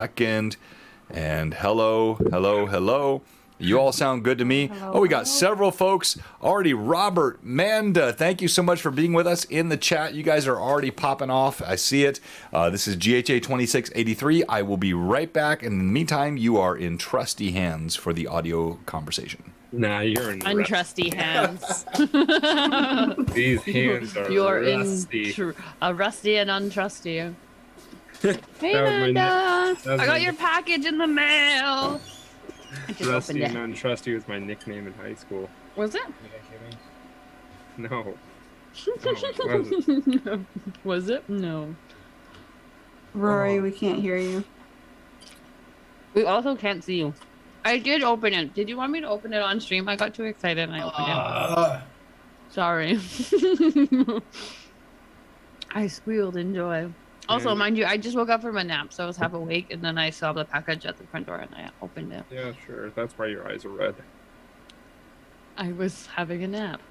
Second, and hello. You all sound good to me. Hello, We got hello. several folks already. Robert, Manda, thank you so much for being with us in the chat. You guys are already popping off. I see it. This is GHA 2683. I will be right back. In the meantime, you are in trusty hands for the audio conversation. Nah, you're in Untrusty hands. These hands are You're rusty. rusty and untrusty. Hey, That was my Amanda. that was I my got your package in the mail. I just Rusty opened and it. Untrusty was my nickname in high school. Was it? No. No, Was it? No. Rory, we can't hear you. We also can't see you. I did open it. Did you want me to open it on stream? I got too excited and I opened it. Sorry. I squealed in joy. Also, mind you, I just woke up from a nap, so I was half awake, and then I saw the package at the front door, and I opened it. Yeah, sure. That's why your eyes are red. I was having a nap.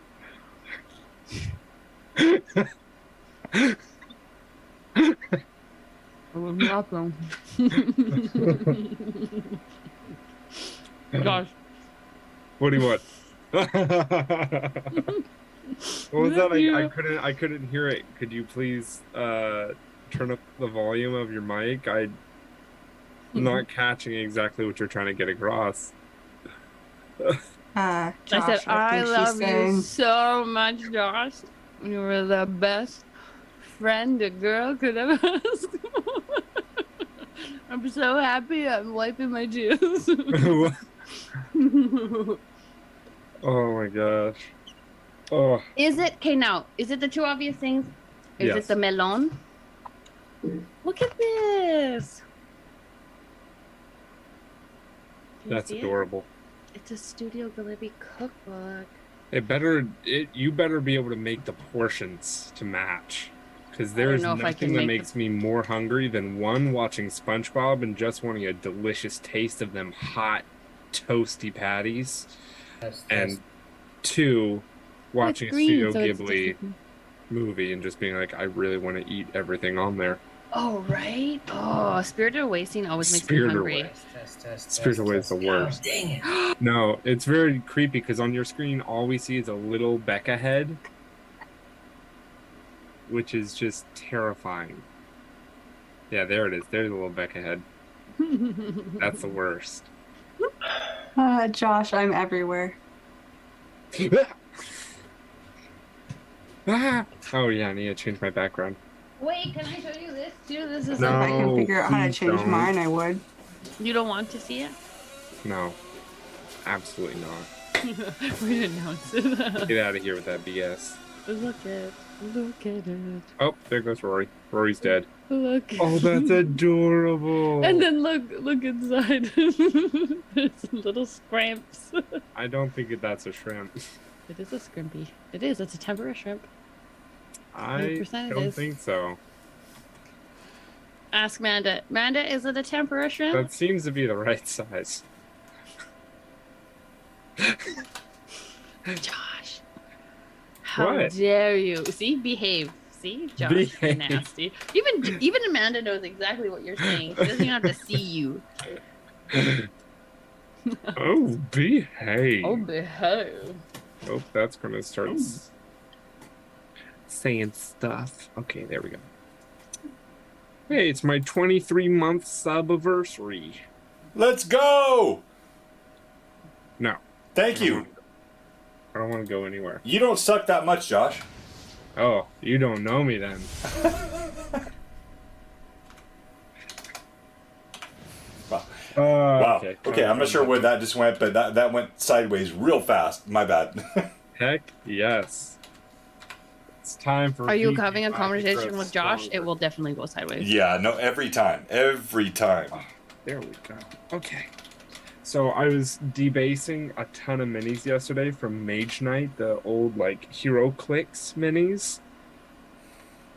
I was welcome. Gosh. What do you want? What was that? I couldn't hear it. Could you please turn up the volume of your mic? I'm not catching exactly what you're trying to get across. Josh, I said, I think love she's you saying- so much, Josh. You were the best friend a girl could ever ask for. I'm so happy I'm wiping my tears. Oh my gosh. Oh. Is it, okay now, is it the two obvious things? Is Yes. it the melon? Look at this. Can you That's see it? adorable. It's a Studio Ghibli cookbook. You better be able to make the portions to match. Because there don't is know if I nothing can that make makes me more hungry than one, watching SpongeBob and just wanting a delicious taste of them hot, toasty patties. And two, watching a Studio Ghibli movie and just being like, I really want to eat everything on there. Oh, right? Oh, Spirited Away scene always makes me Spirited hungry. Away. Spirited Away is the worst. Dang it. No, it's very creepy because on your screen, all we see is a little Becca head, which is just terrifying. Yeah, there it is. There's a little Becca head. That's the worst. Josh, I'm everywhere. Oh yeah, I need to change my background. Wait, can I show you this too? This is No. If I can figure out how to please change don't. mine, I would. You don't want to see it? No, absolutely not. We didn't announce it. Get out of here with that BS. Look at it. Oh, there goes Rory. Rory's dead. Look. Oh, that's adorable. And then look inside. There's little scramps. I don't think that's a shrimp. It is a scrimpy. It is. It's a tempura shrimp. I 100% it don't is. think so. Ask Manda. Manda, is it a tempura shrimp? That seems to be the right size. Josh. How What? dare you? See? Behave. See? Josh, you're Behave. nasty. Even Amanda knows exactly what you're saying. She doesn't even have to see you. Oh, behave. Oh, behave. Oh, that's gonna start saying stuff. Okay, there we go. Hey, it's my 23-month sub-anniversary. Let's go! No, Thank you. I don't want to go anywhere. You don't suck that much, Josh. Oh, you don't know me then. Wow. Wow. Okay, I'm not sure where that just went, but that went sideways real fast. My bad. Heck yes. It's time for. Are you VP having a to conversation grow with Josh? stronger. It will definitely go sideways. Yeah, no, every time. Every time. There we go. Okay. So I was debasing a ton of minis yesterday from Mage Knight, the old like Hero Clicks minis.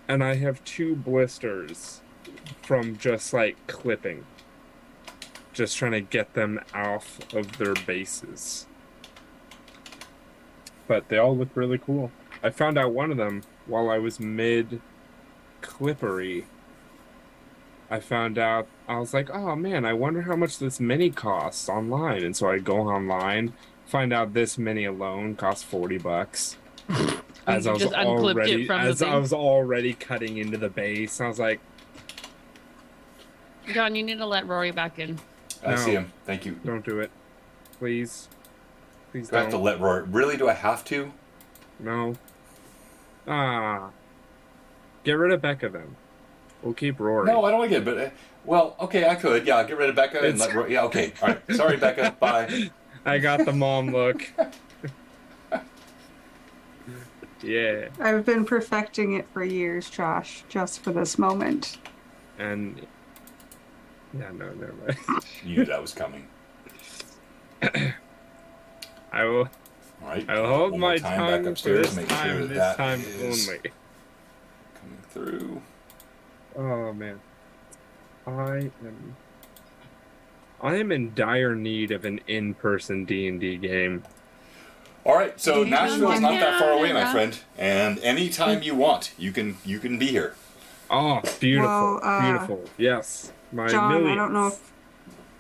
And I have 2 blisters from just like clipping. Just trying to get them off of their bases. But they all look really cool. I found out one of them while I was mid clippery. I found out, I was like, oh man, I wonder how much this mini costs online. And so I go online, find out this mini alone costs $40. As I was just unclipped already, it from the as I thing. was already cutting into the base, I was like, John, you need to let Rory back in. I No. see him. Thank you. don't do it, please, please Do I have to don't. let Rory? Really? Do I have to? No. Get rid of Becca then. We'll keep Rory. No, I don't want to get. But well, okay, I could. Yeah, get rid of Becca and It's- let Rory. Yeah, okay. All right. Sorry, Becca. Bye. I got the mom look. Yeah, I've been perfecting it for years, Josh, just for this moment. and yeah, no, never mind. You knew that was coming. I will. All right. I will hold one more my time tongue back upstairs. for Make this sure time. that This that time is only. coming through. Oh man, I am in dire need of an in-person D&D game. All right. So Yeah, Nashville's not that far away, my yeah. friend. And anytime you want, you can be here. Oh, beautiful, Well, beautiful. Yes, my John, millions.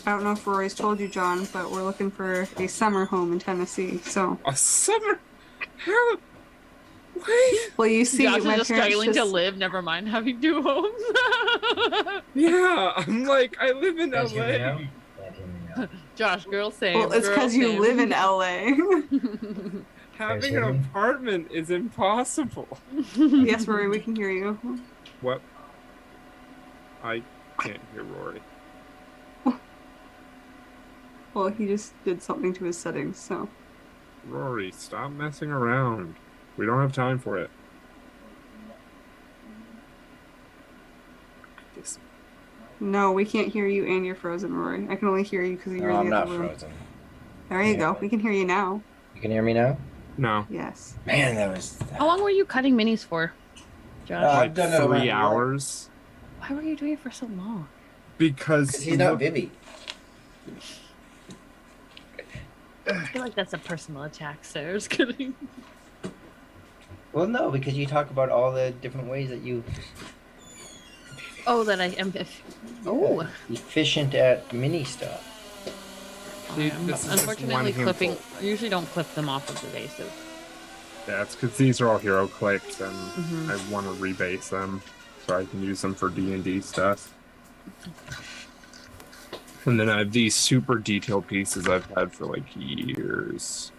I don't know if Rory's told you, John, but we're looking for a summer home in Tennessee. So, A summer. How? Wait. well, you see, Josh is my just parents struggling to just- live. Never mind having two homes. Yeah, I'm like, I live in Can't hear me now? LA. Can't hear me now. Josh, girl, same. Well, it's because you live in LA. Having hear an me? apartment is impossible. Yes, Rory, we can hear you. What? I can't hear Rory. Well, he just did something to his settings, so. Rory, stop messing around. We don't have time for it. This- No, we can't hear you and you're frozen, Rory. I can only hear you because you're No, in I'm the not other room. frozen. There you go. We can hear you now. You can hear me now? No. Yes. Man, that was. How long were you cutting minis for, Josh? I've Like done it 3 around hours. Why were you doing it for so long? Because Because he's not Vivi. I feel like that's a personal attack, so just kidding. Well, no, because you talk about all the different ways that you Oh, that I am. Oh, efficient at mini stuff. See, this is just unfortunately, one clipping. handful. I usually don't clip them off of the basic. That's because these are all hero clicks, and Mhm. I want to rebase them so I can use them for D&D stuff. And then I have these super detailed pieces I've had for like years.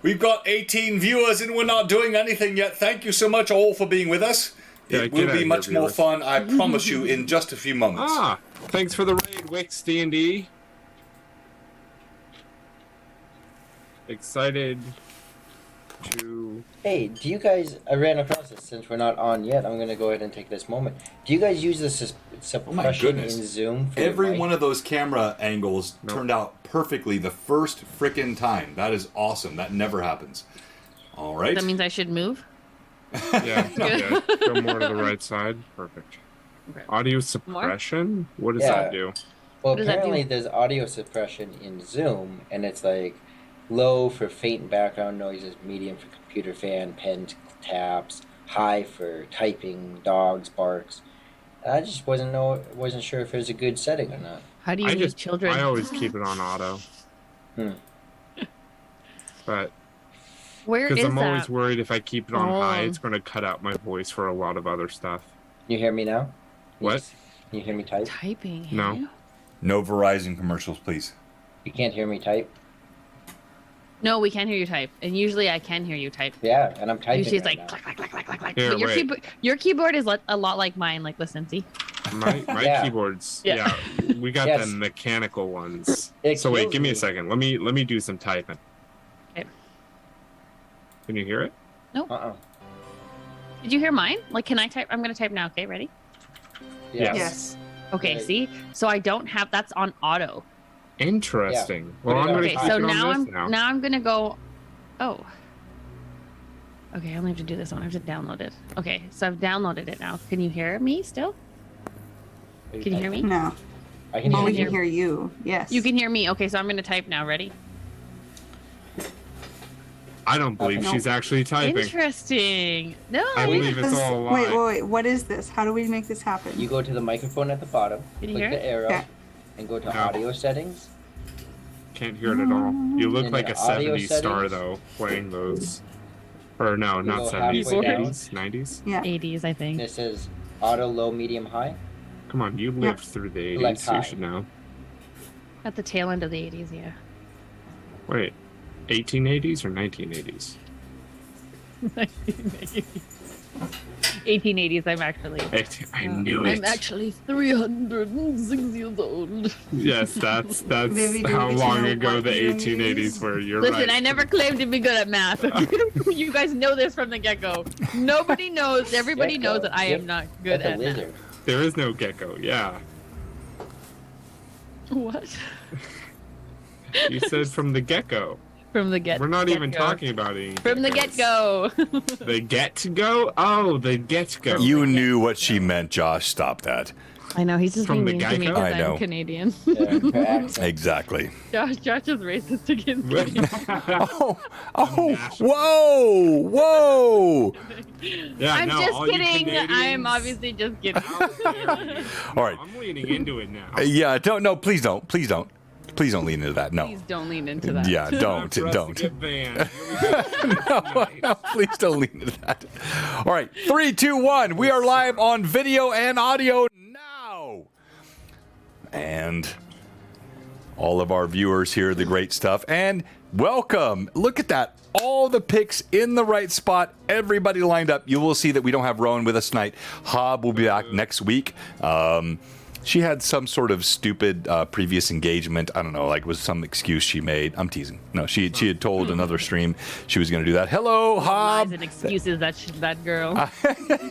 We've got 18 viewers and we're not doing anything yet. Thank you so much all for being with us. Yeah, It get will out be of much here, more viewers. fun, I promise you, in just a few moments. Ah, thanks for the raid, Wix D&D. Excited to... Hey, do you guys? I ran across this since we're not on yet. I'm gonna go ahead and take this moment. Do you guys use this suppression in goodness. Zoom? For your Every mic? one of those camera angles Nope. turned out perfectly the first frickin' time. That is awesome. That never happens. All right. That means I should move. Yeah, yeah, go more to the right side. Perfect. Okay. Audio suppression? What does Yeah. that do? Well, What does that do? apparently there's audio suppression in Zoom, and it's like low for faint background noises, medium for computer fan, pen taps, high for typing, dogs, barks. I just wasn't sure if it was a good setting or not. How do you use children? I always keep it on auto. Hmm. But Where is because I'm that? always worried if I keep it on high, Oh. it's going to cut out my voice for a lot of other stuff. You hear me now? What? Can you hear me type? Typing. No. hey? No Verizon commercials, please. You can't hear me type? No, we can't hear you type. And usually I can hear you type. Yeah, and I'm typing Usually it's right like now. clack, clack, clack, clack, clack, clack. Here, But wait. your keyboard is a lot like mine. Like, listen, see? My Yeah. keyboards, Yeah. we got Yes. the mechanical ones. It So wait, kills give me a me. second. Let me do some typing. Okay. Can you hear it? Uh-uh. Did you hear mine? Like, can I type? I'm going to type now. Okay, ready? Yes. Yes. Okay, Right. see? So I don't have, that's on auto. Interesting. Yeah. Well, I'm Put it going on to Okay, keep high. so it on now this I'm now. I'm gonna go. Oh. Okay, I only have to do this one. I have to download it. Okay, so I've downloaded it now. Can you hear me still? Can you hear me? No. I can Oh, hear we you. can hear you. Yes. You can hear me. Okay, so I'm gonna type now. Ready? I don't believe No. she's actually typing. Interesting. No, I believe it's all a lie. Wait. What is this? How do we make this happen? You go to the microphone at the bottom, Can you click hear the arrow, Yeah. and go to No. audio settings. Can't hear it at all. You look In like a the audio 70s star, settings? though, playing those. Or no, not go 70s, halfway down. 80s, 90s. Yeah. 80s, I And think. it says auto, low, medium, high. Come on, you lived through the Select 80s, you high. should know. At the tail end of the 80s, yeah. Wait, 1880s or 1980s? 1880s, I'm actually. I knew it. I'm actually 306 years old. Yes, that's Maybe do how we long know ago what the year it 1880s is? were. You're Listen, right. I never claimed to be good at math. You guys know this from the get-go. Nobody knows. Everybody knows that I am not good That's a at lizard. math. There is no gecko, yeah. What? You said from the get-go. From the get. We're not even get-go. talking about any From the geckos. get-go. The get-go? Oh, the get-go. You knew what she meant, Josh. Stop that. I know he's just From being the mean to me Geico? because I know. I'm Canadian. Yeah, her accent. Exactly. Josh is racist against me. Oh, whoa. Yeah, I'm no, just all you kidding. I'm Canadians obviously just kidding. out there. All right. I'm leaning into it now. Yeah, please don't. Please don't lean into that. No. Please don't lean into that. Yeah, don't. For us to get banned. Here we go. No, please don't lean into that. All right, 3, 2, 1. We are live on video and audio now. And all of our viewers hear the great stuff. And welcome. Look at that. All the picks in the right spot. Everybody lined up. You will see that we don't have Rowan with us tonight. Hob will be back next week. She had some sort of stupid previous engagement. I don't know, like it was some excuse she made. I'm teasing. No, she had told another stream she was going to do that. Hello, Hob. Lies and excuses, that girl.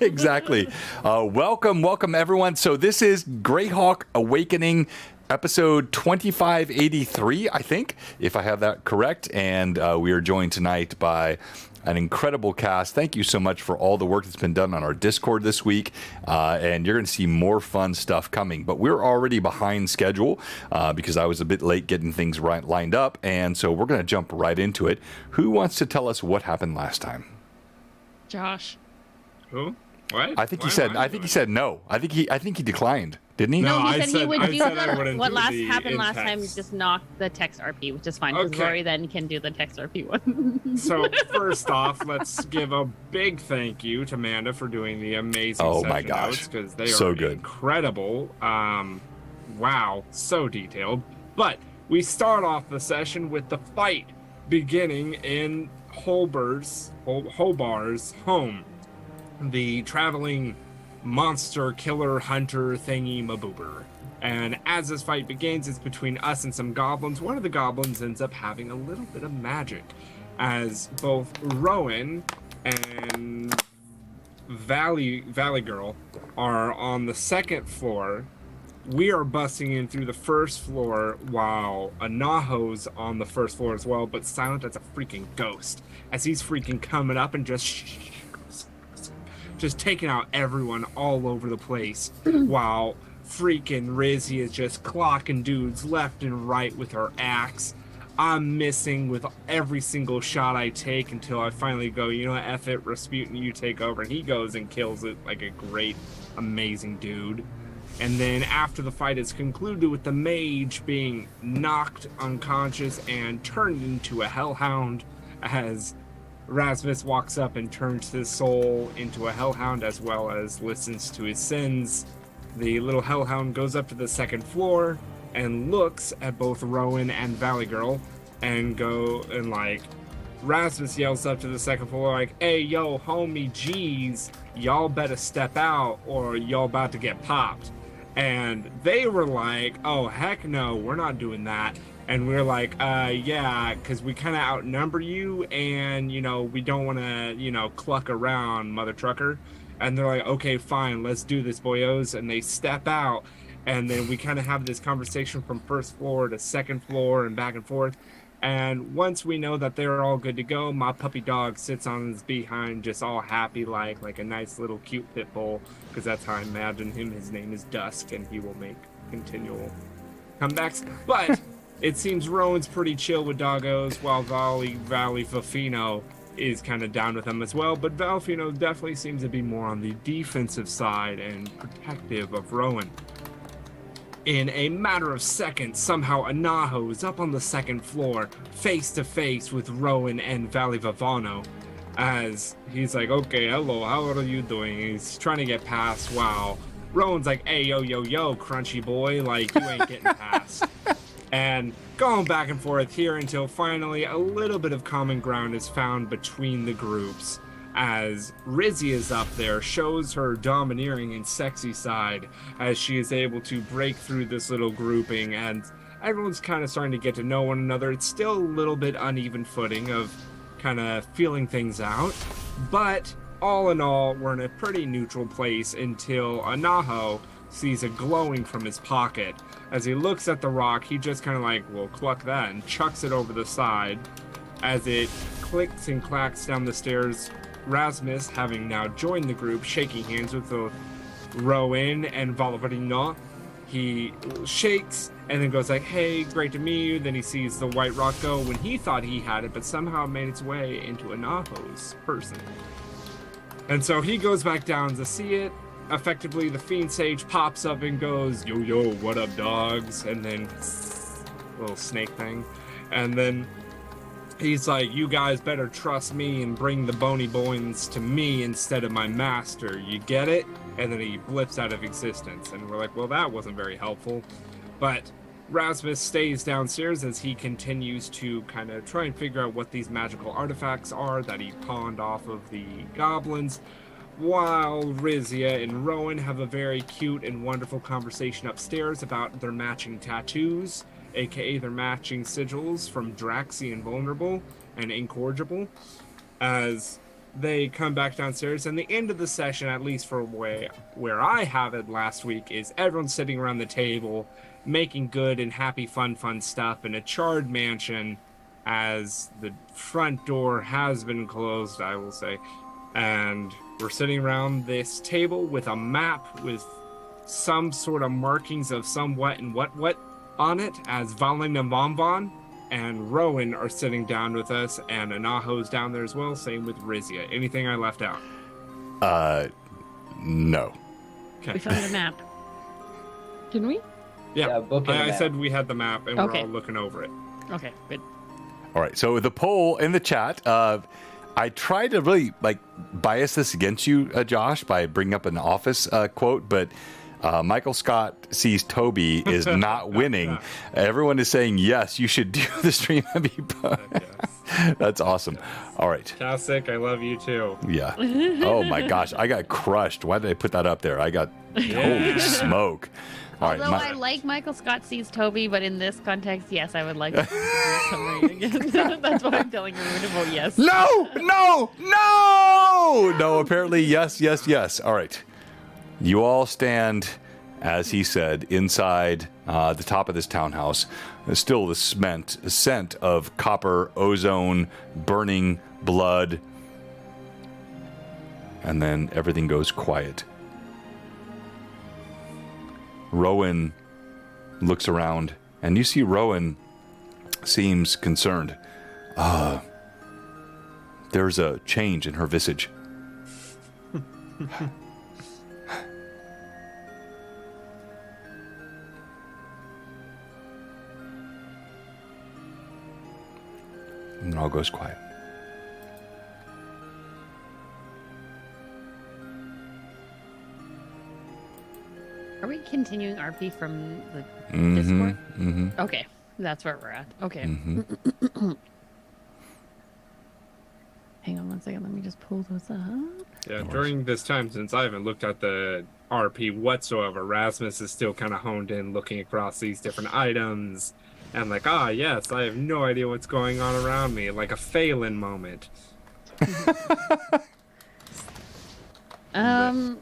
Exactly. Welcome everyone. So this is Greyhawk Awakening episode 2583, I think, if I have that correct. And we are joined tonight by an incredible cast. Thank you so much for all the work that's been done on our Discord this week. And you're going to see more fun stuff coming. But we're already behind schedule because I was a bit late getting things lined up. And so we're going to jump right into it. Who wants to tell us what happened last time? Josh. Who? What? I think Why he said. am I I think he doing said no. I think he declined, didn't he? No, he I said he said- would I do said I wouldn't what do last the happened last time. in-text. Just knock the text RP, which is fine because Okay. Rory then can do the text RP one. So first off, let's give a big thank you to Amanda for doing the amazing Oh my session gosh. notes because they So are good. incredible. Wow, so detailed. But we start off the session with the fight beginning in Hobar's home, the traveling monster killer hunter thingy maboober. And as this fight begins, it's between us and some goblins. One of the goblins ends up having a little bit of magic, as both Rowan and Valley Girl are on the second floor. We are busting in through the first floor while Anaho's on the first floor as well, but silent as a freaking ghost, as he's freaking coming up and just taking out everyone all over the place, while freaking Rizzy is just clocking dudes left and right with her axe. I'm missing with every single shot I take until I finally go, you know what, F it, Rasputin, you take over. And he goes and kills it like a great, amazing dude. And then after the fight is concluded with the mage being knocked unconscious and turned into a hellhound, as Rasmus walks up and turns his soul into a hellhound as well as listens to his sins. The little hellhound goes up to the second floor and looks at both Rowan and Valley Girl and Rasmus yells up to the second floor like, "Hey, yo, homie, geez, y'all better step out or y'all about to get popped." And they were like, "Oh, heck no, we're not doing that." And we're like, yeah, because we kind of outnumber you and, we don't want to, cluck around, mother trucker. And they're like, "Okay, fine, let's do this, boyos." And they step out. And then we kind of have this conversation from first floor to second floor and back and forth. And once we know that they're all good to go, my puppy dog sits on his behind, just all happy like a nice little cute pit bull, because that's how I imagine him. His name is Dusk, and he will make continual comebacks. But it seems Rowan's pretty chill with doggos, while Valley Fafino is kind of down with them as well. But Valfino definitely seems to be more on the defensive side and protective of Rowan. In a matter of seconds, somehow Anaho is up on the second floor, face to face with Rowan and Valley Vavano. As he's like, okay, hello, how are you doing? He's trying to get past. Wow. Rowan's like, hey, yo, crunchy boy, like, you ain't getting past. And going back and forth here until finally a little bit of common ground is found between the groups. As Rizzy is up there, shows her domineering and sexy side as she is able to break through this little grouping, and everyone's kind of starting to get to know one another. It's still a little bit uneven footing of kind of feeling things out, but all in all, we're in a pretty neutral place until Anaho sees a glowing from his pocket. As he looks at the rock, he just kind of like, well, cluck that, and chucks it over the side. As it clicks and clacks down the stairs, Rasmus, having now joined the group, shaking hands with the Rowan and Valverino, he shakes and then goes like, hey, great to meet you. Then he sees the white rock go when he thought he had it, but somehow made its way into Anaho's person. And so he goes back down to see it. Effectively, the Fiend Sage pops up and goes, yo, what up, dogs? And then, little snake thing. And then he's like, you guys better trust me and bring the bony bones to me instead of my master. You get it? And then he blips out of existence. And we're like, well, that wasn't very helpful. But Rasmus stays downstairs as he continues to kind of try and figure out what these magical artifacts are that he pawned off of the goblins, while Rizia and Rowan have a very cute and wonderful conversation upstairs about their matching tattoos, aka their matching sigils from Draxi and Vulnerable and Incorrigible, as they come back downstairs. And the end of the session, at least for where I have it last week, is everyone sitting around the table making good and happy fun stuff in a charred mansion, as the front door has been closed, I will say. And we're sitting around this table with a map with some sort of markings of some what and what on it, as Valin and Bonbon and Rowan are sitting down with us, and Anaho's down there as well, same with Rizia. Anything I left out? No. Okay. We found the map. Didn't we? Yeah, book and I map. said we had the map, and Okay. we're all looking over it. Okay, good. All right. So the poll in the chat, I tried to really bias this against you, Josh, by bringing up an Office quote, but Michael Scott sees Toby is not winning. Everyone is saying, yes, you should do the stream heavy. Yes. That's awesome. All right. Classic, I love you too. Yeah. Oh my gosh, I got crushed. Why did I put that up there? I got holy smoke. All right. Although I like Michael Scott sees Toby, but in this context, yes, I would like to see summary again. That's why I'm telling everyone to vote yes. No, apparently yes. All right. You all stand, as he said, inside the top of this townhouse. There's still the scent of copper, ozone, burning blood. And then everything goes quiet. Rowan looks around, and you see Rowan seems concerned. There's a change in her visage. And it all goes quiet. Are we continuing RP from the Discord? Mm-hmm. Okay, that's where we're at. Okay. Mm-hmm. Hang on one second. Let me just pull those up. Yeah, during this time, since I haven't looked at the RP whatsoever, Rasmus is still kind of honed in, looking across these different items, and like, yes, I have no idea what's going on around me, like a Phelan moment. Oh,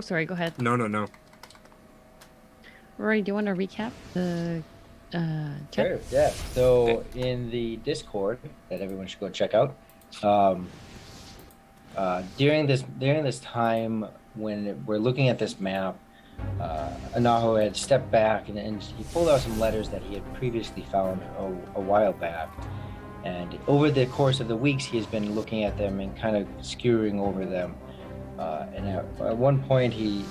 sorry. Go ahead. No. Rory, do you want to recap the chat? Sure, yeah. So in the Discord that everyone should go check out, during this time when we're looking at this map, Anaho had stepped back and he pulled out some letters that he had previously found a while back. And over the course of the weeks, he has been looking at them and kind of skewering over them. And at one point, he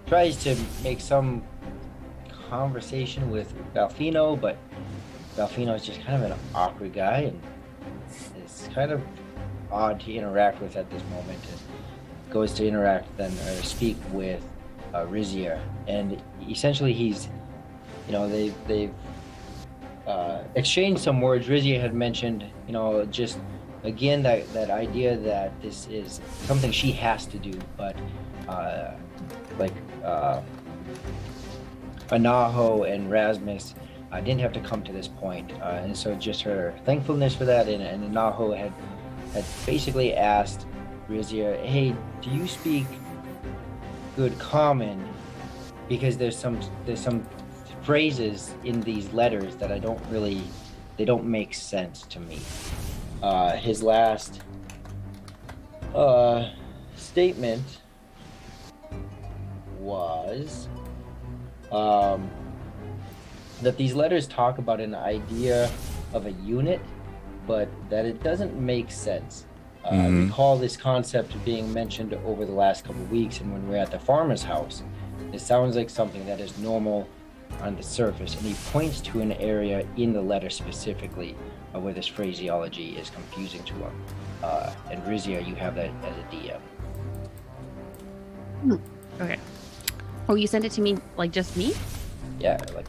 tries to make some conversation with Balfino, but Balfino is just kind of an awkward guy and is kind of odd to interact with at this moment. And goes to interact then or speak with Rizier, and essentially he's, they've exchanged some words. Rizier had mentioned, just again that idea that this is something she has to do, but Anaho and Rasmus didn't have to come to this point, and so just her thankfulness for that, and Anaho had basically asked Rizier, hey, do you speak good common? Because there's some phrases in these letters that they don't make sense to me. His last statement was that these letters talk about an idea of a unit, but that it doesn't make sense. I recall this concept being mentioned over the last couple of weeks, and when we were at the farmer's house, it sounds like something that is normal on the surface, and he points to an area in the letter specifically where this phraseology is confusing to him. And Rizier, you have that as a DM. Okay. Oh, you sent it to me, like just me? Yeah, like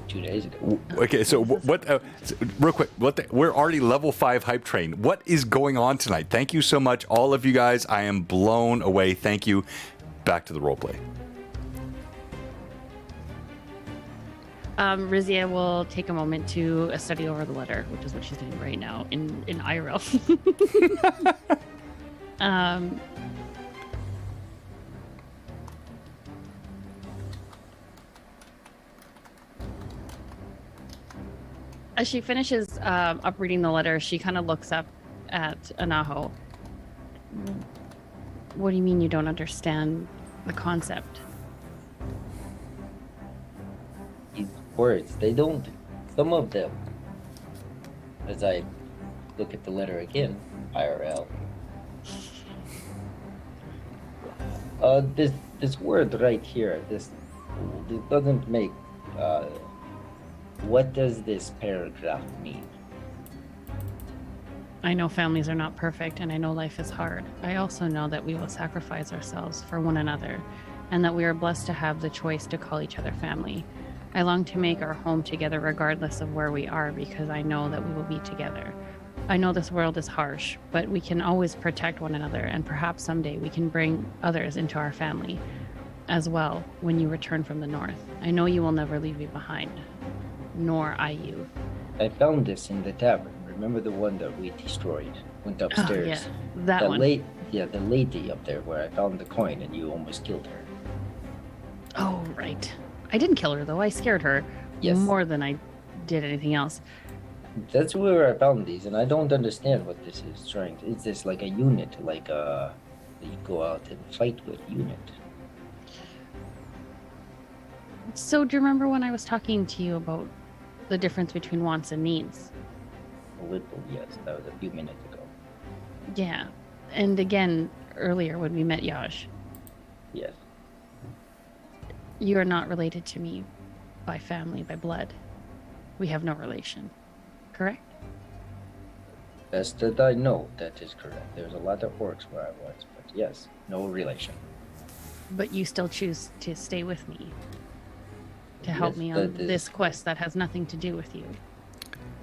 2 days ago. Okay, so real quick, we're already level 5 hype train. What is going on tonight? Thank you so much, all of you guys. I am blown away. Thank you. Back to the roleplay. Rizia will take a moment to study over the letter, which is what she's doing right now in IRL. As she finishes up reading the letter, she kind of looks up at Anaho. What do you mean you don't understand the concept? These words, some of them, as I look at the letter again, IRL. This word right here, this doesn't make, what does this paragraph mean? I know families are not perfect, and I know life is hard. I also know that we will sacrifice ourselves for one another, and that we are blessed to have the choice to call each other family. I long to make our home together regardless of where we are, because I know that we will be together. I know this world is harsh, but we can always protect one another, and perhaps someday we can bring others into our family as well when you return from the north. I know you will never leave me behind, nor I you. I found this in the tavern. Remember the one that we destroyed? Went upstairs. Oh, yeah, that one. The lady up there where I found the coin and you almost killed her. Oh, right. I didn't kill her, though. I scared her more than I did anything else. That's where I found these, and I don't understand what this is trying to... Is this like a unit, like you go out and fight with unit? So, do you remember when I was talking to you about the difference between wants and needs? A little, yes. That was a few minutes ago. Yeah. And again, earlier when we met Yash. Yes. You are not related to me by family, by blood. We have no relation. Correct? Best that I know, that is correct. There's a lot of orcs where I was, but yes, no relation. But you still choose to stay with me. To help me on this quest that has nothing to do with you.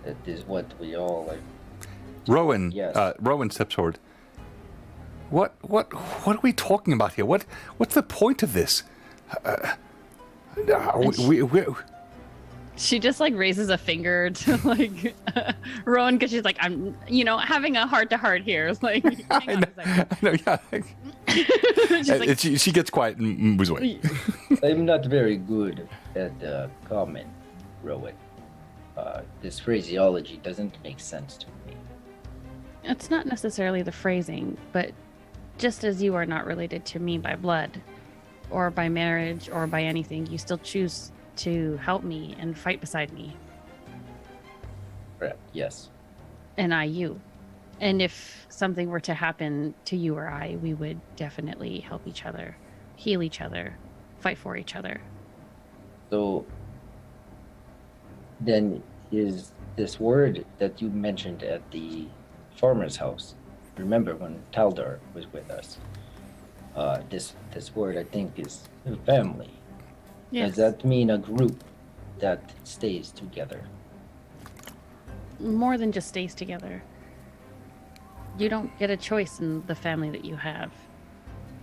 That is what we all like. Rowan, Yes. Rowan steps forward. What are we talking about here? What's the point of this? She just like raises a finger to like Rowan, because she's like, I'm having a heart to heart here. It's like, hang on a second. I know, yeah. She gets quiet and moves away. I'm not very good at comment, Rowan. This phraseology doesn't make sense to me. It's not necessarily the phrasing, but just as you are not related to me by blood, or by marriage or by anything, you still choose to help me and fight beside me, Correct. Yes. and I you. And if something were to happen to you or I, we would definitely help each other, heal each other, fight for each other. So then is this word that you mentioned at the farmer's house, remember when Taldor was with us, this word I think is family. Yes. Does that mean a group that stays together? More than just stays together. You don't get a choice in the family that you have,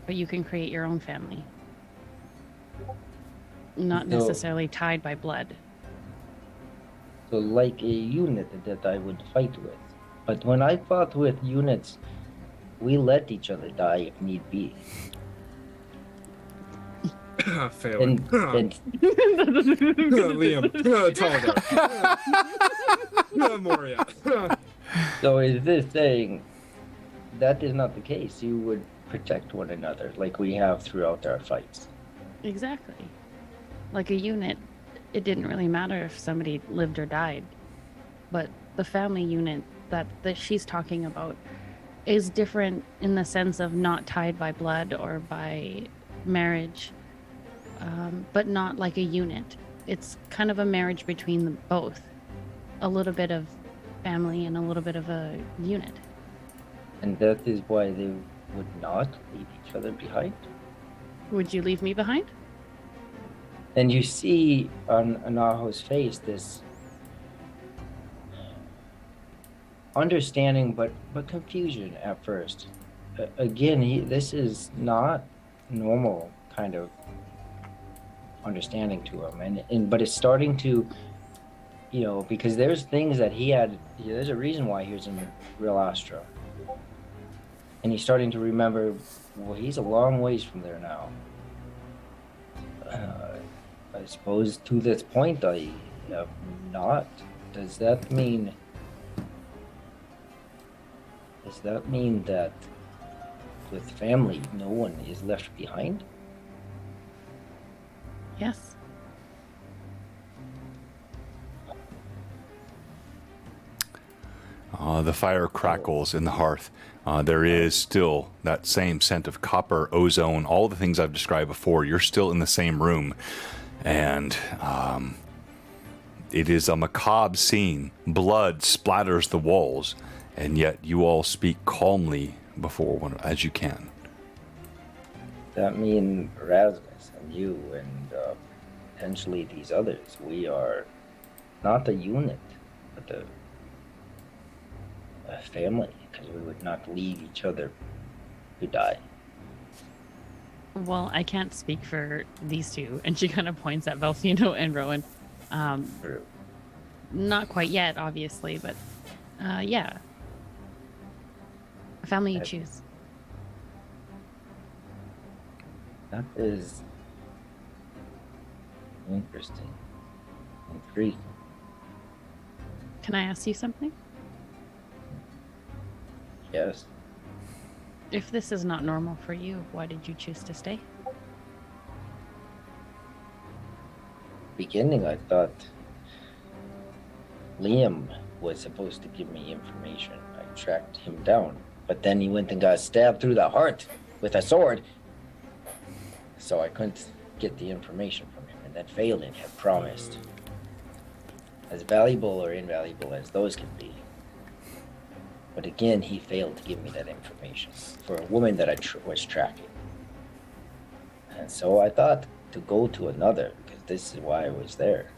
but you can create your own family. Not So- necessarily tied by blood. So like a unit that I would fight with. But when I fought with units, we let each other die if need be. Failing. And Liam. Talder. Moria. so is this saying that is not the case? You would protect one another like we have throughout our fights. Exactly. Like a unit, it didn't really matter if somebody lived or died. But the family unit that she's talking about is different in the sense of not tied by blood or by marriage, but not like a unit. It's kind of a marriage between them both. A little bit of family and a little bit of a unit. And that is why they would not leave each other behind. Would you leave me behind? And you see on Anaho's face this understanding but confusion at first. Again, this is not normal kind of understanding to him, but it's starting to, because there's things that there's a reason why he was in Real Astra, and he's starting to remember. Well, he's a long ways from there now. I suppose to this point I have not. Does that mean that with family no one is left behind? Yes. The fire crackles in the hearth. There is still that same scent of copper, ozone, all the things I've described before. You're still in the same room. And it is a macabre scene. Blood splatters the walls. And yet you all speak calmly before one as you can. That mean Erasmus and you and potentially these others. We are not a unit, but a family, because we would not leave each other to die. Well, I can't speak for these two. And she kind of points at Valfino and Rowan. True. Not quite yet, obviously, but yeah. A family you choose. That is interesting. Intriguing. Can I ask you something? Yes. If this is not normal for you, why did you choose to stay? Beginning, I thought Liam was supposed to give me information. I tracked him down, but then he went and got stabbed through the heart with a sword. So I couldn't get the information from him, and then Phelan had promised. As valuable or invaluable as those can be. But again, he failed to give me that information for a woman that I was tracking. And so I thought to go to another, because this is why I was there.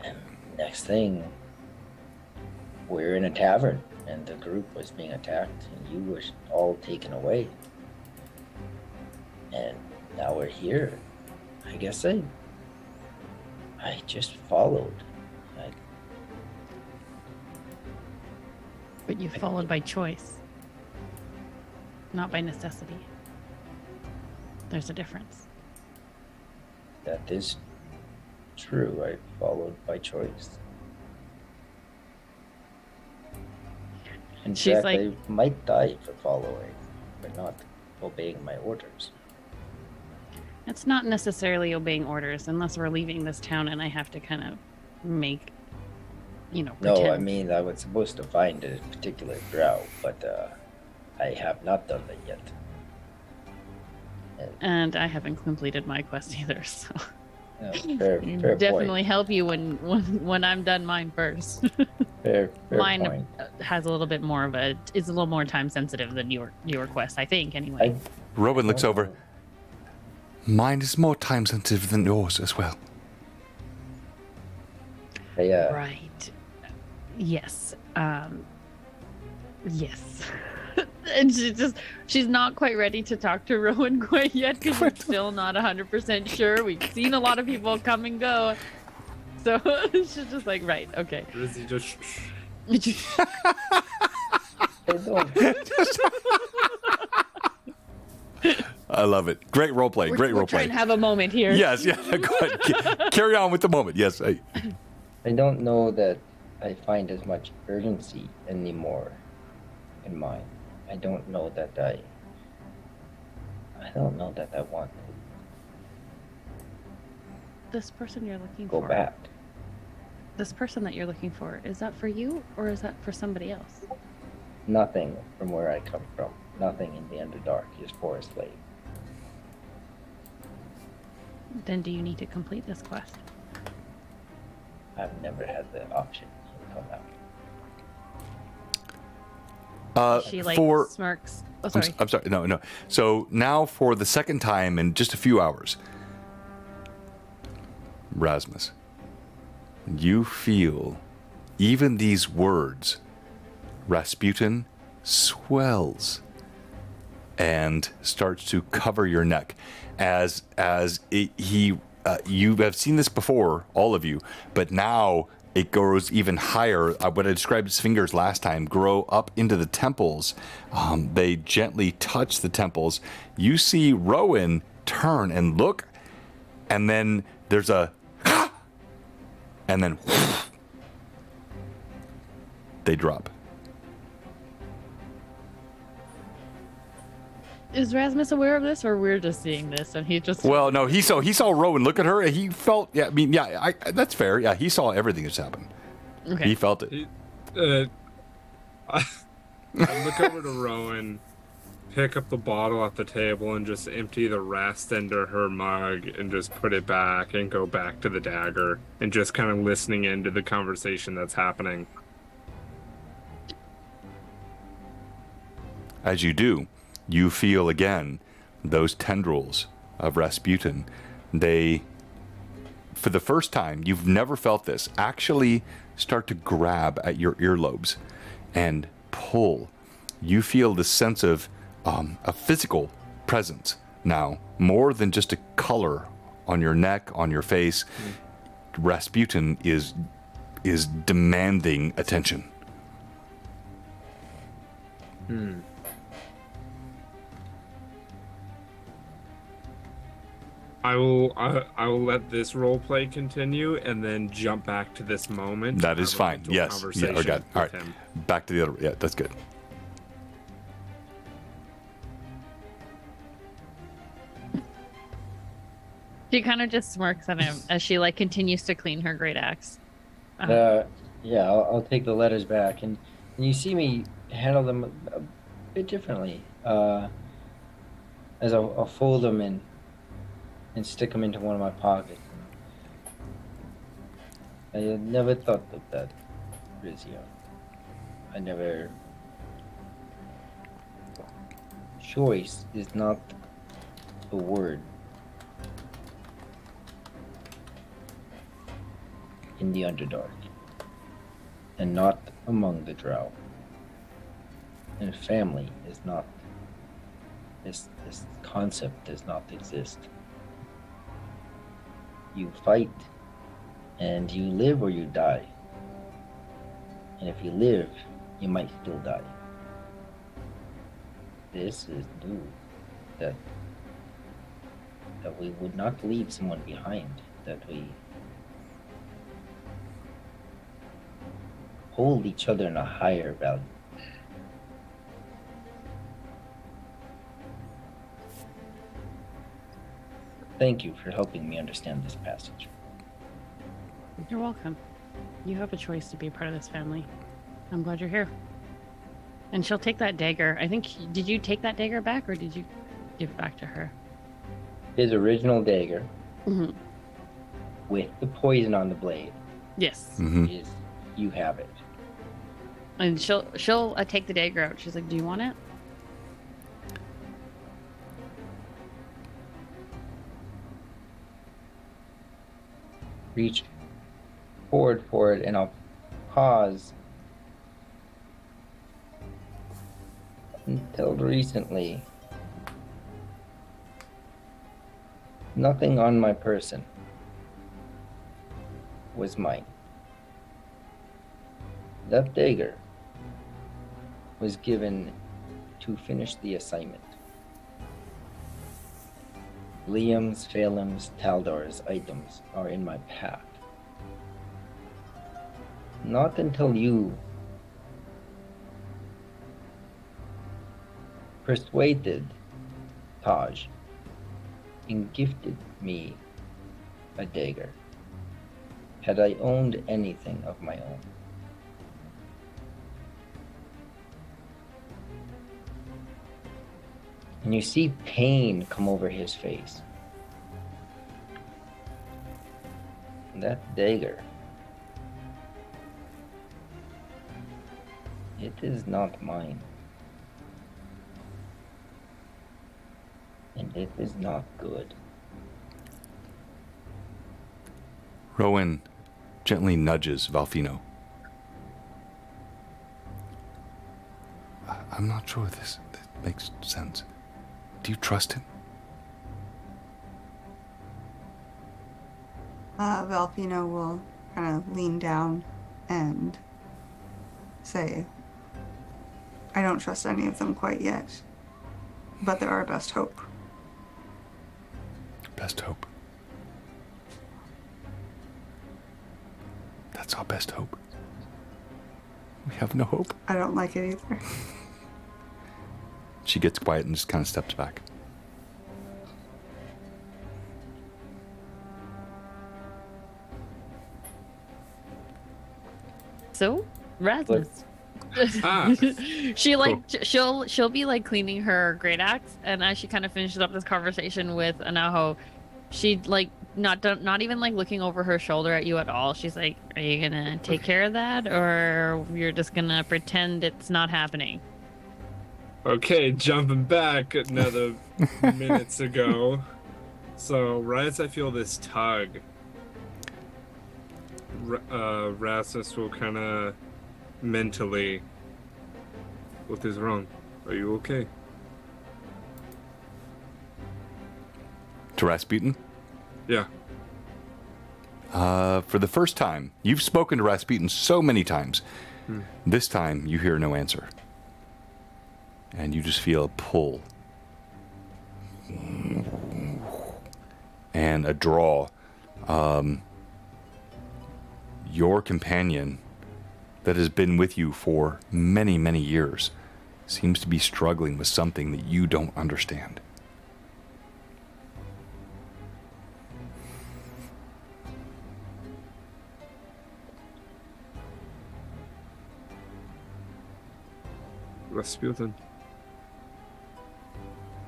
And next thing, we're in a tavern, and the group was being attacked, and you were all taken away. And now we're here. I guess I just followed. But you followed by choice, not by necessity. There's a difference. That is true. I followed by choice. In She's fact, like- I might die for following, but not obeying my orders. It's not necessarily obeying orders unless we're leaving this town and I have to kind of make, No, pretend. I mean, I was supposed to find a particular drow, but I have not done that yet. And I haven't completed my quest either, so No, fair definitely point. help you when I'm done mine first. Fair Mine point. has a little bit more of it's a little more time sensitive than your quest, I think, anyway. Rowan looks over. Mine is more time sensitive than yours as well. Right. Yes. Yes. And she's not quite ready to talk to Rowan quite yet because we're still not 100% sure. We've seen a lot of people come and go. So she's just like, right, okay. Rizzy just. I don't. I love it. Great roleplay. Great We're roleplay. trying to have a moment here. Yes, yeah. Go ahead. Carry on with the moment. Yes. Hey. I don't know that I find as much urgency anymore in mine. I don't know that I want to This person you're looking go for. back. This person that you're looking for, is that for you or is that for somebody else? Nothing from where I come from. Nothing in the Underdark is for a slave. Then do you need to complete this quest? I've never had the option until now. She like for smirks. Oh, I'm, sorry. I'm sorry. No. So now for the second time in just a few hours, Rasmus, you feel even these words, Rasputin, swells and starts to cover your neck as you have seen this before, all of you, but now it grows even higher. What I described as fingers last time grow up into the temples. They gently touch the temples. You see Rowan turn and look, and then there's a and then they drop. Is Rasmus aware of this, or we're just seeing this and he just? Well, no, he saw Rowan look at her, and he felt. Yeah, I mean, yeah, that's fair. Yeah, he saw everything that's happened. Okay. He felt it. I look over to Rowan, pick up the bottle off the table, and just empty the rest into her mug, and just put it back, and go back to the dagger, and just kind of listening into the conversation that's happening. As you do, you feel again those tendrils of Rasputin. They, for the first time, you've never felt this, actually start to grab at your earlobes and pull. You feel this sense of a physical presence now, more than just a color on your neck, on your face. Rasputin is demanding attention. I will let this role play continue and then jump back to this moment. That is Have a fine. mental Yes. Yeah, conversation okay. All right. with him. Back to the other. Yeah, that's good. She kind of just smirks at him as she like continues to clean her great axe. Yeah, I'll take the letters back, and you see me handle them a bit differently. As I'll fold them and stick them into one of my pockets. I had never thought of that, Rizio. I never. Choice is not a word in the Underdark, and not among the Drow. And family is not. This concept does not exist. You fight, and you live or you die. And if you live, you might still die. This is new. That we would not leave someone behind. That we hold each other in a higher value. Thank you for helping me understand this passage. You're welcome. You have a choice to be a part of this family. I'm glad you're here. And she'll take that dagger. I think, did you take that dagger back or did you give it back to her? His original dagger, Mm-hmm. with the poison on the blade, Yes. is you have it. And she'll take the dagger out. She's like, do you want it? Reach forward for it, and I'll pause. Until recently, nothing on my person was mine. That dagger was given to finish the assignment. Liam's, Phelim's, Taldor's items are in my path. Not until you persuaded Taj and gifted me a dagger had I owned anything of my own. And you see pain come over his face. And that dagger, it is not mine. And it is not good. Rowan gently nudges Valfino. I'm not sure this makes sense. Do you trust him? Valpino will kind of lean down and say, I don't trust any of them quite yet, but they're our best hope. Best hope. That's our best hope. We have no hope. I don't like it either. She gets quiet and just kind of steps back. So, Rasmus. Ah, She like she'll be like cleaning her great axe, and as she kind of finishes up this conversation with Anaho, she like not even like looking over her shoulder at you at all. She's like, "Are you gonna take care of that, or you're just gonna pretend it's not happening?" okay, jumping back another minutes ago. So, right as I feel this tug, Rasmus will kind of mentally, what is wrong? Are you okay? To Rasputin? Yeah. For the first time, you've spoken to Rasputin so many times. This time, you hear no answer. And you just feel a pull. And a draw. Your companion that has been with you for many, many years seems to be struggling with something that you don't understand. Rasputin.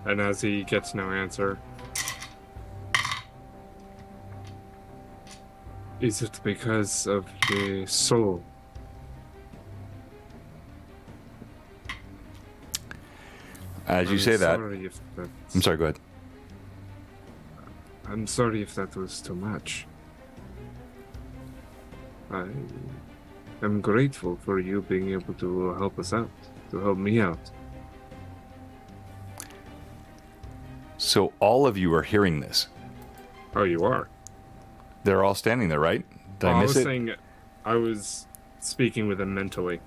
And as he gets no answer, is it because of the soul? As you say that, Sorry if that's, I'm sorry, go ahead. I'm sorry if that was too much. I am grateful for you being able to help us out, to help me out. So all of you are hearing this. Oh, you are? They're all standing there, right? Did I I miss was it? saying I was speaking with him mentally.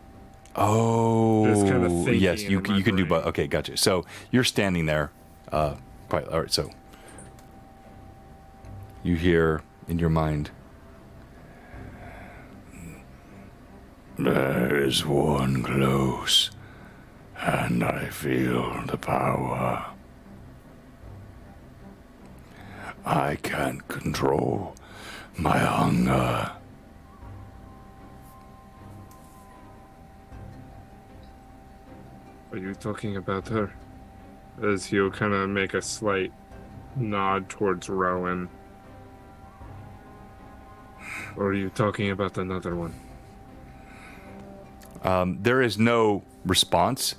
Oh, Just kind of thinking yes, you in my can do brain. both. Okay, gotcha. So you're standing there. All right, so you hear in your mind, there is one close, and I feel the power. I can't control my hunger. Are you talking about her? As he'll kind of make a slight nod towards Rowan. Or are you talking about another one? There is no response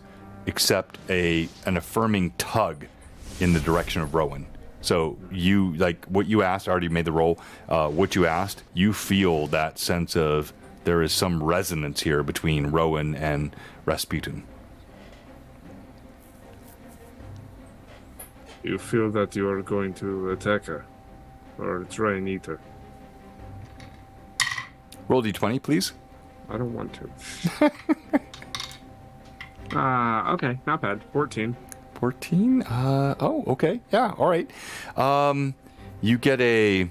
except an affirming tug in the direction of Rowan. So you, like, what you asked, I already made the roll. What you asked, you feel that sense of there is some resonance here between Rowan and Rasputin. You feel that you are going to attack her? Or try and eat her? Roll d20, please. I don't want to. Okay, not bad. 14. 14? Oh, okay. Yeah, all right. You get a...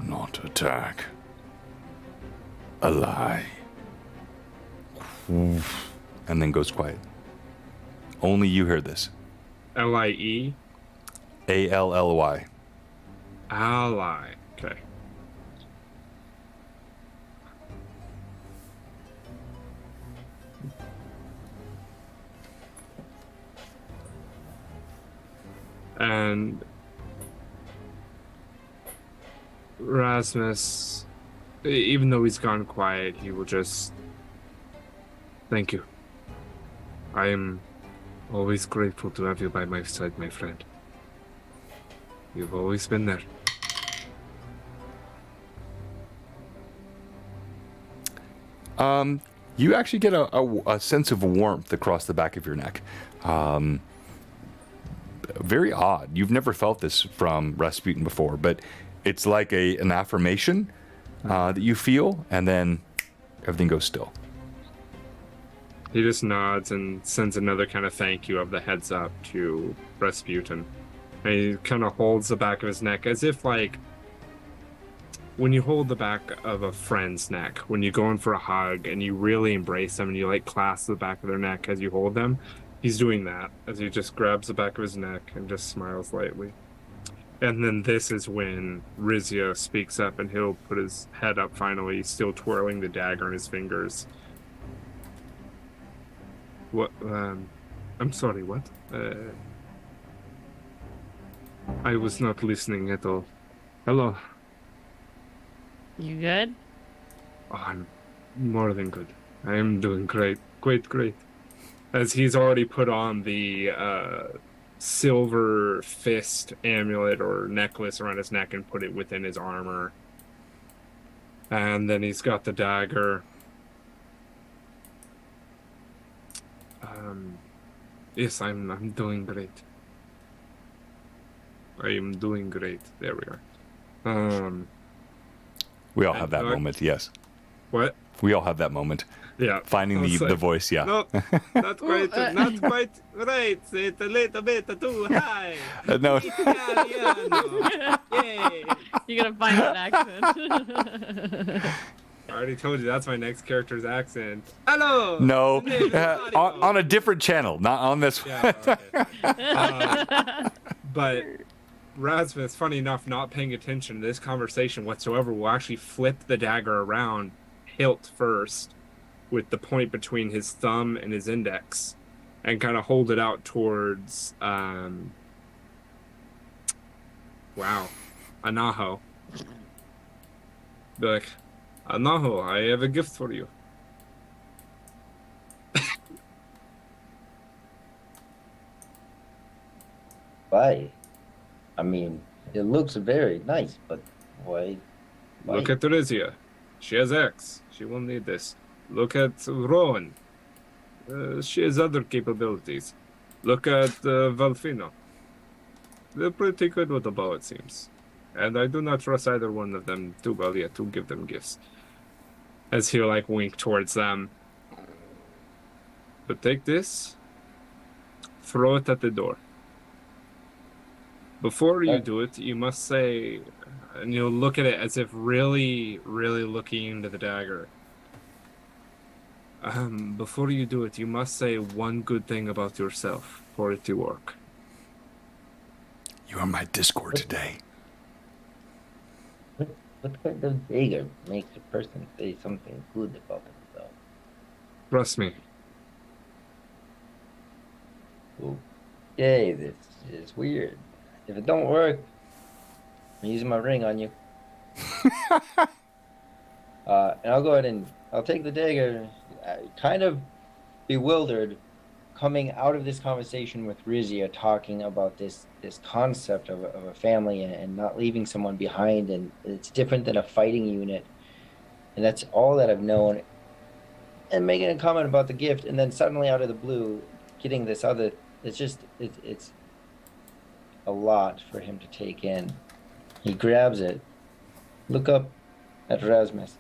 Not attack. A lie. And then goes quiet. Only you hear this. L-I-E? A-L-L-Y. Ally. Okay. And Rasmus, even though he's gone quiet, he will just... Thank you. I am always grateful to have you by my side, my friend. You've always been there. You actually get a sense of warmth across the back of your neck. Very odd. You've never felt this from Rasputin before, but it's like an affirmation that you feel, and then everything goes still. He just nods and sends another kind of thank you of the heads up to Rasputin. And he kind of holds the back of his neck as if, like, when you hold the back of a friend's neck, when you go in for a hug and you really embrace them and you, like, clasp the back of their neck as you hold them, he's doing that as he just grabs the back of his neck and just smiles lightly. And then this is when Rizia speaks up and he'll put his head up finally, still twirling the dagger in his fingers. What, I'm sorry, what? I was not listening at all. Hello. You good? Oh, I'm more than good. I am doing great. Great. As he's already put on the silver fist amulet or necklace around his neck and put it within his armor. And then he's got the dagger. Yes, I'm doing great. I am doing great. There we are. We all have that moment, yes. What? We all have that moment. Yeah. Finding the voice, yeah. No, not quite right. It's a little bit too high. No. Yay. You're gonna find that accent. I already told you that's my next character's accent. Hello. No, on a different channel, not on this one. Yeah, okay. But Rasmus, funny enough, not paying attention to this conversation whatsoever, will actually flip the dagger around, hilt first, with the point between his thumb and his index, and kind of hold it out towards, Anaho. Be like, Anaho, I have a gift for you. Why? I mean, it looks very nice, but why? Look at Theresia. She has X. She won't need this. Look at Rowan. She has other capabilities. Look at Valfino. They're pretty good with the bow, it seems. And I do not trust either one of them too well yet to give them gifts. As he'll, like, wink towards them. But take this. Throw it at the door. Before you do it, you must say, and you'll look at it as if really, really looking into the dagger. Before you do it, you must say one good thing about yourself for it to work. You are my Discord today. What kind of dagger makes a person say something good about themselves? Trust me. Okay, this is weird. If it don't work, I'm using my ring on you. And I'll go ahead and I'll take the dagger, kind of bewildered, coming out of this conversation with Rizia, talking about this concept of a family and not leaving someone behind, and it's different than a fighting unit, and that's all that I've known. And making a comment about the gift, and then suddenly out of the blue, getting this other. It's a lot for him to take in. He grabs it. Look up at Rasmus.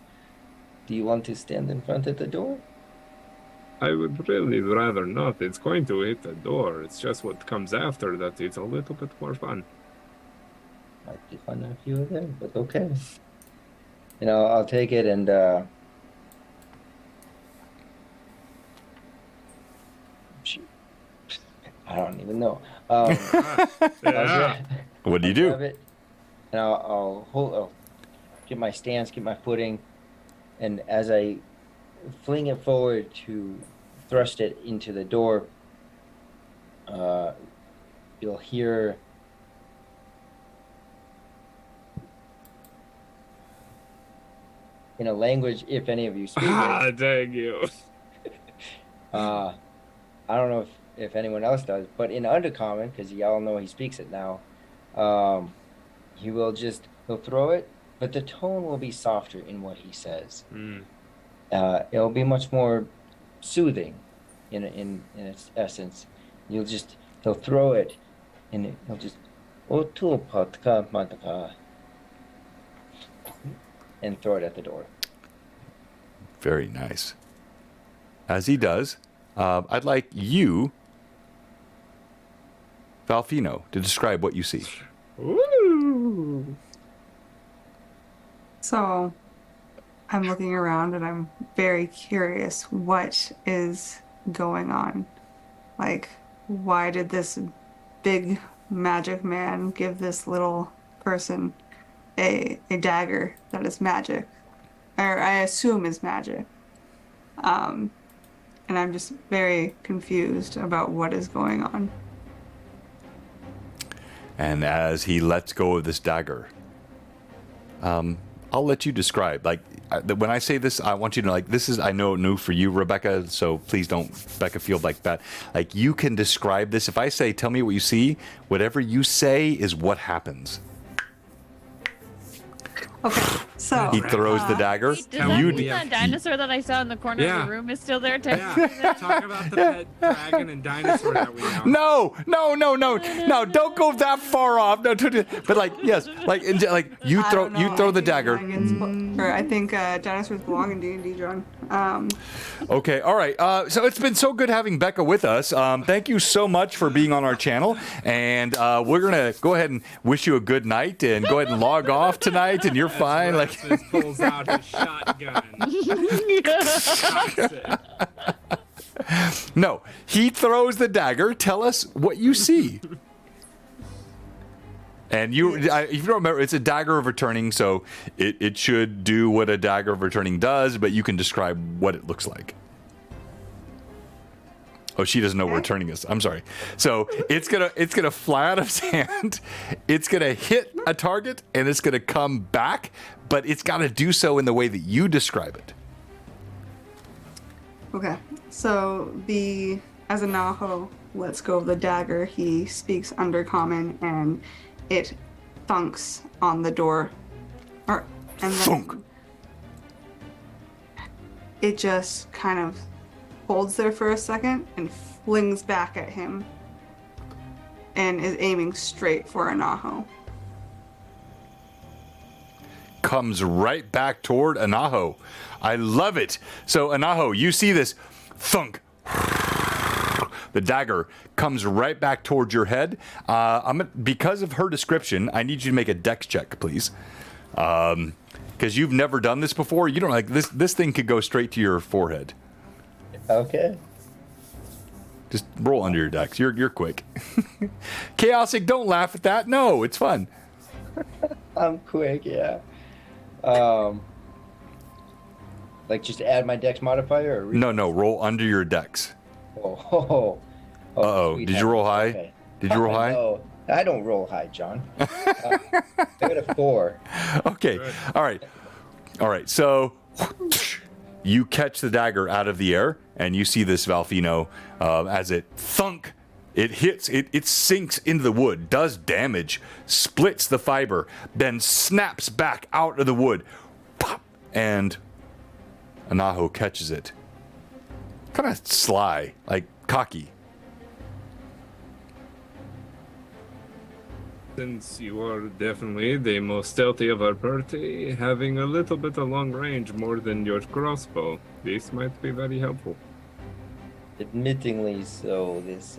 Do you want to stand in front of the door? I would really rather not. It's going to hit the door. It's just what comes after that. It's a little bit more fun. Might be fun if you were there, but okay. You know, I'll take it and shoot. I don't even know. Yeah. What do you I'll do? grab it, and I'll get my stance, get my footing, and as I fling it forward to thrust it into the door, you'll hear in a language, if any of you speak it. Dang you. I don't know if anyone else does, but in Undercommon, because y'all know he speaks it now, he'll throw it, but the tone will be softer in what he says. It'll be much more soothing in its essence. He'll throw it, and he'll just and throw it at the door. Very nice. As he does, I'd like you, Valfino, to describe what you see. Ooh. So I'm looking around and I'm very curious what is going on. Like, why did this big magic man give this little person a dagger that is magic? Or I assume is magic. And I'm just very confused about what is going on. And as he lets go of this dagger, I'll let you describe. Like, when I say this, I want you to know, like, this is, I know, new for you, Rebecca, so please don't, Becca, feel like that. Like, you can describe this. If I say, tell me what you see, whatever you say is what happens. Okay, so He throws the dagger. Wait, does that You mean that dinosaur that I saw in the corner of the room is still there? Yeah, talk about the pet dragon and dinosaur that we know. No, don't go that far off. No, but like, yes, like you I throw don't know, the I think dagger. I think dinosaurs belong in D&D, John. Okay, all right. So it's been so good having Becca with us. Thank you so much for being on our channel, and we're gonna go ahead and wish you a good night, and go ahead and log off tonight, and you're fine. Like, Rasmus pulls out his shotgun. Cocks it. no, he throws the dagger. Tell us what you see. And if you don't remember, it's a dagger of returning, so it should do what a dagger of returning does, but you can describe what it looks like. Oh, she doesn't know what returning is. I'm sorry. So it's gonna fly out of his hand. It's gonna hit a target, and it's gonna come back, but it's got to do so in the way that you describe it. Okay, so as Anaho lets go of the dagger, he speaks Undercommon, and it thunks on the door. And then Thunk. It just kind of holds there for a second and flings back at him and is aiming straight for Anaho. Comes right back toward Anaho. I love it. So Anaho, you see this thunk. The dagger comes right back towards your head. Because of her description, I need you to make a dex check, please. Because you've never done this before. You don't like this. This thing could go straight to your forehead. Okay. Just roll under your dex. You're quick. Chaosic, don't laugh at that. No, it's fun. I'm quick, yeah. Like just add my dex modifier? Or No, roll under your dex. Oh. Uh-oh. Sweet. Did you roll high? Okay. Did you roll high? No, I don't roll high, John. I got a 4. Okay. All right. So you catch the dagger out of the air, and you see this Valfino as it thunk. It hits, it sinks into the wood, does damage, splits the fiber, then snaps back out of the wood. Pop! And Anaho catches it. Kind of sly, like cocky. Since you are definitely the most stealthy of our party, having a little bit of long range more than your crossbow, this might be very helpful. Admittingly so, this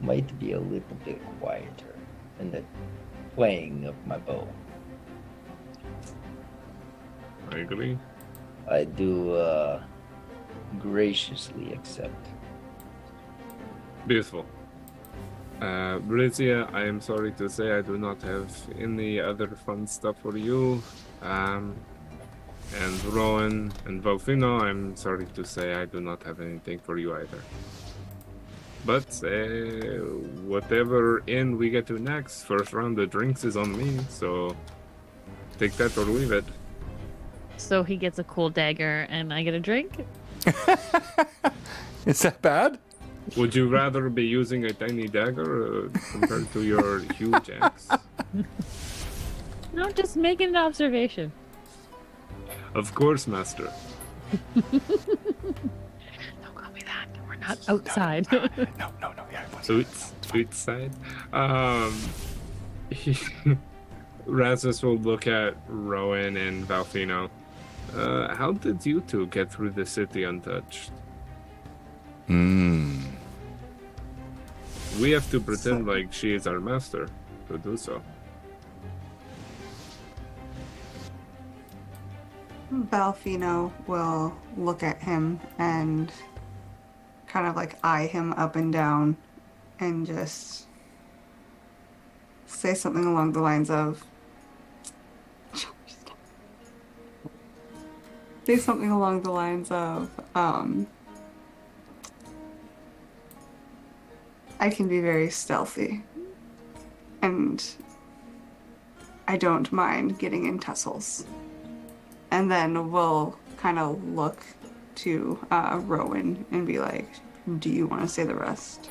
might be a little bit quieter than the playing of my bow. I agree. I do graciously accept. Beautiful. Brizia, I am sorry to say I do not have any other fun stuff for you. And Rowan and Volfino, I'm sorry to say I do not have anything for you either. But whatever inn we get to next, first round of drinks is on me, so take that or leave it. So he gets a cool dagger and I get a drink? Is that bad? Would you rather be using a tiny dagger compared to your huge axe? No, just making an observation. Of course, master. Don't call me that. We're not outside. No. Yeah, Outside. Razzus will look at Rowan and Valfino. How did you two get through the city untouched? We have to pretend like she is our master to do so. Balfino will look at him and kind of like eye him up and down and just say something along the lines of I can be very stealthy and I don't mind getting in tussles. And then we'll kind of look to Rowan and be like, do you want to say the rest?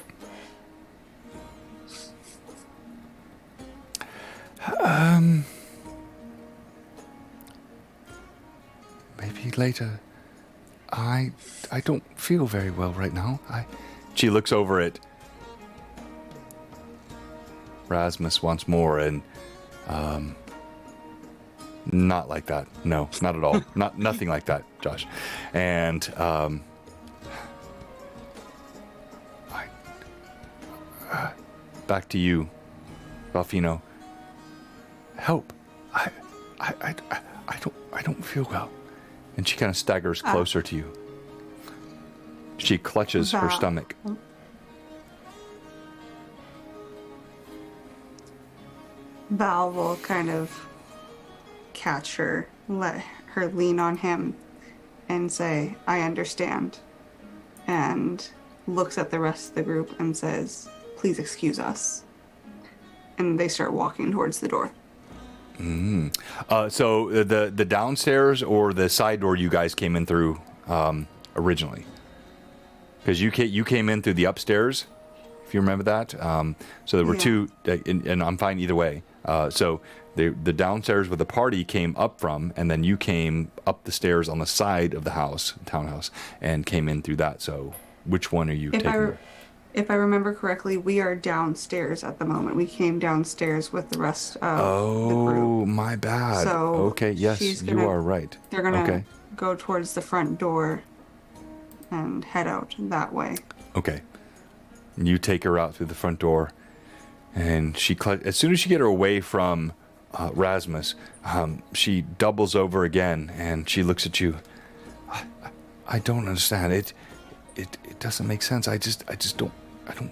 Maybe later. I don't feel very well right now. She looks over at Rasmus once more and not like that. No, not at all. Nothing like that, Josh. And back to you, Ralphino. Help! I don't feel well. And she kind of staggers closer to you. She clutches her stomach. Val will kind of catch her, let her lean on him, and say, I understand. And looks at the rest of the group and says, please excuse us. And they start walking towards the door. So the downstairs or the side door you guys came in through originally? Because you came in through the upstairs, if you remember that. So there were two, and I'm fine either way. So the downstairs where the party came up from, and then you came up the stairs on the side of the townhouse, and came in through that. So which one are you taking? If I remember correctly, we are downstairs at the moment. We came downstairs with the rest of the group. Oh, my bad. So okay, yes, you are right. They're going to go towards the front door and head out that way. Okay. You take her out through the front door, and as soon as you get her away from Rasmus, she doubles over again, and she looks at you. I don't understand. it doesn't make sense. I just don't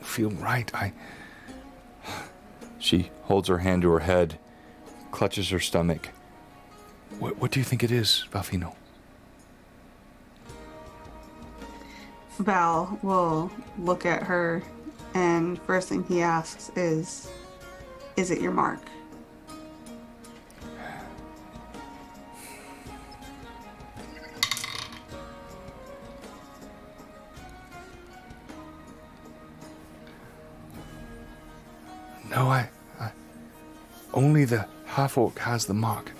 feel right. She holds her hand to her head, clutches her stomach. What do you think it is, Valfino? Val will look at her, and first thing he asks is it your mark? No, I only the half-orc has the mark.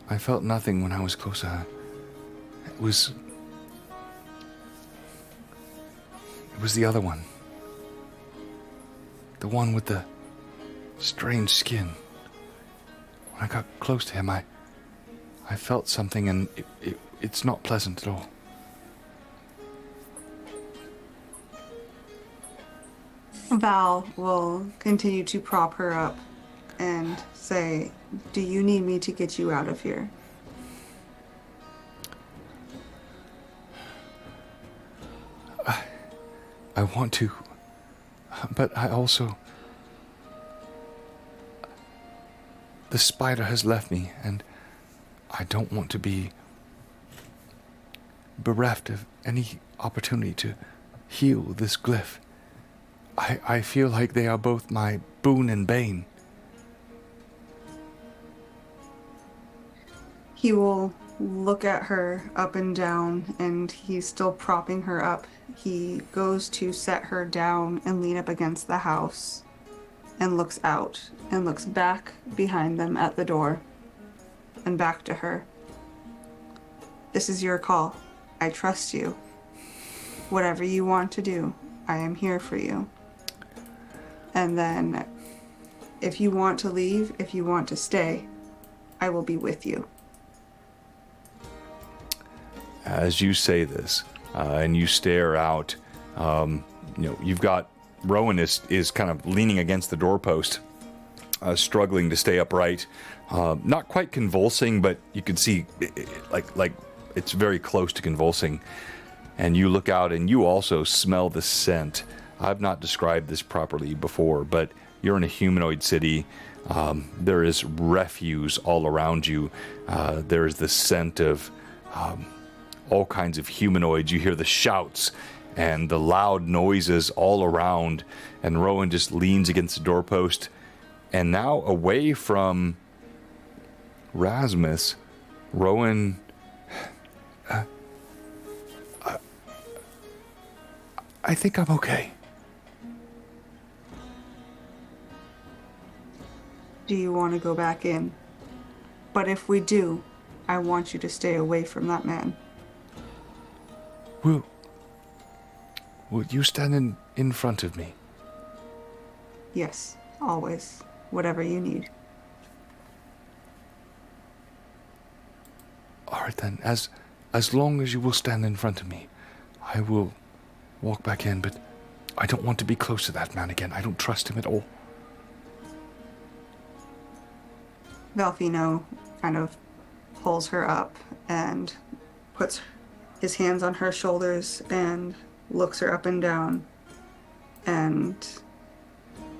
I felt nothing when I was close to her. It was the other one. The one with the strange skin. When I got close to him, I felt something, and it's not pleasant at all. Val will continue to prop her up and say, do you need me to get you out of here? I want to, but I also... The spider has left me, and I don't want to be bereft of any opportunity to heal this glyph. I feel like they are both my boon and bane. He will look at her up and down, and he's still propping her up. He goes to set her down and lean up against the house and looks out and looks back behind them at the door and back to her. This is your call. I trust you. Whatever you want to do, I am here for you. And then if you want to leave, if you want to stay, I will be with you. As you say this, and you stare out, you've got Rowan is kind of leaning against the doorpost, struggling to stay upright, not quite convulsing, but you can see like it's very close to convulsing. And you look out, and you also smell the scent. I've not described this properly before, but you're in a humanoid city. There is refuse all around you. There is the scent of all kinds of humanoids. You hear the shouts and the loud noises all around, and Rowan just leans against the doorpost. And now, away from Rasmus, Rowan... I think I'm okay. Do you want to go back in? But if we do, I want you to stay away from that man. Will you stand in front of me? Yes, always. Whatever you need. All right then, as long as you will stand in front of me, I will walk back in, but I don't want to be close to that man again. I don't trust him at all. Valfino kind of pulls her up and puts his hands on her shoulders and looks her up and down and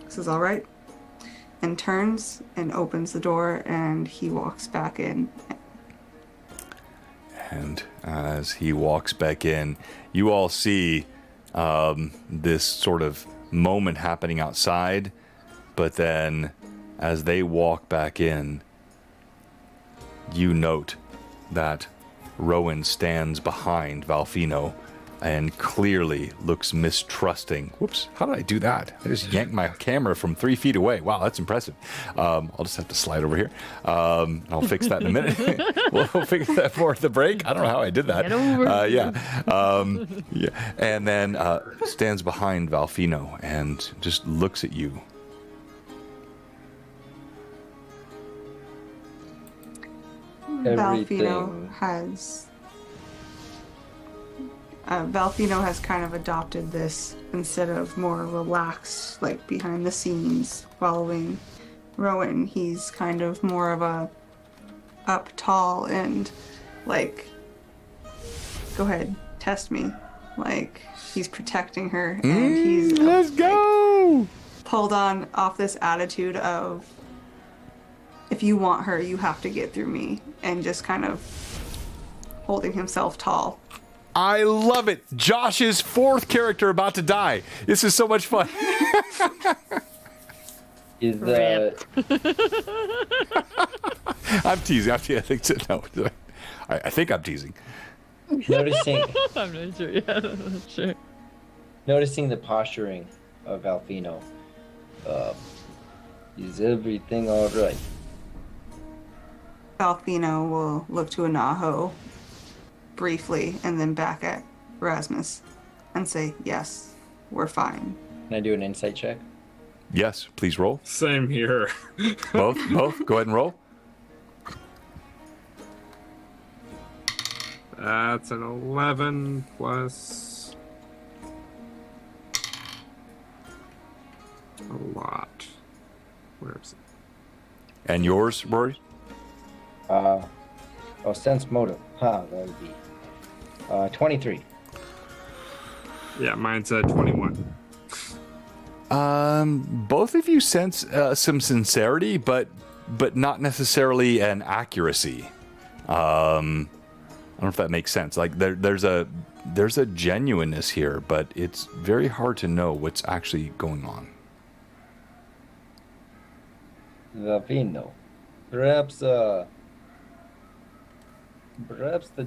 says, all right, and turns and opens the door, and he walks back in. And as he walks back in, you all see this sort of moment happening outside, but then as they walk back in, you note that Rowan stands behind Valfino and clearly looks mistrusting. Whoops, how did I do that? I just yanked my camera from 3 feet away. Wow, that's impressive. I'll just have to slide over here. I'll fix that in a minute. We'll fix that for the break. I don't know how I did that. Get over. Yeah. And then stands behind Valfino and just looks at you. Everything. Valfino has kind of adopted this instead of more relaxed, like behind the scenes, following Rowan. He's kind of more of a up tall and like, go ahead, test me. like he's protecting her, and he's Let's go. pulled on off this attitude of, if you want her, you have to get through me, and just kind of holding himself tall. I love it. Josh's fourth character about to die. This is so much fun. Is I'm teasing. I think no. I think I'm teasing. noticing I'm not sure. Yeah, I'm not sure. noticing the posturing of Alfino. Is everything all right? Alfino will look to Anaho briefly and then back at Rasmus and say, yes, we're fine. Can I do an insight check? Yes, please roll. Same here. Both. Go ahead and roll. That's an 11 plus a lot. Where is it? And yours, Rory? Sense motive. That would be 23. Yeah, mine's 21. Both of you sense some sincerity, but not necessarily an accuracy. I don't know if that makes sense. Like there's a genuineness here, but it's very hard to know what's actually going on. Alfino, perhaps the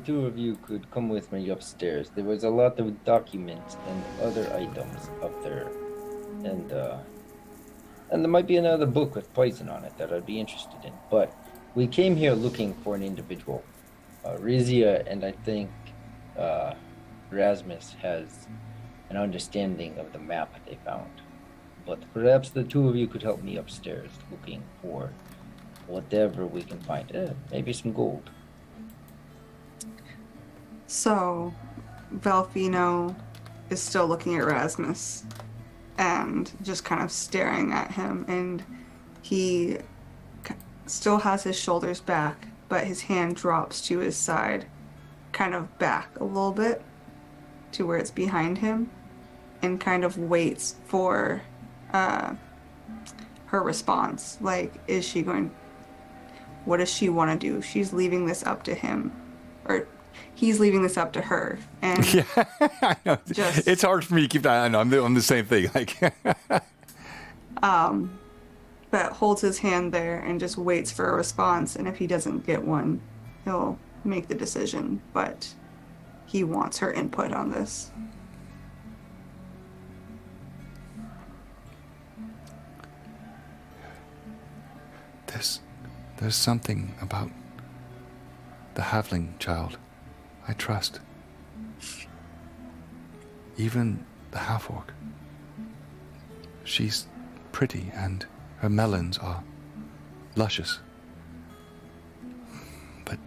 two of you could come with me upstairs. There was a lot of documents and other items up there. And there might be another book with poison on it that I'd be interested in. But we came here looking for an individual. Rizia and I think Rasmus has an understanding of the map they found. But perhaps the two of you could help me upstairs looking for whatever we can find. Maybe some gold. So, Valfino is still looking at Rasmus and just kind of staring at him, and he still has his shoulders back, but his hand drops to his side, kind of back a little bit to where it's behind him, and kind of waits for her response. Like, what does she want to do? She's leaving this up to him, or he's leaving this up to her. And Yeah, I know. It's hard for me to keep that. I know. I'm the same thing. Like, but holds his hand there and just waits for a response. And if he doesn't get one, he'll make the decision. But he wants her input on this. There's something about the halfling child I trust. Even the half-orc. She's pretty and her melons are luscious. But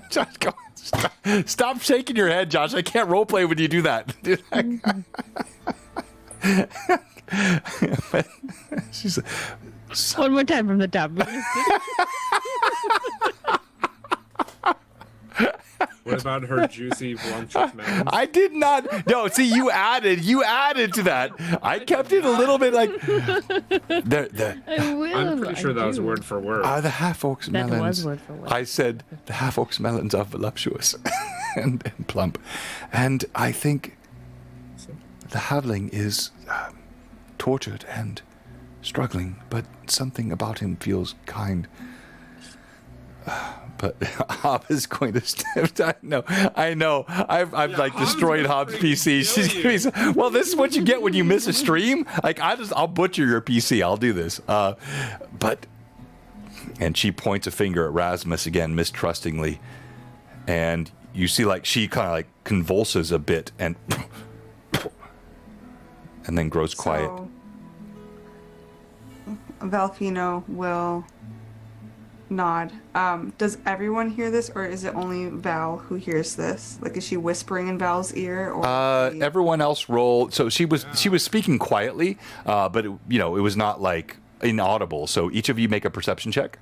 Josh, go on. Stop shaking your head, Josh. I can't roleplay when you do that. But she's One more time from the top. What about her juicy, voluptuous melons? I did not. No, see, you added to that. I kept it a little bit like. I will. I'm pretty sure that was word for word. The half-orc's That melons. was word for word. I said the half-orc's melons are voluptuous and plump. And I think the halfling is tortured and struggling, but something about him feels kind. But Hob is going to step. I know. I've like Hob's destroyed gonna Hob's freaking PC. She's kill gonna be well, this is what you get when you miss a stream. Like I'll butcher your PC. I'll do this. And she points a finger at Rasmus again, mistrustingly, and you see like she kind of like convulses a bit and then grows quiet. So, Valfino will nod. Does everyone hear this, or is it only Val who hears this? Like, is she whispering in Val's ear? Or Everyone else roll. So she was speaking quietly, but it was not like inaudible. So each of you make a perception check.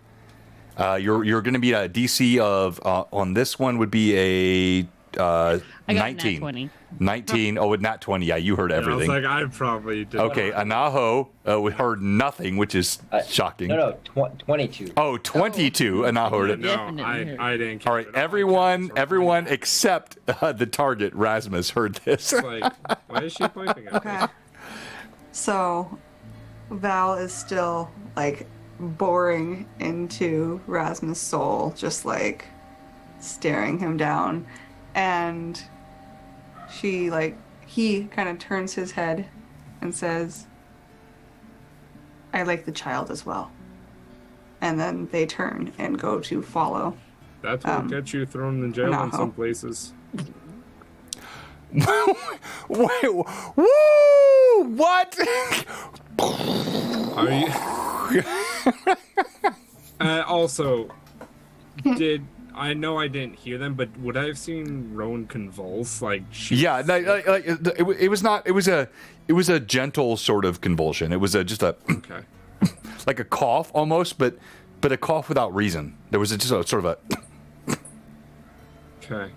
You're going to be a DC of on this one would be a I got a nat 19. 20. 19. Oh, not 20. Yeah, you heard I was everything. like, I probably did. Okay, Anaho, we heard nothing, which is shocking. No, 22. Oh, 22. Anaho heard it. No, Definitely I didn't. All right, everyone except the target, Rasmus, heard this. It's like, why is she pointing at me? Okay. So, Val is still like boring into Rasmus' soul, just like staring him down, and he kind of turns his head and says, "I like the child as well." And then they turn and go to follow. That's what gets you thrown in jail in some places. Wait, woo! What? Are you? Also, I know I didn't hear them, but would I have seen Rowan convulse? Like, Yeah, it was not. It was a gentle sort of convulsion. It was just a Okay. like a cough almost, but a cough without reason. There was just a sort of a. Okay.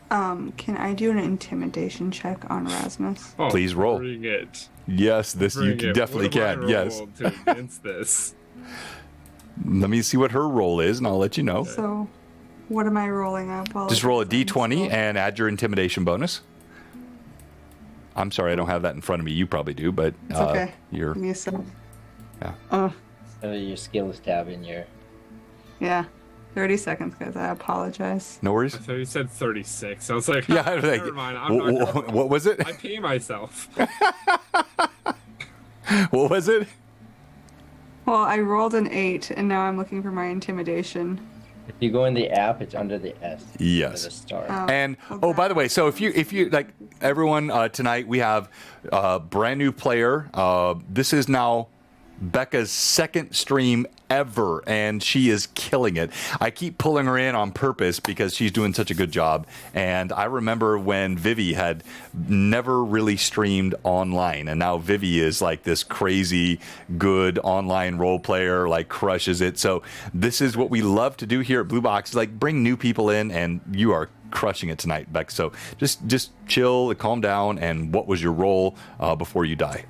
Can I do an intimidation check on Rasmus? Oh, Please roll. Bring it. Yes, this you Bring it. definitely What do I can. Yes. roll to against this. Let me see what her roll is, and I'll let you know. So, what am I rolling up? Just roll a d20 and add your intimidation bonus. I'm sorry, I don't have that in front of me. You probably do, but It's okay. you're. Give me a second. Yeah. Your skills tab in your. Yeah. 30 seconds, guys. I apologize. No worries. I thought you said 36. I was like, Yeah, I was like, never mind. I'm not gonna what was it? I pee myself. What was it? Well, I rolled an 8, and now I'm looking for my intimidation. If you go in the app, it's under the S. Yes. Under the star. And oh, by the way, so if you like everyone tonight, we have a brand new player. This is now Becca's second stream ever, and she is killing it. I keep pulling her in on purpose because she's doing such a good job. And I remember when Vivi had never really streamed online, and now Vivi is like this crazy good online role player, like crushes it. So this is what we love to do here at Blue Box, like bring new people in, and you are crushing it tonight, Beck. So just chill, calm down, and what was your role before you die?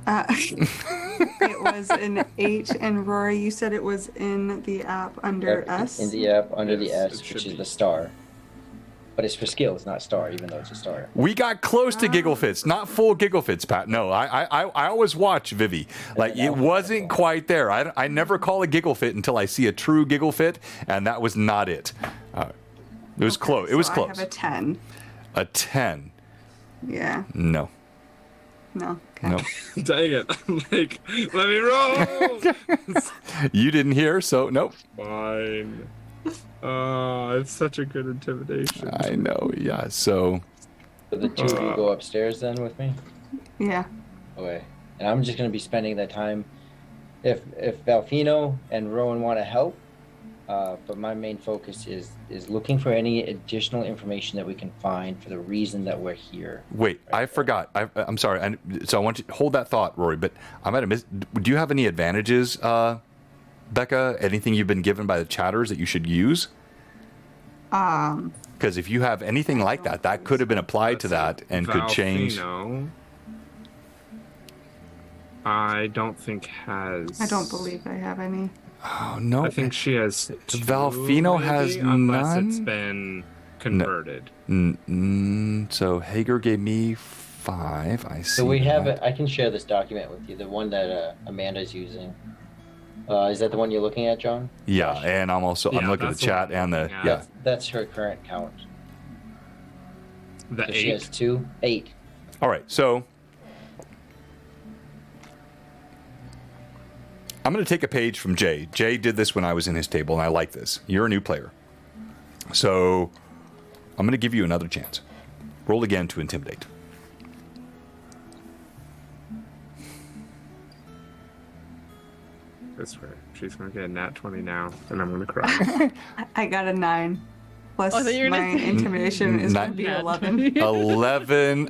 It was an 8, and Rory, you said it was in the app under S? In the app under the Yes, S, it should which is be. the star. But it's for skills, not star, even though it's a star. We got close to giggle fits, not full giggle fits, Pat. No, I always watch Vivi. Like it wasn't quite there. I never call a giggle fit until I see a true giggle fit, and that was not it. It was close. It was So close. I have a 10. A 10. Yeah. No. No. Okay. No. Dang it. I'm like, let me roll! You didn't hear, so nope. Fine. It's such a good intimidation. I know. Yeah. So So the two of you go upstairs then with me? Yeah. Okay. And I'm just going to be spending that time. If Valfino and Rowan want to help, but my main focus is looking for any additional information that we can find for the reason that we're here. wait, I forgot. I'm sorry. So I want you to hold that thought, Rory. But I might have missed. Do you have any advantages, Becca? Anything you've been given by the chatters that you should use? Because if you have anything like that, that could have been applied to that and could change. Valfino, I don't think has. I don't believe I have any. Oh no! I think she has. Two, Valfino has unless it's none? been converted. So Hager gave me 5. I see. So we have that. it. I can share this document with you. The one that Amanda's using. Is that the one you're looking at, John? Yeah, and I'm looking at that's the chat one. and the Yeah. yeah. That's her current count. The So she has 8. 8. All right, so I'm going to take a page from Jay. Jay did this when I was in his table, and I like this. You're a new player, so I'm going to give you another chance. Roll again to intimidate. That's right. She's gonna get a nat 20 now, and I'm gonna cry. I got a 9. Plus Oh, I thought you were my gonna say- intimidation is going to be Nine. 11. 11.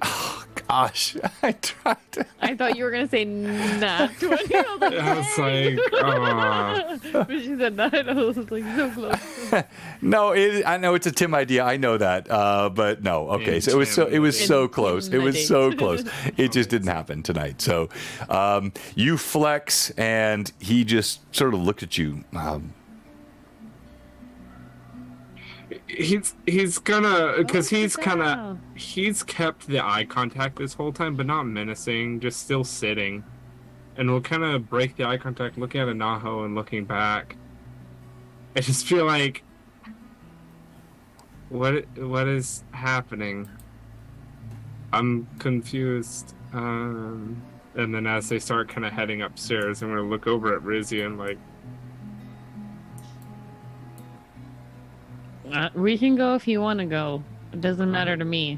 gosh. I tried to. I thought you were gonna say nat 20. I was I was like, but she said nat. I was like so close. No, I know it's a Tim idea. I know that, but no. Okay, so it was so close. It was so close. It just didn't happen tonight. So you flex, and he just sort of looked at you. he's gonna, because he's kind Wow. of, he's kept the eye contact this whole time, but not menacing, just still sitting. And we'll kind of break the eye contact, looking at Anaho and looking back. I just feel like, what is happening? I'm confused. And then as they start kind of heading upstairs, I'm gonna look over at Rizzy and like, We can go if you want to go. It doesn't matter to me.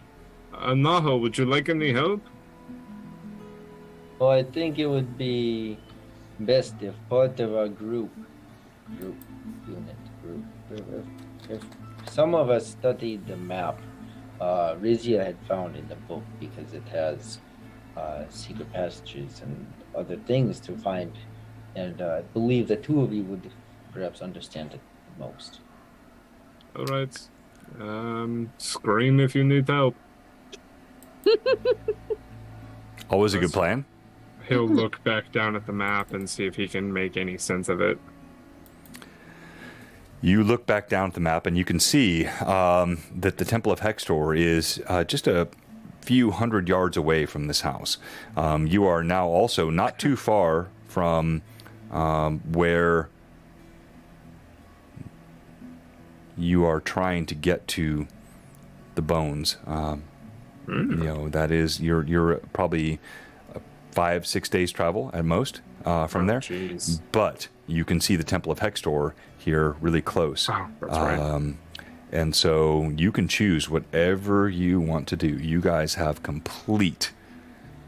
Anaho, would you like any help? Well, I think it would be best if part of our group, if some of us studied the map Rizia had found in the book, because it has secret passages and other things to find, and I believe the two of you would perhaps understand it the most. All right. Scream if you need help. Always a good plan. He'll look back down at the map and see if he can make any sense of it. You look back down at the map, and you can see that the Temple of Hextor is just a few hundred yards away from this house. You are now also not too far from where you are trying to get to the bones. You know, that is, you're probably 5-6 days travel at most from there. Jeez. But you can see the Temple of Hextor here really close. Oh, that's right. And so you can choose whatever you want to do. You guys have complete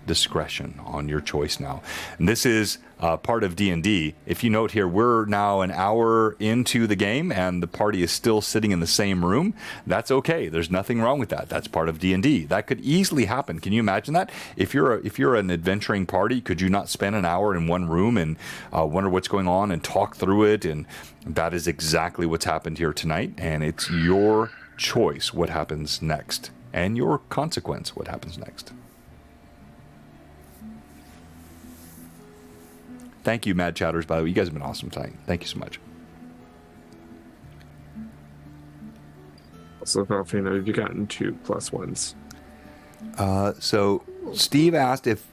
discretion on your choice now. And this is part of D&D. If you note here, we're now an hour into the game and the party is still sitting in the same room. That's okay. There's nothing wrong with that. That's part of D&D. That could easily happen. Can you imagine that? If you're an adventuring party, could you not spend an hour in one room and wonder what's going on and talk through it? And that is exactly what's happened here tonight. And it's your choice what happens next, and your consequence what happens next. Thank you, Mad Chatters, by the way. You guys have been awesome tonight. Thank you so much. Also, Valfino, have you gotten 2 +1s? So Steve asked if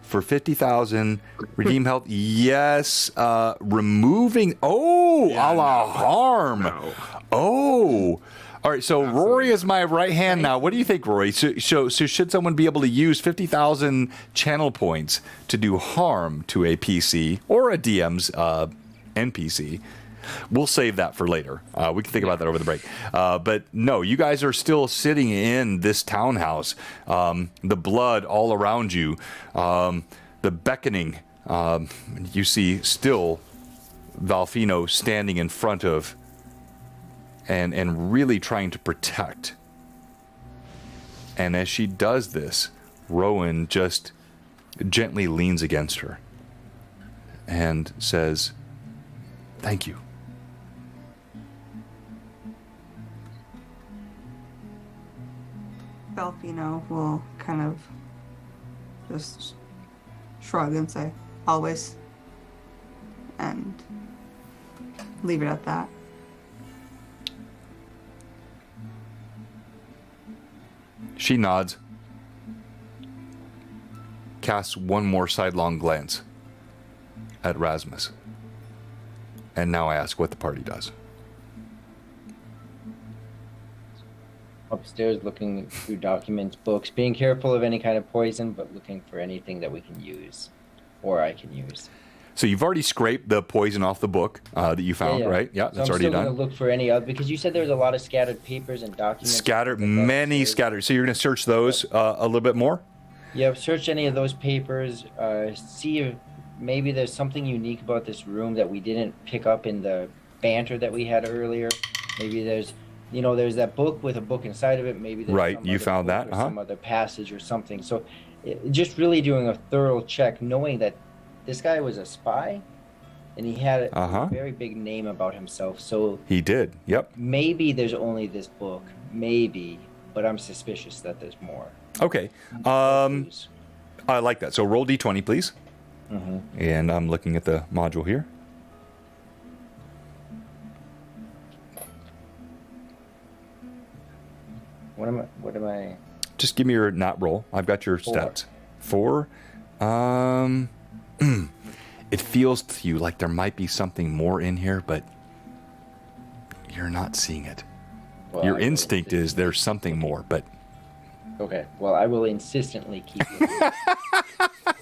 for 50,000 redeem health. Yes. Removing. Oh, Yeah, a la no. harm. No. Oh. All right, so Absolutely. Rory is my right hand now. What do you think, Rory? So should someone be able to use 50,000 channel points to do harm to a PC or a DM's NPC? We'll save that for later. We can think about that over the break. But no, you guys are still sitting in this townhouse. The blood all around you, the beckoning. You see still Valfino standing in front of and really trying to protect. And as she does this, Rowan just gently leans against her and says, "Thank you." Belfino will kind of just shrug and say, "Always," and leave it at that. She nods, casts one more sidelong glance at Rasmus, and now I ask what the party does. Upstairs, looking through documents, books, being careful of any kind of poison, but looking for anything that we can use, or I can use. So you've already scraped the poison off the book that you found, right? Yeah, So that's I'm already still done. gonna look for any other, because you said there was a lot of scattered papers and documents. Scattered, and stuff many upstairs. scattered. So you're going to search those a little bit more? Yeah, search any of those papers. See if maybe there's something unique about this room that we didn't pick up in the banter that we had earlier. Maybe there's there's that book with a book inside of it. Maybe there's Right, some you other found book that, or uh-huh. some other passage or something. So just really doing a thorough check, knowing that this guy was a spy and he had a very big name about himself. So He did. Yep. maybe there's only this book, maybe, but I'm suspicious that there's more. Okay. Clues. I like that. So roll d20, please. Mm-hmm. And I'm looking at the module here. What am I? Just give me your not roll. I've got your 4. stats. 4. It feels to you like there might be something more in here, but you're not seeing it. Well, Your I will instinct is there's something more, but Okay, well, I will insistently keep it.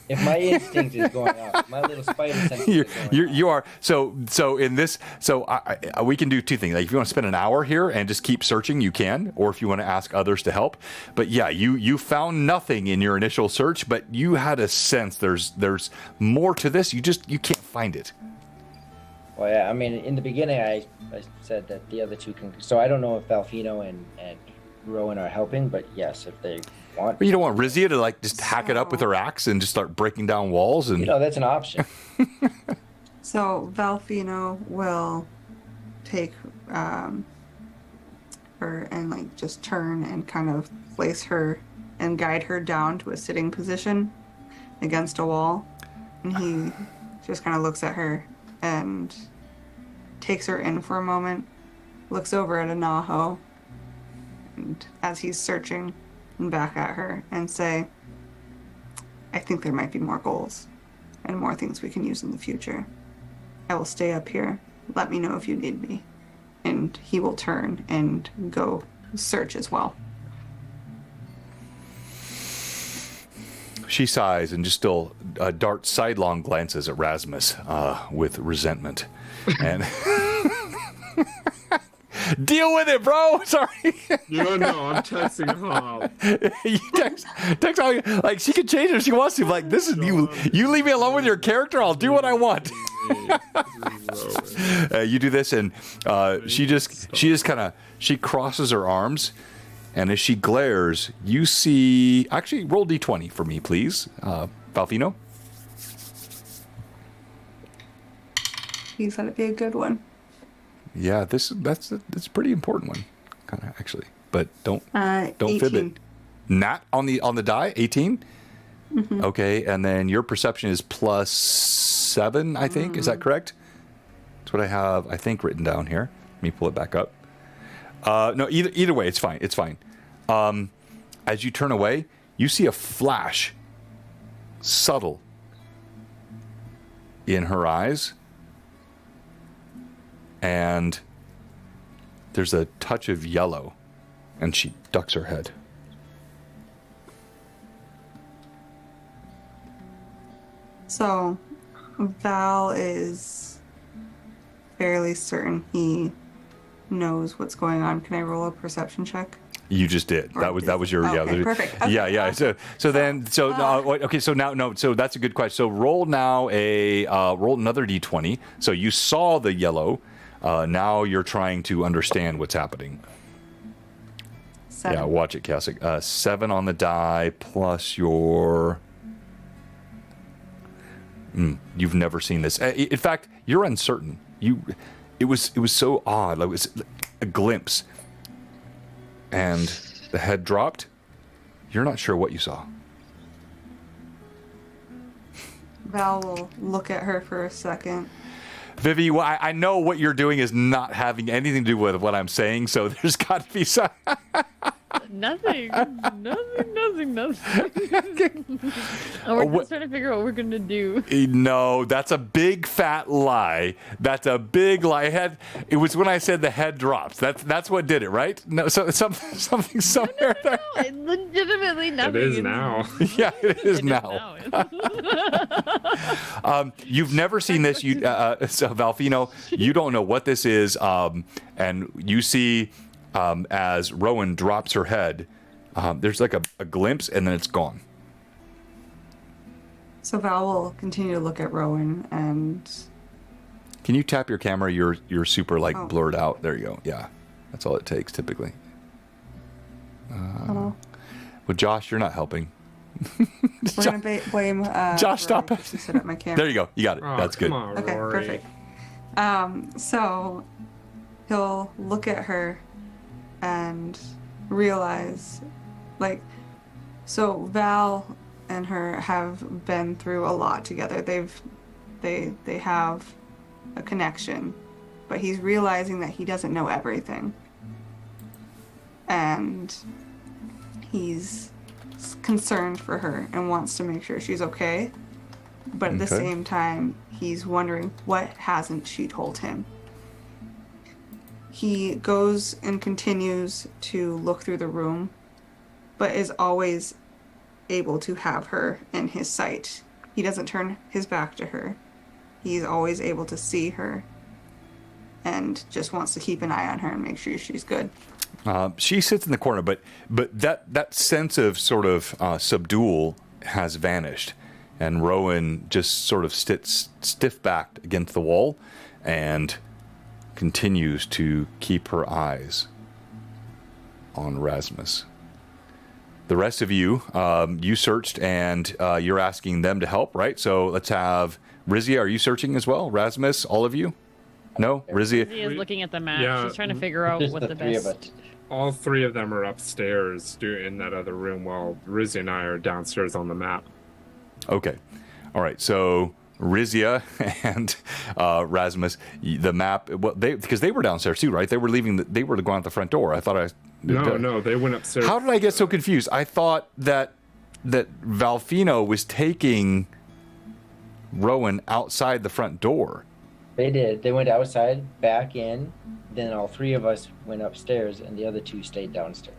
If my instinct is going off, my little spider sense is going off. you are so in this. So we can do two things. Like if you want to spend an hour here and just keep searching, you can, or if you want to ask others to help. But yeah, you found nothing in your initial search, but you had a sense there's more to this. You can't find it. Well, yeah, I mean, in the beginning, I said that the other two can. So I don't know if Valfino and Rowan are helping, but yes, if they want. But you don't want Rizia to like just hack it up with her axe and just start breaking down walls and. That's an option. So Valfino will take her and like just turn and kind of place her and guide her down to a sitting position against a wall. And he just kind of looks at her and takes her in for a moment, looks over at Anaho, and as he's searching and back at her and say, I think there might be more goals and more things we can use in the future. I will stay up here. Let me know if you need me. And he will turn and go search as well. She sighs and just still darts sidelong glances at Rasmus with resentment. And deal with it, bro. Sorry. No, I'm texting Hol. You text Holly, like she can change it if she wants to. Like this is you. You leave me alone with your character. I'll do what I want. You do this, and she just kind of crosses her arms. And as she glares, you see... Actually, roll d20 for me, please. Valfino? He said it'd be a good one. Yeah, that's a pretty important one, kind of, actually. But don't 18. fib it. Not on the die? 18? Mm-hmm. Okay, and then your perception is +7, I think. Is that correct? That's what I have, I think, written down here. Let me pull it back up. No, either way, it's fine. It's fine. As you turn away, you see a flash, subtle, in her eyes, and there's a touch of yellow, and she ducks her head. So, Val is fairly certain he knows what's going on. Can I roll a perception check? You just did. Or That was your okay, perfect. Okay. Yeah. So that's a good question. So roll now roll another d20. So you saw the yellow. Now you're trying to understand what's happening. 7. Yeah, watch it, Cassick. 7 on the die plus your. You've never seen this. In fact, you're uncertain. It was so odd. Like it was a glimpse, and the head dropped. You're not sure what you saw. Val will look at her for a second. Vivi, I know what you're doing is not having anything to do with what I'm saying, so there's got to be some. Nothing. And we're just trying to figure out what we're gonna do. No, that's a big fat lie. That's a big lie. It was when I said the head drops. That's what did it, right? No, so something somewhere there. No, legitimately nothing. It is now. Yeah, it is now. You've never seen this. So Valfino, you don't know what this is, and you see as Rowan drops her head, there's like a glimpse, and then it's gone. So Val will continue to look at Rowan and... Can you tap your camera? You're super blurred out. There you go. Yeah. That's all it takes typically. Oh. Well, Josh, you're not helping. We're going to blame Josh, stop Rory it. to set up my camera. There you go. You got it. Oh, That's good. come on, Okay, Rory. perfect. So he'll look at her and realize, like, so Val and her have been through a lot together. They have a connection, but he's realizing that he doesn't know everything, and he's concerned for her and wants to make sure she's okay. But at the Okay. same time, he's wondering what hasn't she told him. He goes and continues to look through the room, but is always able to have her in his sight. He doesn't turn his back to her. He's always able to see her and just wants to keep an eye on her and make sure she's good. She sits in the corner, but that sense of sort of subdual has vanished, and Rowan just sort of sits stiff-backed against the wall and continues to keep her eyes on Rasmus. The rest of you, you searched, and you're asking them to help, right? So let's have Rizia. Are you searching as well? Rasmus, all of you? No, Rizia. She is looking at the map. Yeah. She's trying to figure out Just what the the three of best. us. All three of them are upstairs in that other room while Rizzy and I are downstairs on the map. Okay. All right. So Rizia and Rasmus, the map. Well, because they were downstairs too, right? They were leaving. They were going out the front door. I thought No, they went upstairs. How did I get so confused? I thought that Valfino was taking Rowan outside the front door. They did. They went outside, back in. Then all three of us went upstairs, and the other two stayed downstairs.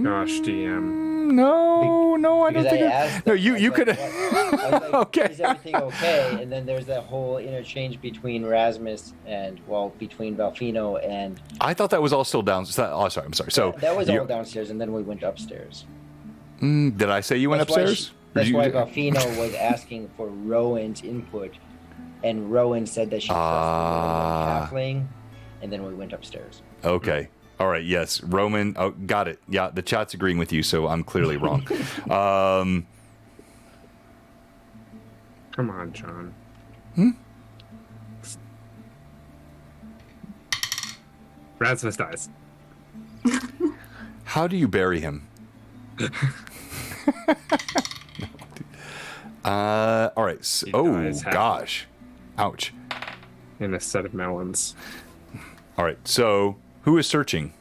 Gosh, DM. No, I don't Because think. asked No, them, I was you like, could. "What?" I was like, Okay. Is everything okay? And then there's that whole interchange between Rasmus and, between Valfino and... I thought that was all still downstairs. Oh, sorry. I'm sorry. So that was you- all downstairs, and then we went upstairs. Did I say you went That's why upstairs? That's You- why Valfino was asking for Rowan's input, and Rowan said that she trusted Ah. the halfling, and then we went upstairs. Okay. All right. Yes. Roman. Oh, got it. Yeah. The chat's agreeing with you, so I'm clearly wrong. Come on, John. Rasmus dies. How do you bury him? All right. So, He oh dies happy. gosh. Ouch. In a set of melons. All right. So who is searching?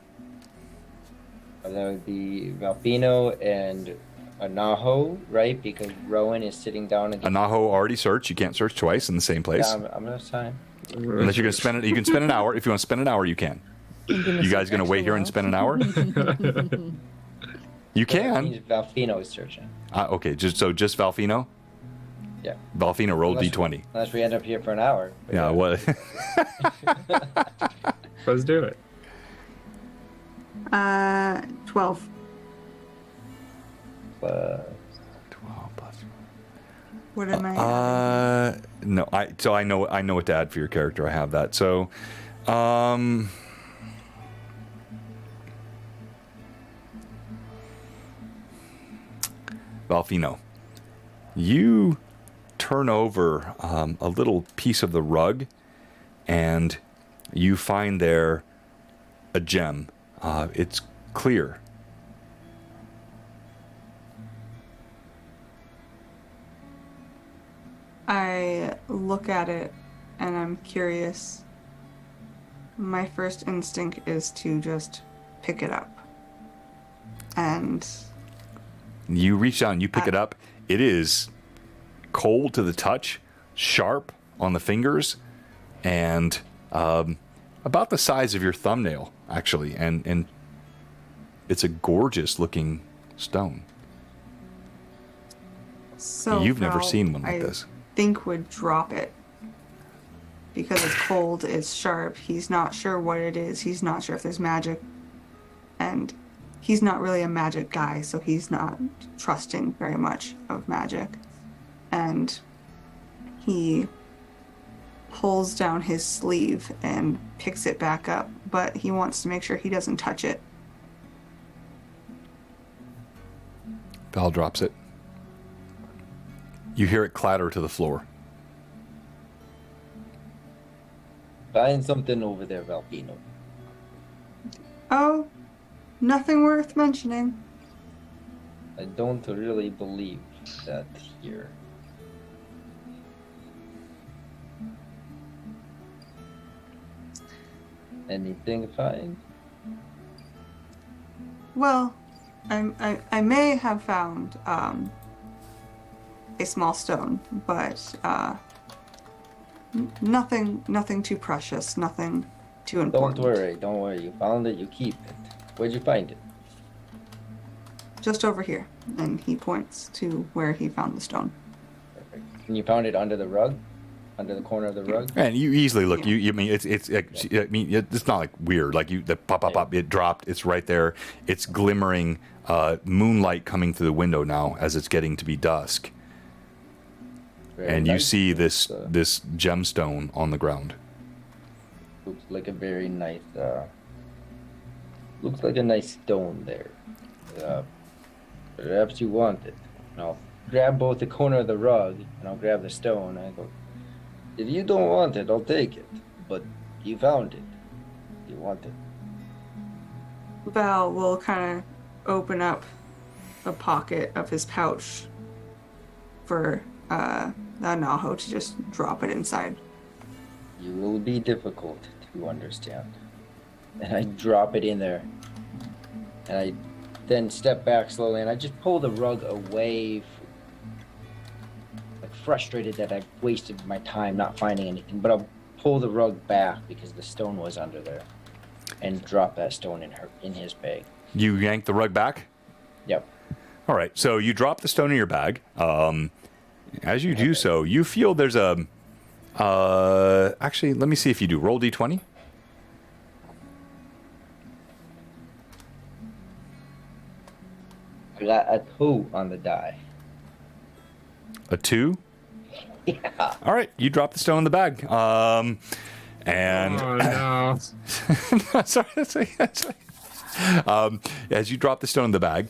That would be Valfino and Anaho, right? Because Rowan is sitting down again. Anaho already searched. You can't search twice in the same place. I'm gonna time. Unless you're gonna spend it. You can spend an hour. If you want to spend an hour, you can. You guys gonna wait here and spend an hour? You That can. means Valfino is searching. Okay. Just Valfino. Yeah. Valfino rolled Unless- d20. Unless we end up here for an hour. But Yeah. What? Let's do it. 12. 12 plus. What am I? No. I know what to add for your character. I have that. So, Valfino, you turn over a little piece of the rug, and you find there a gem. It's clear. I look at it and I'm curious. My first instinct is to just pick it up. And You reach down, you pick it up. It is cold to the touch, sharp on the fingers, and about the size of your thumbnail, actually. And it's a gorgeous looking stone. so You've never Val, seen one like I this. think would drop it. Because it's cold, it's sharp. He's not sure what it is. He's not sure if there's magic. And he's not really a magic guy, so he's not trusting very much of magic. And he pulls down his sleeve and picks it back up but he wants to make sure he doesn't touch it. Val drops it. You hear it clatter to the floor. Find something over there, Valpino. Oh, nothing worth mentioning. I don't really believe that here. Anything fine? Well, I may have found a small stone, but nothing too precious, nothing too important. Don't worry. You found it, you keep it. Where'd you find it? Just over here, and he points to where he found the stone. Perfect. And you found it under the rug? Under the corner of the rug? And you easily look. Yeah. You mean it's not like weird. Like the pop. It dropped. It's right there. It's glimmering. Moonlight coming through the window now as it's getting to be dusk. Very And you nice. see this Looks, gemstone on the ground. looks like a very nice. Looks like a nice stone there. Perhaps you want it. And I'll grab both the corner of the rug and I'll grab the stone. And I go, if you don't want it, I'll take it. But you found it. You want it. Val will kind of open up a pocket of his pouch for Naho to just drop it inside. You will be difficult to understand. And I drop it in there. And I then step back slowly and I just pull the rug away. Like frustrated that I've wasted my time not finding anything. But I'll pull the rug back because the stone was under there. And drop that stone in his bag. You yank the rug back. Yep. All right. So you drop the stone in your bag. As you do so, you feel there's a. Actually, let me see if you do. Roll d20. I got a 2 on the die. A 2. Yeah. All right. You drop the stone in the bag. And Oh no. sorry, that's right. As you drop the stone in the bag,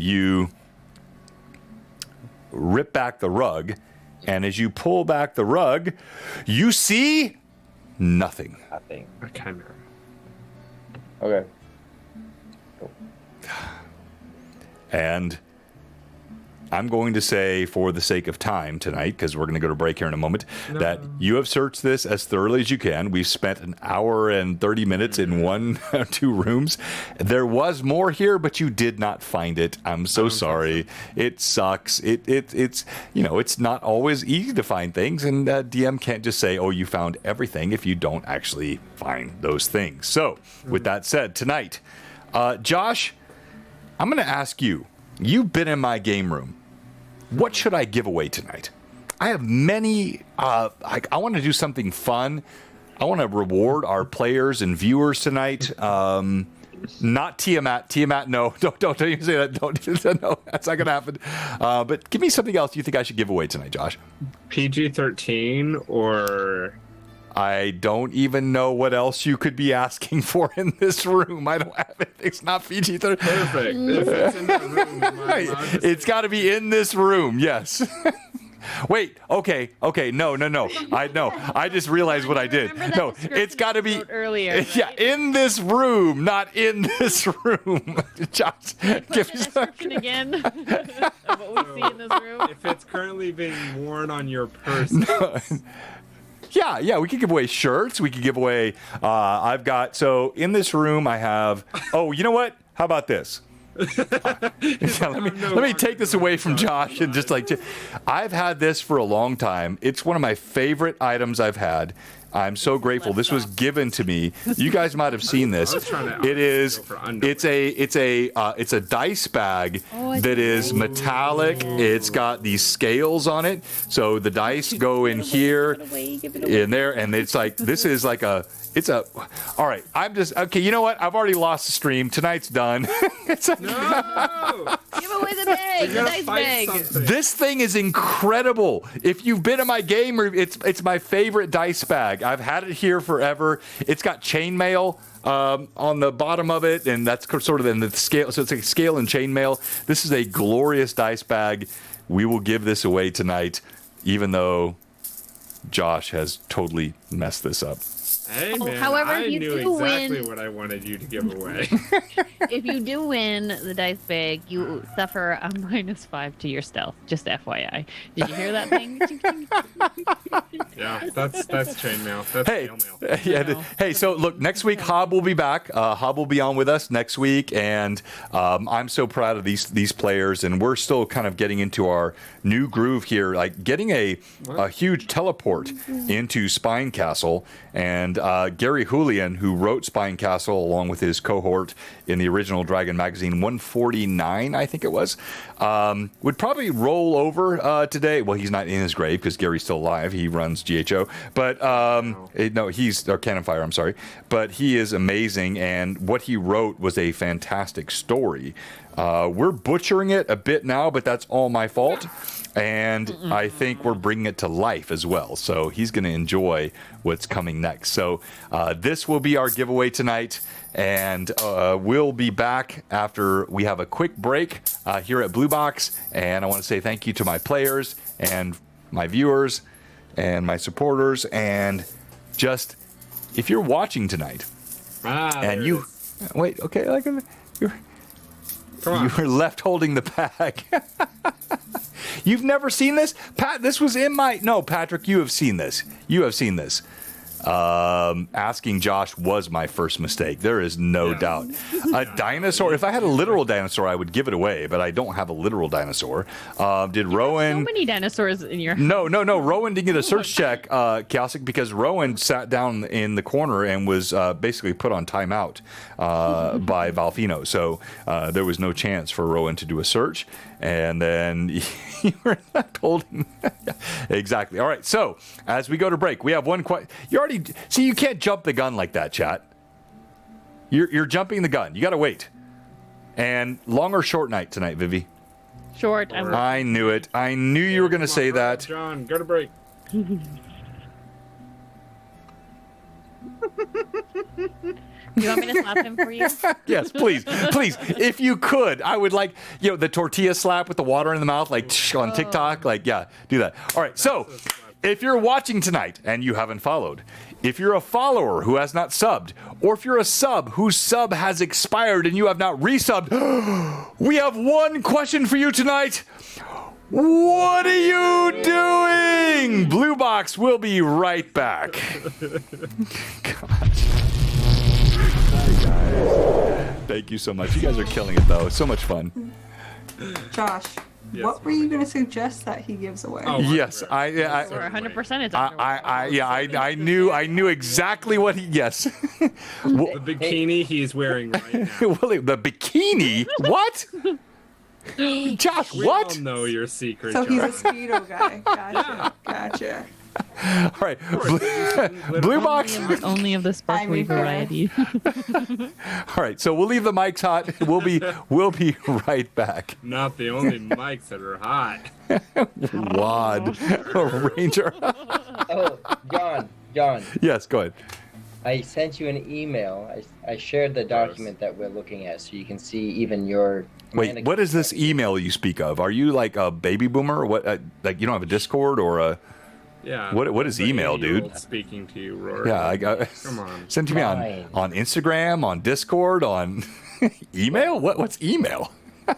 you rip back the rug, and as you pull back the rug, you see nothing. Nothing. A chimera. Okay. And I'm going to say, for the sake of time tonight, because we're going to go to break here in a moment, that you have searched this as thoroughly as you can. We've spent an hour and 30 minutes in 2 rooms. There was more here, but you did not find it. I'm so sorry. It sucks. It's it's not always easy to find things, and DM can't just say, oh, you found everything if you don't actually find those things. So, with that said, tonight, Josh, I'm going to ask you. You've been in my game room. What should I give away tonight? I have many. I want to do something fun. I want to reward our players and viewers tonight. Not Tiamat. Tiamat, no. Don't even say that. Don't. No, that's not going to happen. But give me something else you think I should give away tonight, Josh. PG-13 or... I don't even know what else you could be asking for in this room. I don't have it. It's not PG-13. Perfect. If it's in that room, am I allowed to It's got to be in this room. Yes. Wait. Okay. No. I just realized what I did. No, it's got to be earlier. Yeah, in this room, not in this room. Josh, give me some. Description again of what we see in this room. If it's currently being worn on your person, Yeah, we could give away shirts. We could give away. So in this room, I have. Oh, you know what? How about this? Let me take this away from Josh and just I've had this for a long time. It's one of my favorite items I've had. I'm so grateful. This was given to me. You guys might have seen this. It's a dice bag that is metallic. It's got these scales on it, so the dice go in here, in there, and it's like this is like a. It's a. All right, I'm just okay. You know what? I've already lost the stream. Tonight's done. no. Give away the bag. You The gotta dice fight bag. something. This thing is incredible. If you've been in my game, it's my favorite dice bag. I've had it here forever. It's got chainmail on the bottom of it, and that's sort of in the scale. So it's like scale and chainmail. This is a glorious dice bag. We will give this away tonight, even though Josh has totally messed this up. Hey man, However, I if you knew do exactly win- what I wanted you to give away. If you do win the dice bag, you suffer a -5 to your stealth. Just FYI. Did you hear that thing? Yeah, that's chainmail. That's Hey, mail. yeah. Hey, so look, next week Hob will be back. Hob will be on with us next week, and I'm so proud of these players. And we're still kind of getting into our new groove here, like getting a huge teleport into Spinecastle. And Gary Holian, who wrote Spinecastle along with his cohort in the original Dragon magazine 149, I think it was, would probably roll over today. Well, he's not in his grave because Gary's still alive. He runs GHO, but no, he's or Cannon Fire. I'm sorry, but he is amazing, and what he wrote was a fantastic story. We're butchering it a bit now, but that's all my fault. And I think we're bringing it to life as well. So he's going to enjoy what's coming next. So this will be our giveaway tonight. And we'll be back after we have a quick break here at Blue Box. And I want to say thank you to my players and my viewers and my supporters. And just, if you're watching tonight and you... Wait, okay, like you're... Come on. You were left holding the bag. You've never seen this? Pat, this was in my... No, Patrick, you have seen this. You have seen this. Asking Josh was my first mistake. There is no doubt. A dinosaur. If I had a literal dinosaur, I would give it away, but I don't have a literal dinosaur. Did Rowan... So many dinosaurs in your house. No. Rowan didn't get a search check, Kalsic, because Rowan sat down in the corner and was basically put on timeout by Valfino. So there was no chance for Rowan to do a search. And then you were left holding. Exactly. All right. So as we go to break, we have one question. You already see. You can't jump the gun like that, chat. You're jumping the gun. You got to wait. And long or short night tonight, Vivi? Short. I knew it. I knew you were going to say that. John, go to break. Do you want me to slap him for you? Yes, please. If you could, I would like, the tortilla slap with the water in the mouth, like on TikTok. Like, yeah, do that. All right. So if you're watching tonight and you haven't followed, if you're a follower who has not subbed, or if you're a sub whose sub has expired and you have not resubbed, we have one question for you tonight. What are you doing? Blue Box will be right back. Gosh. Thank you so much. You guys are killing it, though. It's so much fun. Josh, Yes, what were you going to suggest that he gives away? Oh, Yes, Or 100% it's I knew exactly what he. Yes. The bikini he's wearing right now. Willie, the bikini? What? Josh, We what? all know your secret, So he's a John. Speedo guy. Gotcha. All right. Blue Box. only of the sparkly I'm variety. All right. So we'll leave the mics hot. We'll be right back. Not the only mics that are hot. Wad. Ranger. Oh, John, Yes, go ahead. I sent you an email. I shared the document that we're looking at so you can see even your... Wait, what is this email you speak of? Are you like a baby boomer? Or what? Like you don't have a Discord or a? Yeah. What is the email, dude? 80-year-old Speaking to you, Rory. Yeah, Come on. send to me on Instagram, on Discord, on email. What's email?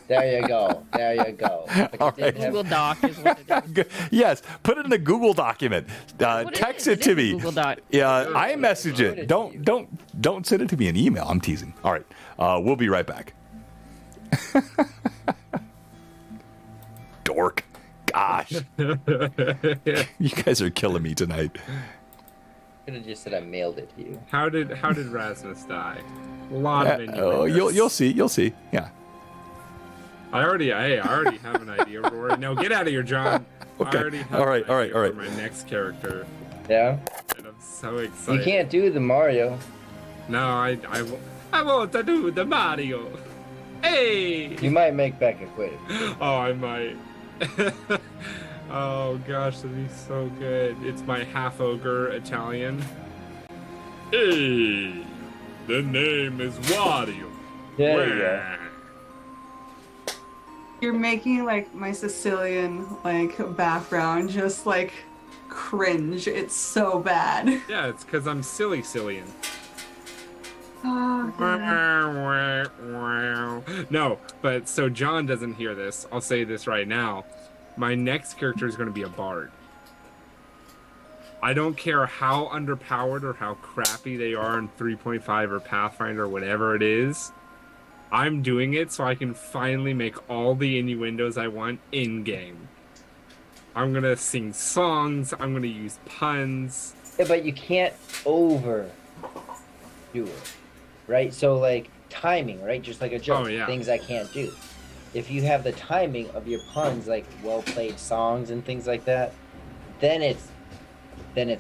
There you go. But All you didn't have- Google Doc is what it is. Yes, put it in a Google document. What Text is? it to It is me. a Google Doc. Yeah, I message it. Don't send it to me in email. I'm teasing. All right, we'll be right back. Dork. Gosh, you guys are killing me tonight. Oh, Could have just said I mailed it to you. How did Rasmus die? A lot of innuendos. You'll see. Yeah. I already have an idea, Rory. No, get out of here, John. Okay. I already have All right, an all right, idea all right. for my next character, Yeah? and I'm so excited. You can't do the Mario. No, I won't do the Mario. Hey! You might make Becca quit. Oh, I might. Oh gosh, that'd be so good. It's my half ogre Italian. Hey, the name is Wario. There you go. You're making like my Sicilian like background just like cringe. It's so bad. Yeah, it's because I'm silly-sillian. Oh, God. No, but so John doesn't hear this. I'll say this right now. My next character is going to be a bard. I don't care how underpowered or how crappy they are in 3.5 or Pathfinder or whatever it is. I'm doing it so I can finally make all the innuendos I want in-game. I'm going to sing songs. I'm going to use puns. Yeah, but you can't overdo it, right? So, like, timing, right? Just like a joke. Oh, yeah. Things I can't do. If you have the timing of your puns, like well-played songs and things like that, then it's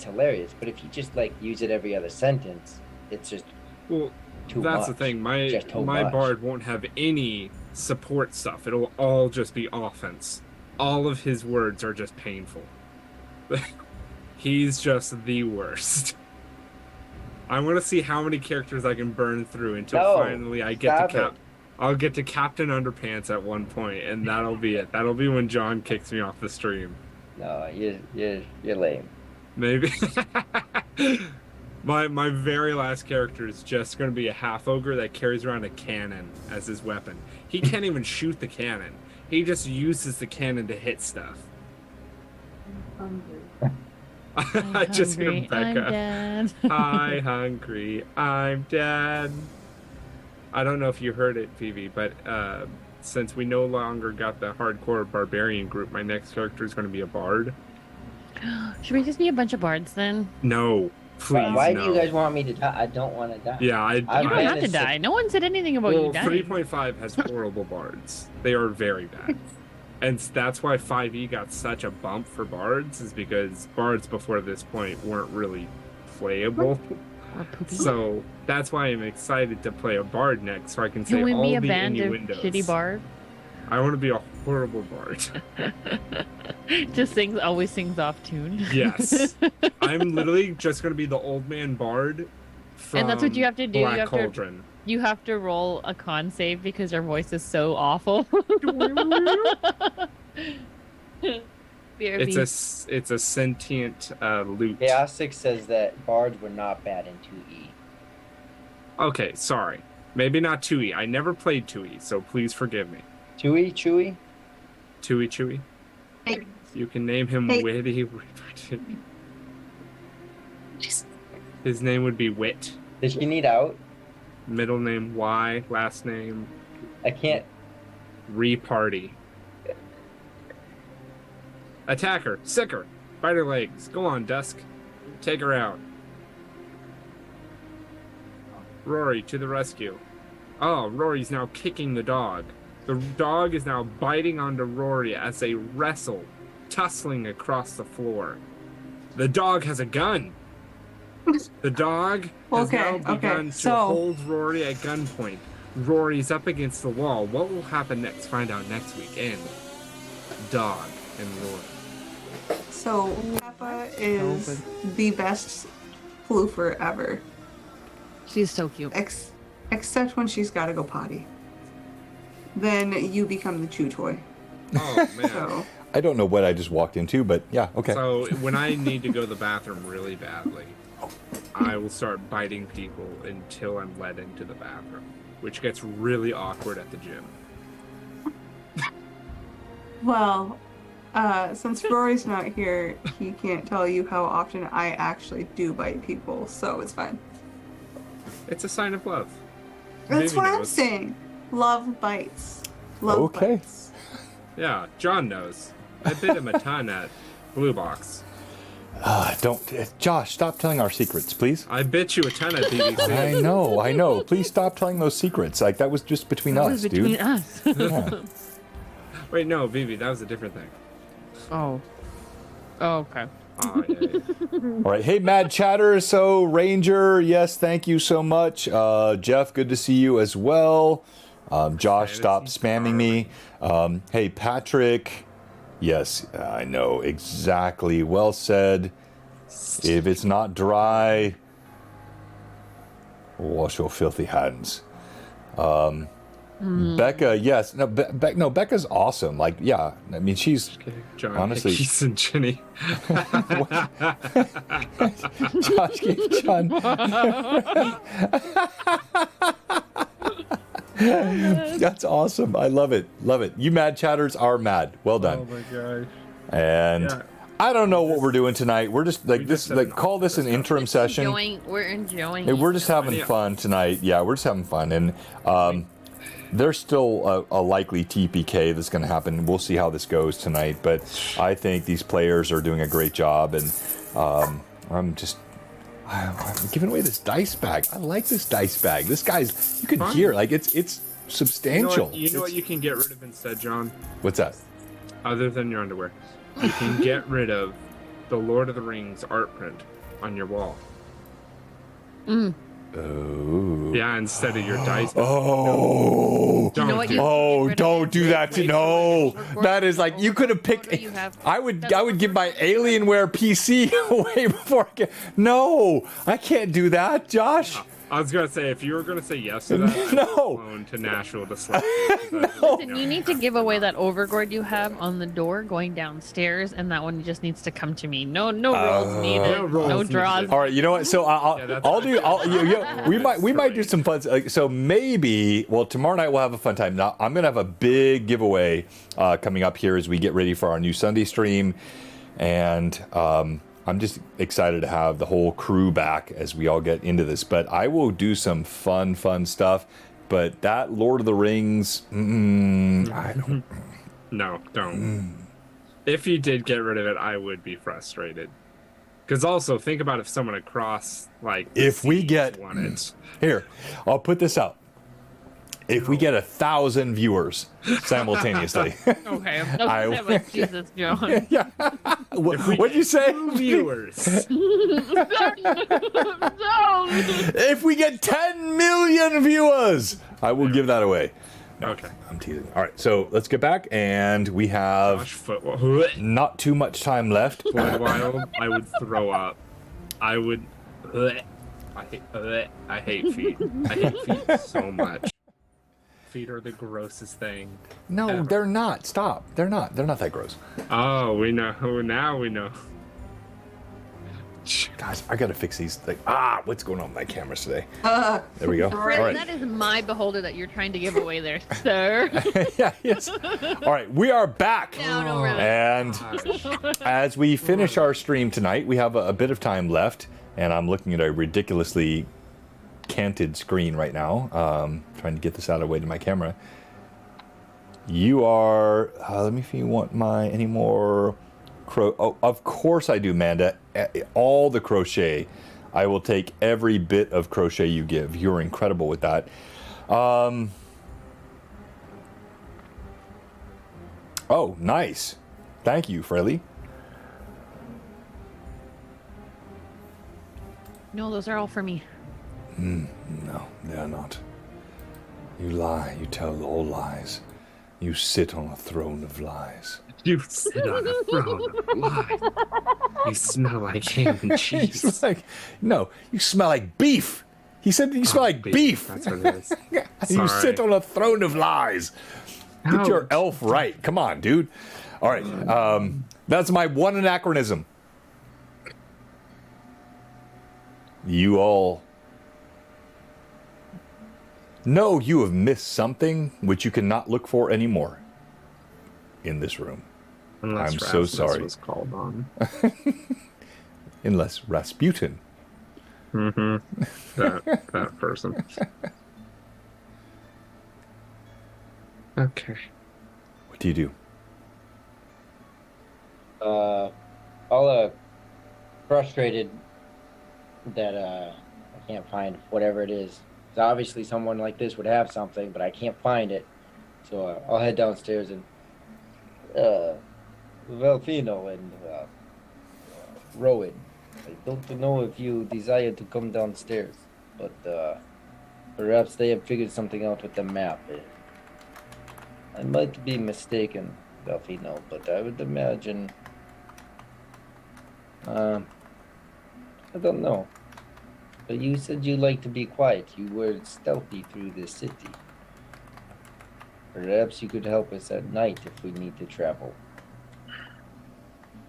hilarious. But if you just, like, use it every other sentence, it's just Well, too that's much. the thing. Just too My much. bard won't have any support stuff. It'll all just be offense. All of his words are just painful. He's just the worst. I want to see how many characters I can burn through until No, finally I get stop to I'll get to Captain Underpants at one point, and that'll be it. That'll be when John kicks me off the stream. No, you're lame. Maybe. My very last character is just going to be a half ogre that carries around a cannon as his weapon. He can't even shoot the cannon. He just uses the cannon to hit stuff. I just hear hungry, I'm Becca. dead. Hi, hungry. I'm dead. I don't know if you heard it, Phoebe, but since we no longer got the hardcore barbarian group, my next character is going to be a bard. Should we just be a bunch of bards then? No, please. Why no. do you guys want me to die? I don't want to die. Yeah, You don't been have to a die. No one said anything about you well, dying. 3.5 has horrible bards. They are very bad. And that's why 5e got such a bump for bards, is because bards before this point weren't really playable. Or poopy. So that's why I'm excited to play a bard next, so I can say Can we all be a the band of innuendos. shitty bard? I want to be a horrible bard. Just always sings off tune. Yes. I'm literally just going to be the old man bard from And that's what you have to do. Black You have to- Cauldron. You have to roll a con save because your voice is so awful. It's a sentient lute. Chaosic says that bards were not bad in 2E. Okay, sorry. Maybe not 2e. I never played 2e, so please forgive me. 2E, Chewy? 2e Chewy. Hey. You can name him Hey. Witty. His name would be Wit. Does she need out? Middle name Y. Last name I can't. Reparty. Attack her. Sick her. Bite her legs. Go on, Dusk. Take her out. Rory to the rescue. Oh, Rory's now kicking the dog. The dog is now biting onto Rory as they wrestle, tussling across the floor. The dog has a gun. The dog has now begun to hold Rory at gunpoint. Rory's up against the wall. What will happen next? Find out next week in Dog and Rory. So Peppa is the best floofer ever, She's so cute. except when she's got to go potty. Then you become the chew toy. Oh, man. So I don't know what I just walked into, but yeah, okay. So when I need to go to the bathroom really badly, I will start biting people until I'm led into the bathroom, which gets really awkward at the gym. well, since Rory's not here, he can't tell you how often I actually do bite people, so it's fine. It's a sign of love. That's Maybe what I'm knows. saying. Love bites. Love Okay. bites. Yeah, John knows. I bit him a ton at Blue Box. Josh, stop telling our secrets, please. I bit you a ton at BBC. I know. Please stop telling those secrets. Like, that was just between That us, was between dude. us. Yeah. Wait, no, Vivi, that was a different thing. Oh. Oh, okay. Oh, yeah. All right. Hey, Mad Chatter. So, Ranger, yes, thank you so much. Jeff, good to see you as well. Josh, stop spamming me. Hey, Patrick. Yes, I know exactly. Well said. If it's not dry, wash your filthy hands. Becca, yes. No, Becca's awesome. Like, yeah. I mean, she's John, honestly. Keith and Jenny. Josh gave John. That's awesome. I love it. Love it. You mad chatters are mad. Well done. Oh my gosh. And Yeah. I don't know what we're doing tonight. We're just like this. just Like had call this an interim session. We're enjoying. Hey, we're just having Yeah. fun tonight. Yeah, we're just having fun, and there's still a likely TPK that's going to happen. We'll see how this goes tonight, but I think these players are doing a great job, and I'm giving away this dice bag. I like this dice bag. This guy's, you can Fun. hear, like it's substantial. You know what you can get rid of instead, John? What's that? Other than your underwear. You can get rid of the Lord of the Rings art print on your wall. Oh. Yeah, instead of your dice. Oh. Don't You know what do you- it. Oh, Get rid of don't it. do that to no. That is like you could have picked. You have- I would give my Alienware PC away before I get. No, I can't do that, Josh. I was gonna say if you were gonna say yes to that, No. I'd flown to Nashville to select it, 'cause I- Listen, you need to give away that overboard you have on the door going downstairs, and that one just needs to come to me. No rolls needed. No rolls No needed. draws. All right, you know what? So Yeah, that's I'll do. We might do great. some fun. So maybe. Well, tomorrow night we'll have a fun time. Now I'm gonna have a big giveaway coming up here as we get ready for our new Sunday stream, and I'm just excited to have the whole crew back as we all get into this. But I will do some fun stuff. But that Lord of the Rings, I don't. No, don't. If you did get rid of it, I would be frustrated. Because also, think about if someone across, like, the If we seas get- wanted. Here, I'll put this out. If we get 1,000 viewers simultaneously, Okay. I- That was Jesus, John. yeah. What'd you say? viewers. If we get 10 million viewers, I will give that away. Okay. I'm teasing. All right, so let's get back, and we have Gosh, football. not too much time left. Boy Wild, I would throw up. I would. I hate feet. I hate feet so much. Feet are the grossest thing. No, Ever. they're not. Stop. They're not. They're not that gross. Oh, we know. Now we know. Guys, I gotta fix these. Like, what's going on with my cameras today? There we go. All Fred, right. that is my beholder that you're trying to give away there, sir. Yeah. Yes. All right, we are back. No, really. And Gosh. as we finish our stream tonight, we have a bit of time left, and I'm looking at a ridiculously canted screen right now, trying to get this out of the way to my camera. You are, let me see if you want any more oh, of course I do, Amanda. All the crochet. I will take every bit of crochet you give. You're incredible with that. Oh, nice. Thank you, Freddie. No, those are all for me. No, they are not. You lie. You tell all lies. You sit on a throne of lies. You sit on a throne of lies. You smell like ham and cheese. He's like, no, you smell like beef. He said you smell like beef. That's what it is. You Sorry. sit on a throne of lies. Get No. your elf right. Come on, dude. All right. That's my one anachronism. You all know you have missed something which you cannot look for anymore in this room. Unless I'm so Rasmus sorry. Was called on. Unless Rasputin. That person. Okay. What do you do? All frustrated that I can't find whatever it is. 'Cause obviously someone like this would have something, but I can't find it. So I'll head downstairs and Valfino and Rowan. I don't know if you desire to come downstairs, but perhaps they have figured something out with the map. I might be mistaken, Delfino, but I would imagine. I don't know. But you said you like to be quiet. You were stealthy through the city. Perhaps you could help us at night if we need to travel.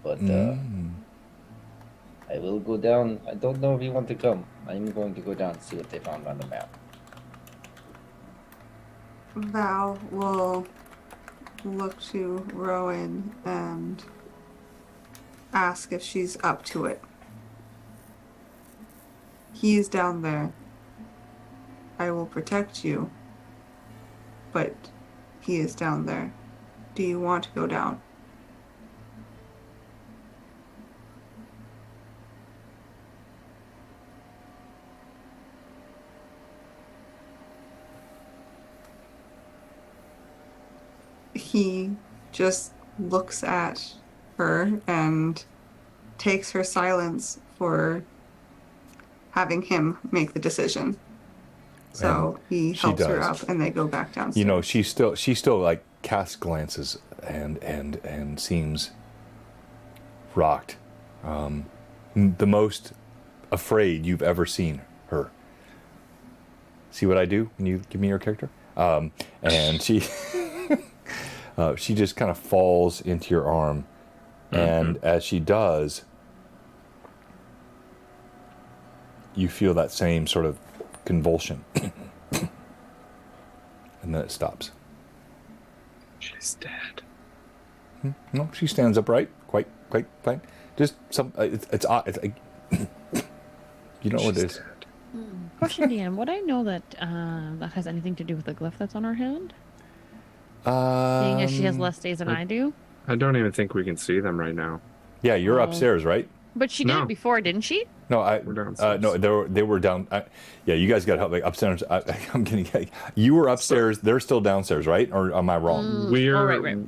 But I will go down. I don't know if you want to come. I'm going to go down and see what they found on the map. Val will look to Rowan and ask if she's up to it. He's down there. I will protect you, but he is down there. Do you want to go down? He just looks at her and takes her silence for having him make the decision. So he helps her up and they go back downstairs. You know, she still like casts glances and seems rocked. The most afraid you've ever seen her. See what I do when you give me your character? And she she just kind of falls into your arm. And as she does, you feel that same sort of convulsion. And then it stops. She's dead. No, she stands upright, quite fine. Just some. It's odd. It's like you know what it is. Dead. Question, DM. Would I know that that has anything to do with the glyph that's on her hand? Seeing as she has less days than I do. I don't even think we can see them right now. Yeah, you're upstairs, right? But she did it before, didn't she? No, We're downstairs. no, they were down. Yeah, you guys got help. Like upstairs. I'm getting. You were upstairs. They're still downstairs, right? Or am I wrong? We're right.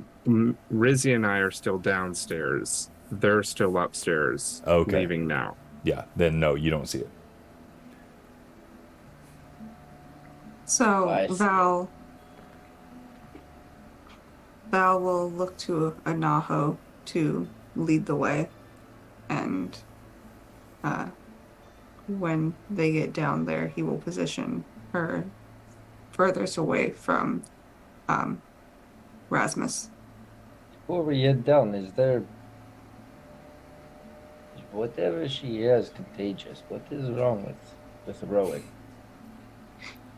Rizzy and I are still downstairs. They're still upstairs. Okay. Leaving now. Yeah. Then no, you don't see it. So I see. Val will look to Anaho to lead the way, and when they get down there, he will position her furthest away from Rasmus. Before we head down, is there whatever she has contagious? What is wrong with Rowan?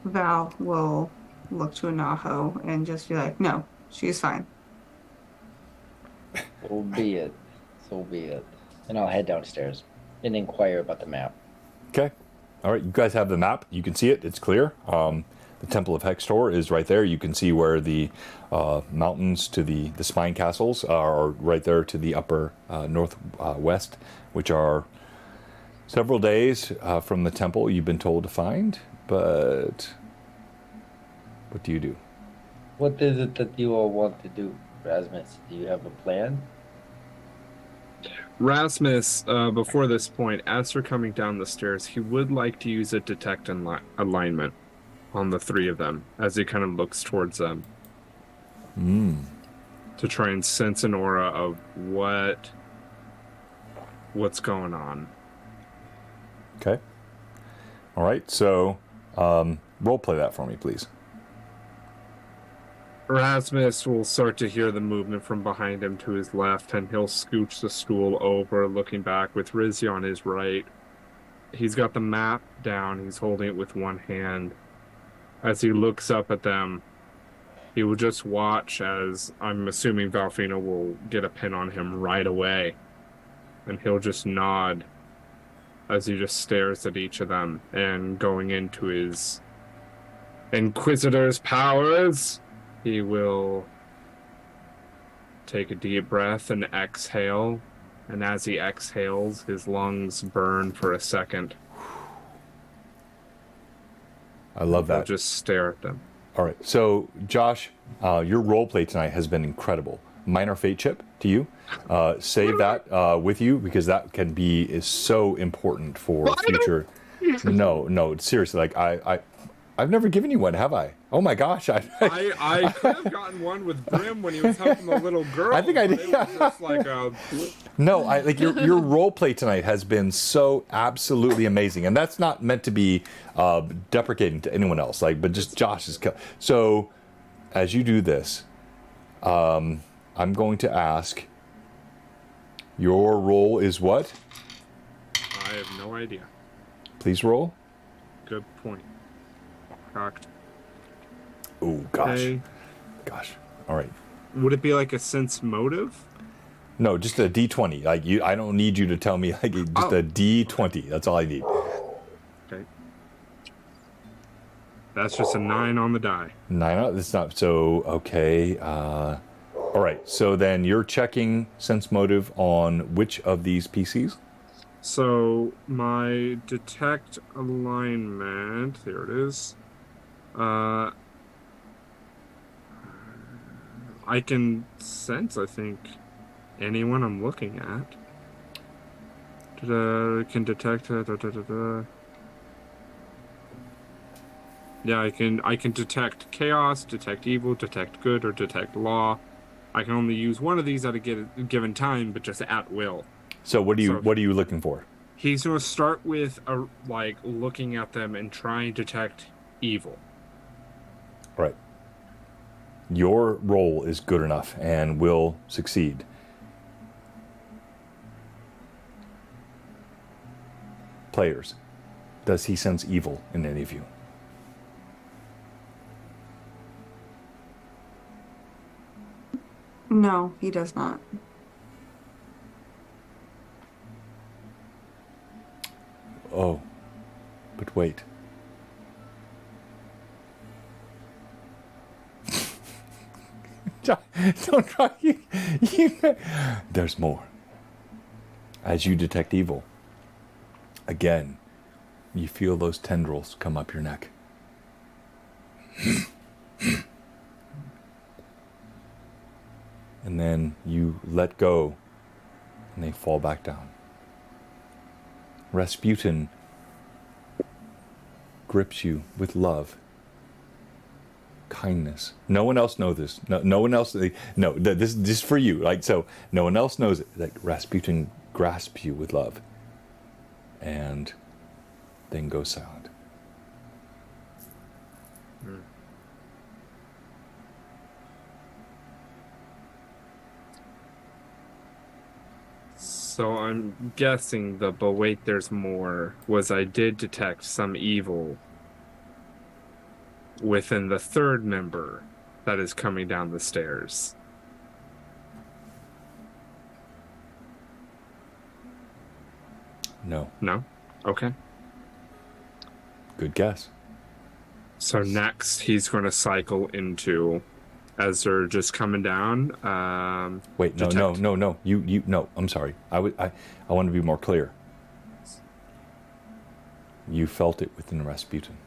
Val will look to Anaho and just be like, "No, she's fine." So be it. So be it. And I'll head downstairs and inquire about the map. Okay. All right. You guys have the map. You can see it. It's clear. The Temple of Hextor is right there. You can see where the mountains to the Spinecastles are right there to the upper northwest, which are several days from the temple you've been told to find. But what do you do? What is it that you all want to do, Rasmus? Do you have a plan? Rasmus, before this point, as they're coming down the stairs, he would like to use a detect alignment on the three of them as he kind of looks towards them. To try and sense an aura of what's going on. Okay. All right. So role play that for me, please. Rasmus will start to hear the movement from behind him to his left, and he'll scooch the stool over, looking back with Rizzy on his right. He's got the map down. He's holding it with one hand. As he looks up at them, he will just watch as, I'm assuming Valfina will get a pin on him right away. And he'll just nod as he just stares at each of them, and going into his Inquisitor's powers, he will take a deep breath and exhale, and as he exhales, his lungs burn for a second. I love He'll that. just stare at them. All right. So, Josh, your role play tonight has been incredible. Minor fate chip to you. Save that with you, because that is so important for future. No, seriously. Like I've never given you one, have I? Oh my gosh! I could have gotten one with Brim when he was helping the little girl. I think I but did. It was just like a... No, like your role play tonight has been so absolutely amazing, and that's not meant to be deprecating to anyone else. Like, but just Josh's. So, as you do this, I'm going to ask. Your role is what? I have no idea. Please roll. Good point. Cocked. Oh gosh. Okay. Gosh. All right. Would it be like a sense motive? No, just a D20. Like I don't need you to tell me. Like just a D20. That's all I need. Okay. That's just a 9 on the die. 9. It's not so okay. All right. So then you're checking sense motive on which of these PCs? So my detect alignment. There it is. I can sense, I think, anyone I'm looking at. Can detect. Yeah, I can detect chaos, detect evil, detect good, or detect law. I can only use one of these at a given time, but just at will. So what are you looking for? He's going to start with looking at them and trying to detect evil. Right. Your role is good enough and will succeed. Players, does he sense evil in any of you? No, he does not. Oh, but wait. Don't try. There's more. As you detect evil, again, you feel those tendrils come up your neck. And then you let go, and they fall back down. Rasputin grips you with love, kindness. No one else knows this. No one else. No, this is for you. Like so, no one else knows it. Like Rasputin grasps you with love, and then goes silent. So I'm guessing the but wait, there's more was I did detect some evil within the third member that is coming down the stairs. No. No? Okay. Good guess. So next he's going to cycle into, as they're just coming down. Wait, no. You no. I'm sorry. I want to be more clear. You felt it within Rasputin.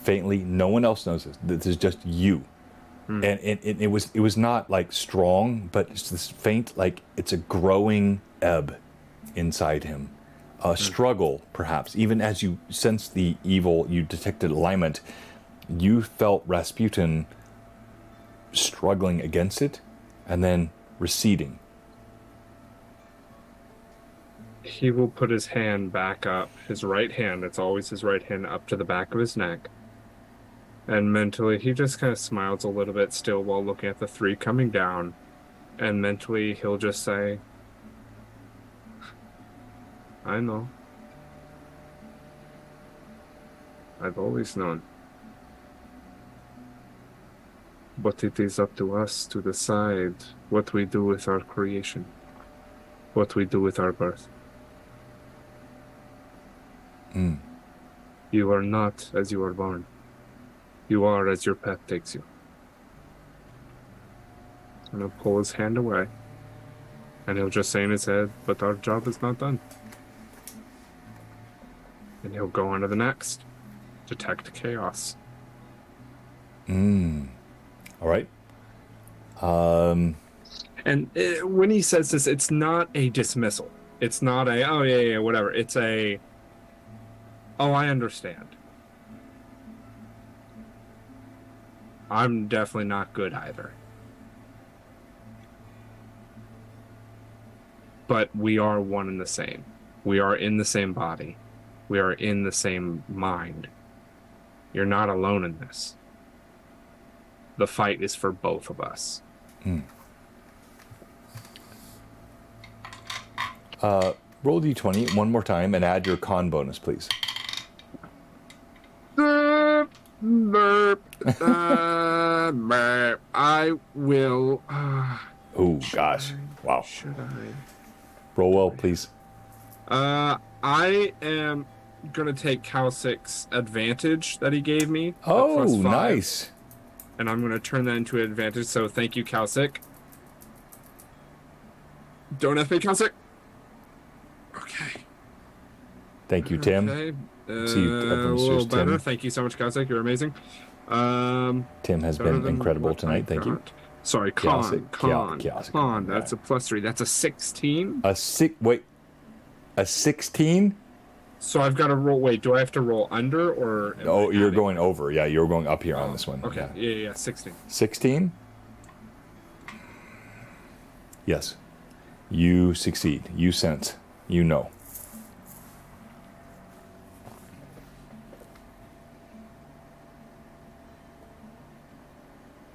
Faintly, no one else knows this. This is just you. And it was not like strong, but it's this faint, like it's a growing ebb inside him. A struggle, perhaps. Even as you sensed the evil, you detected alignment, you felt Rasputin struggling against it and then receding. He will put his hand back up, his right hand, it's always his right hand, up to the back of his neck. And mentally, he just kind of smiles a little bit still while looking at the three coming down. And mentally, he'll just say, I know. I've always known. But it is up to us to decide what we do with our creation, what we do with our birth. You are not as you are born. You are as your path takes you. And he'll pull his hand away. And he'll just say in his head, but our job is not done. And he'll go on to the next. Detect chaos. All right. And when he says this, it's not a dismissal. It's not a, oh, yeah, whatever. It's a, oh, I understand. I'm definitely not good either. But we are one and the same. We are in the same body. We are in the same mind. You're not alone in this. The fight is for both of us. Roll d20 one more time and add your con bonus, please. Burp. Burp. I will. Oh, gosh. Wow. Should I? Roll well, please. I am gonna take Calcic's advantage that he gave me. Oh, +5, nice. and I'm gonna turn that into an advantage. So thank you, Calcic. Don't F me, Calcic. Okay. Thank you, Tim. Okay. See you, A everyone's little just better. Tim. Thank you so much, Calcic. You're amazing. Tim has Better been than incredible what tonight. I Thank you. got. Sorry, Chaosic, con. chaosic. Con. That's Yeah. a +3. That's a 16. A 16? So I've got to roll. Wait, do I have to roll under or? am Oh, I you're adding? going over. Yeah, you're going up here on this one. Okay. Yeah, 16. 16? Yes. You succeed. You sense. You know.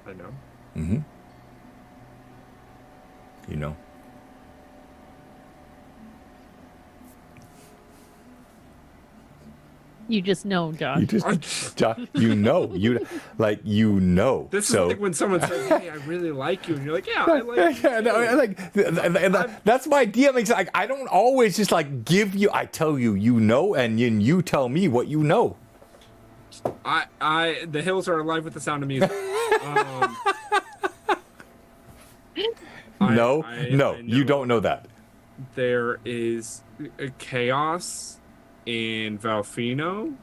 I know. Mm-hmm. You know. You just know, John. You just, you know. You know. This so, is like when someone says, "Hey, I really like you," and you're like, "Yeah, I like you." yeah, no, that's my idea. Makes like I don't always just like give you. I tell you, you know, and you tell me what you know. The hills are alive with the sound of music. No, I you don't know that. There is chaos in Valfino,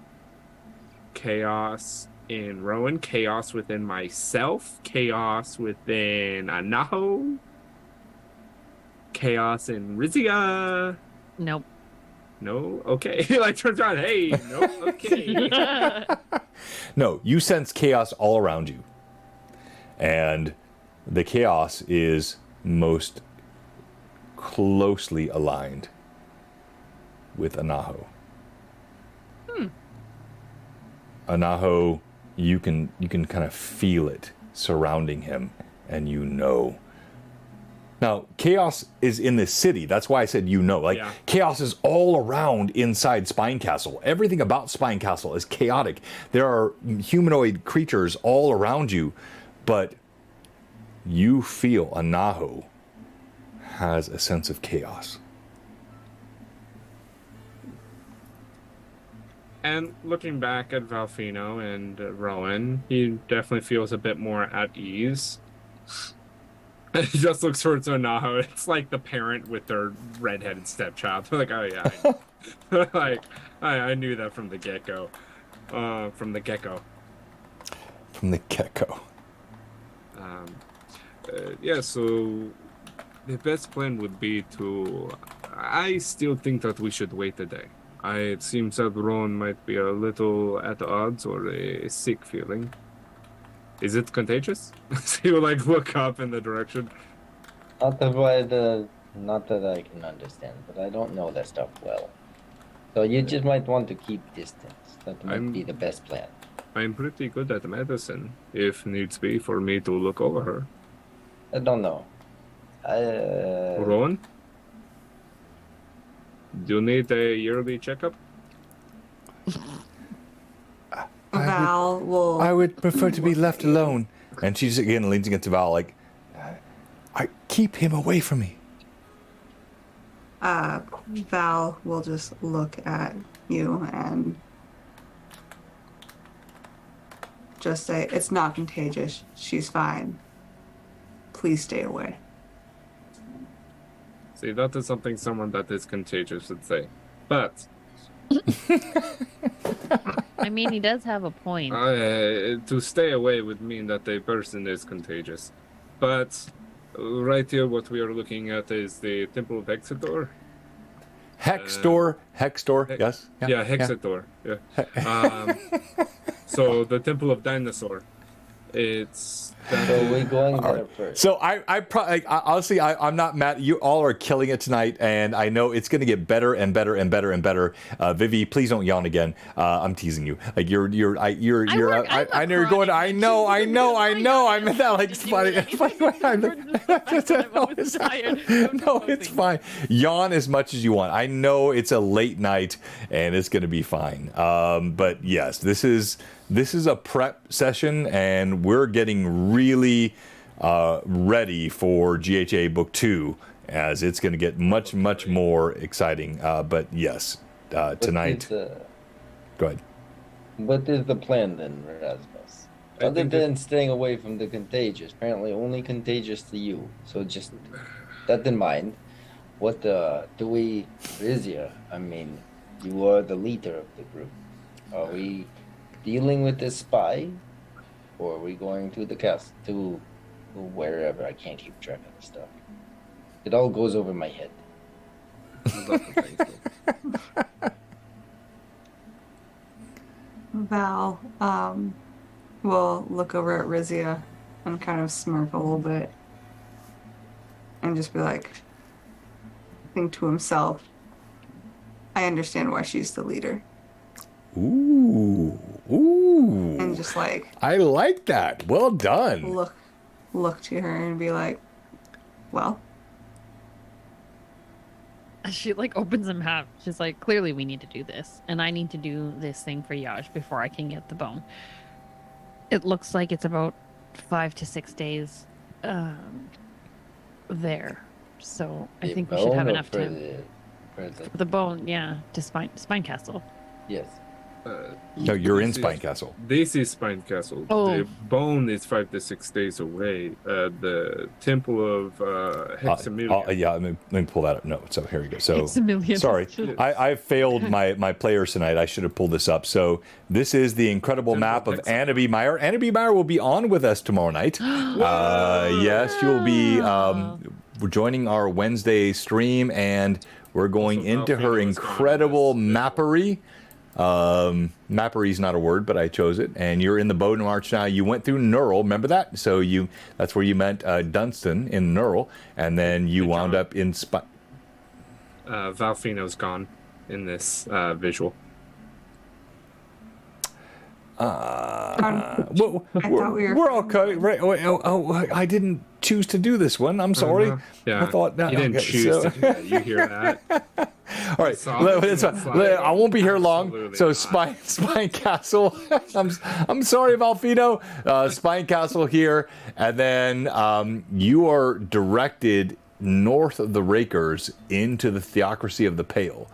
chaos in Rowan, chaos within myself, chaos within Anaho, chaos in Rizia. Nope. No? Okay. He like turns around, hey, no, okay. No, you sense chaos all around you. And the chaos is most closely aligned with Anaho. Anaho, you can kind of feel it surrounding him, and you know. Now, chaos is in the city. That's why I said you know. Like, Yeah. chaos is all around inside Spinecastle. Everything about Spinecastle is chaotic. There are humanoid creatures all around you, but you feel Anaho has a sense of chaos. And looking back at Valfino and Rowan, he definitely feels a bit more at ease. And he just looks towards Onaho. It's like the parent with their redheaded stepchild. They're like, oh yeah, I know. Like I knew that from the get-go. From the get-go. From the get-go. Yeah, so the best plan would be to... I still think that we should wait a day. It seems that Rowan might be a little at odds or a sick feeling. Is it contagious? So you like look up in the direction. Not that I can understand, but I don't know that stuff well. So you just might want to keep distance. That might be the best plan. I'm pretty good at medicine, if needs be, for me to look over her. I don't know. Rowan? Do you need a yearly checkup? Val will. I would prefer to be left alone. And she just again leans against Val like, I keep him away from me. Val will just look at you and just say, "It's not contagious. She's fine. Please stay away." See, that is something someone that is contagious would say. But I mean, he does have a point. to stay away would mean that a person is contagious. But right here, what we are looking at is the Temple of Exeter. Hextor. Yes. Yeah, Hexator. Yeah. So the Temple of Dinosaur. It's So we're going there first. So honestly, I'm not mad. You all are killing it tonight, and I know it's going to get better and better and better and better. Vivi, please don't yawn again. I'm teasing you. Like I know you're going. I know. I meant that like funny. No, it's fine. Yawn as much as you want. I know it's a late night, and it's going to be fine. But yes, this is a prep session, and we're getting really ready for GHA Book 2, as it's going to get much more exciting. But yes, tonight. Go ahead. What is the plan then, Rasmus? Other than staying away from the contagious, apparently only contagious to you. So just that in mind, what do we, Rizia? I mean, you are the leader of the group. Are we dealing with this spy, or are we going to the castle, to wherever? I can't keep track of the stuff. It all goes over my head. Val will look over at Rizia and kind of smirk a little bit and just be like, think to himself, I understand why she's the leader. Ooh. And just like, I like that. Well done. Look to her and be like, well. She like opens them half. She's like, clearly we need to do this, and I need to do this thing for Yash before I can get the bone. It looks like it's about 5 to 6 days there, so I think we should have enough time for the bone. Yeah, to Spinecastle. Yes. No, you're in Spinecastle. This is Spinecastle. Oh. The bone is 5 to 6 days away. The Temple of Hexamillion. Yeah, let me pull that up. No, so here we go. So Hexamillion. sorry, I failed my players tonight. I should have pulled this up. So this is the incredible map of Anna B. Meyer. Anna B. Meyer will be on with us tomorrow night. Yes, she will be joining our Wednesday stream, and we're going Also, into her Valfino is incredible going with us. mappery. Mappery's not a word, but I chose it. And you're in the Bowden March now. You went through Neural, remember that? So that's where you met Dunstan in Neural, and then you wound up in Valfino's gone in this visual. thought we were we're okay. Right? I didn't choose to do this one. I'm sorry. Yeah, I thought you didn't choose to do that. You hear that? All right, I won't be here long. So Spinecastle. I'm sorry, Valfino. Spinecastle here, and then you are directed north of the Rakers into the Theocracy of the Pale.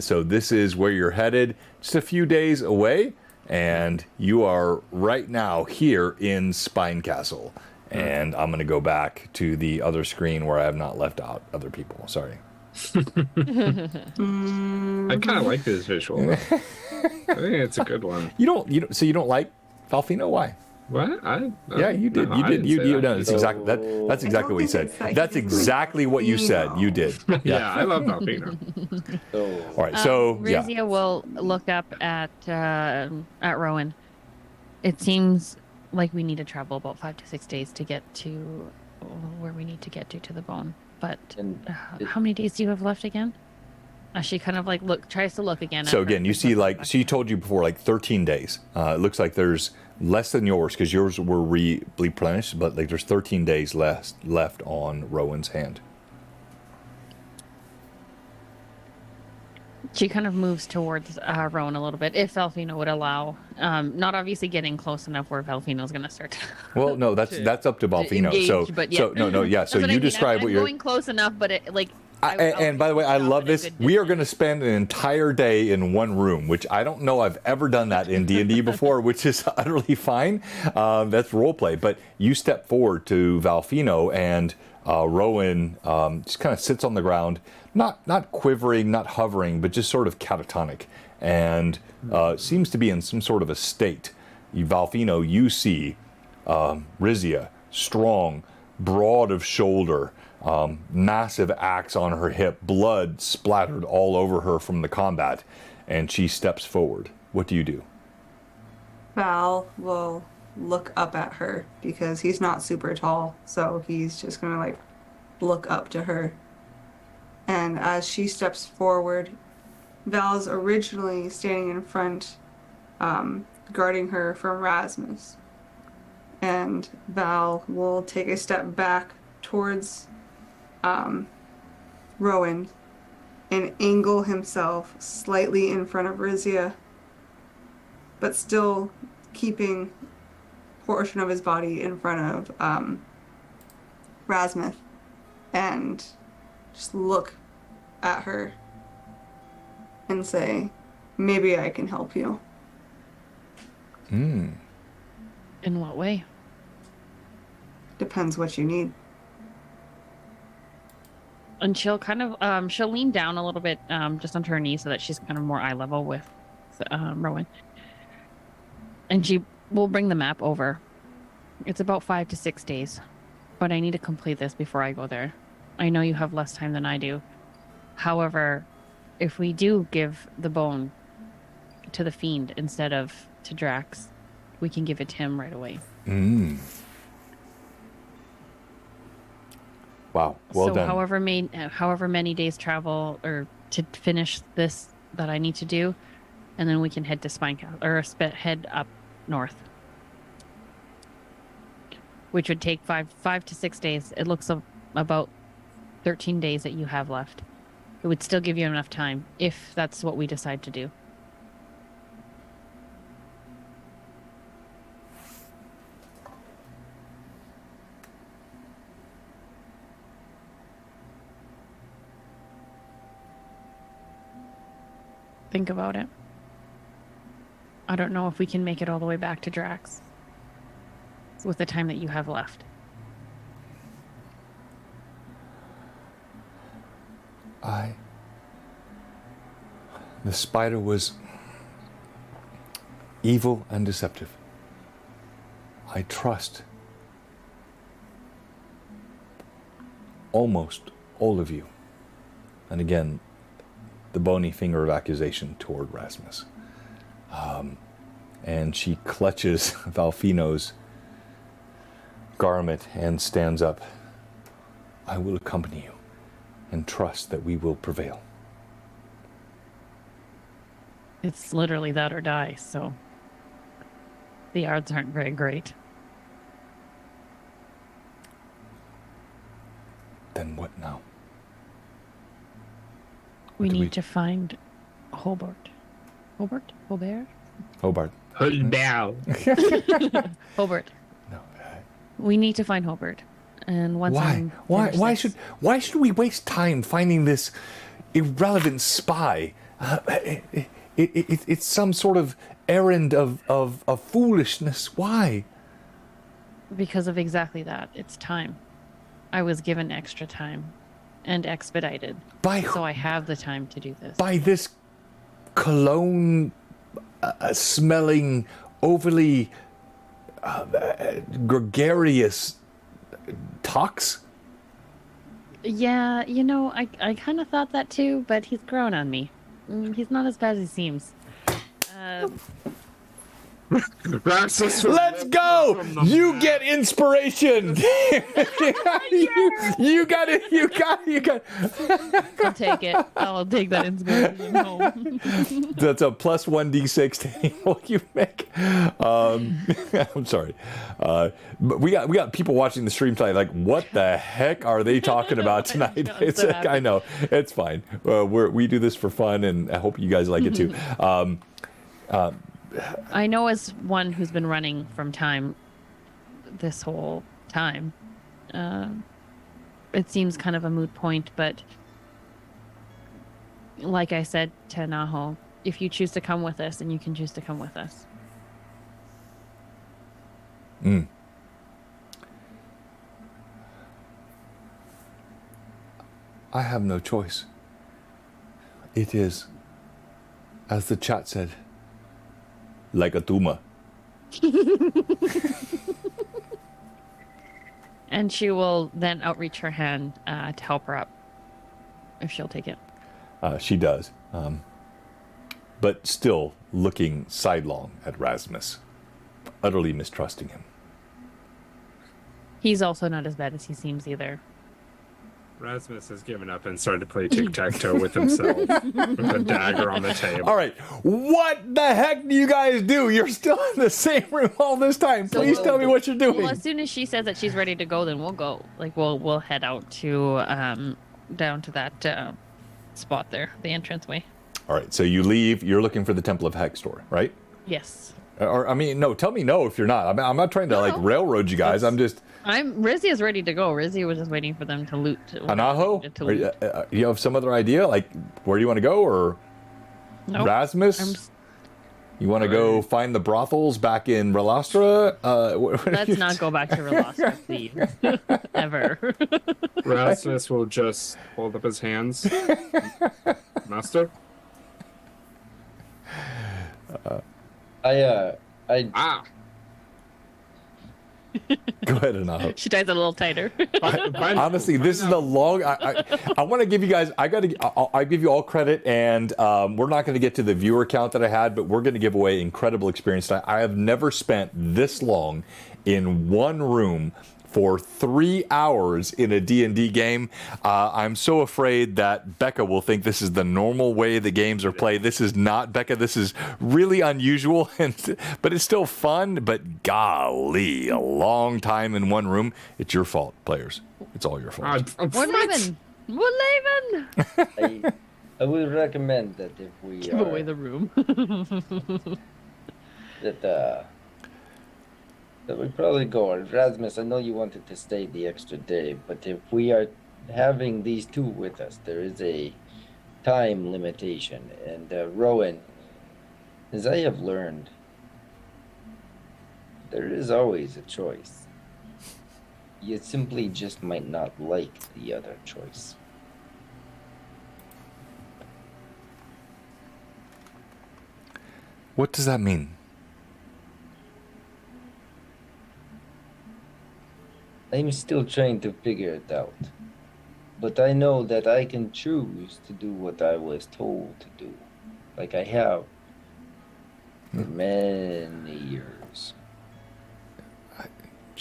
So this is where you're headed. Just a few days away, and you are right now here in Spinecastle. And I'm going to go back to the other screen where I have not left out other people. Sorry. I kind of like this visual. I think it's a good one. You don't like Valfino? Why? What? Yeah, you did. No, You I did. didn't You say did. that. No, that's exactly what you said. That's exactly what you said. You did. Yeah, I love Valfino. All right. So yeah. Rizia will look up at Rowan. It seems like we need to travel about 5 to 6 days to get to where we need to get to the bone. But how many days do you have left again? She kind of like tries to look again. So again, you see, like she told you before, like 13 days. It looks like there's less than yours because yours were replenished, but like there's 13 days left on Rowan's hand. She kind of moves towards Rowan a little bit, if Valfino would allow. Not obviously getting close enough where Valfino's going to start. Well, no, that's up to Valfino. Engage, so but yeah. So no, yeah. So That's what you I mean. describe I'm what you're going close enough, but it like. And by the way, I love this. We are going to spend an entire day in one room, which I don't know I've ever done that in D&D before, which is utterly fine. That's role play. But you step forward to Valfino, and Rowan just kind of sits on the ground, not quivering, not hovering, but just sort of catatonic, and seems to be in some sort of a state. Valfino, you see Rizia, strong, broad of shoulder, Massive axe on her hip, blood splattered all over her from the combat, and she steps forward. What do you do? Val will look up at her because he's not super tall, so he's just gonna like look up to her. And as she steps forward, Val's originally standing in front, guarding her from Rasmus. And Val will take a step back towards Rowan and angle himself slightly in front of Rizia, but still keeping portion of his body in front of Rasmus, and just look at her and say, maybe I can help you. Mm. In what way? Depends what you need. And she'll kind of she'll lean down a little bit just onto her knees so that she's kind of more eye level with Rowan. And she will bring the map over. It's about 5 to 6 days, but I need to complete this before I go there. I know you have less time than I do. However, if we do give the bone to the fiend instead of to Drax, we can give it to him right away. Mm. Wow, well so done. however many days travel or to finish this that I need to do, and then we can head to Spinecastle or head up north, which would take 5 to 6 days. It looks about 13 days that you have left. It would still give you enough time if that's what we decide to do. Think about it. I don't know if we can make it all the way back to Drax with the time that you have left. The spider was evil and deceptive. I trust almost all of you. And again, the bony finger of accusation toward Rasmus. And she clutches Valfino's garment and stands up. I will accompany you and trust that we will prevail. It's literally that or die, so the odds aren't very great. Then what now? We do need we- to find Hobart. Hobart? Hobart? Hobart. Now. Hobart. No. We need to find Hobart. And once Why? Why should we waste time finding this irrelevant spy? It's some sort of errand of foolishness. Why? Because of exactly that. It's time. I was given extra time and expedited. So I have the time to do this. By this cologne smelling, overly gregarious Tux? Yeah, you know, I kind of thought that too, but he's grown on me. He's not as bad as he seems. Let's go! You get inspiration. you got it. I'll take it. I'll take that inspiration home. That's a plus 1d6 to any roll you make. I'm sorry. But we got people watching the stream tonight. Like, what the heck are they talking about tonight? It's like, I know it's fine. We do this for fun, and I hope you guys like it too. I know as one who's been running from time this whole time, it seems kind of a moot point, but like I said to Naho, if you choose to come with us, then you can choose to come with us. I have no choice. It is, as the chat said, like a tumor. And she will then outreach her hand to help her up, if she'll take it. She does. But still looking sidelong at Rasmus, utterly mistrusting him. He's also not as bad as he seems either. Rasmus has given up and started to play tic-tac-toe with himself with a dagger on the table. All right, what the heck do you guys do? You're still in the same room all this time. Please tell me what you're doing. Well, as soon as she says that she's ready to go, then we'll go. Like we'll head out to down to that spot there, the entranceway. All right, so you leave. You're looking for the Temple of Hextor, right? Yes. Or I mean, no. Tell me no if you're not. I'm not trying to like railroad you guys. Rizzy is ready to go. Rizzy was just waiting for them to loot. Anaho? You have some other idea? Like, where do you want to go? Or Nope. Rasmus? You want to go find the brothels back in Relastra? Let's not go back to Relastra, please. Ever. Rasmus will just hold up his hands. Master? I Go ahead, Anaho. She ties it a little tighter. Honestly, this is the long. I want to give you guys. I give you all credit, and we're not going to get to the viewer count that I had, but we're going to give away incredible experience tonight. I have never spent this long in one room for 3 hours in a D&D game. I'm so afraid that Becca will think this is the normal way the games are played. This is not, Becca. This is really unusual, but it's still fun. But golly, a long time in one room. It's your fault, players. It's all your fault. We're leaving. We're leaving. I would recommend that if we Give away the room. that we probably go. Rasmus, I know you wanted to stay the extra day, but if we are having these two with us, there is a time limitation. And Rowan, as I have learned, there is always a choice. You simply just might not like the other choice. What does that mean? I'm still trying to figure it out. But I know that I can choose to do what I was told to do. Like I have for many years.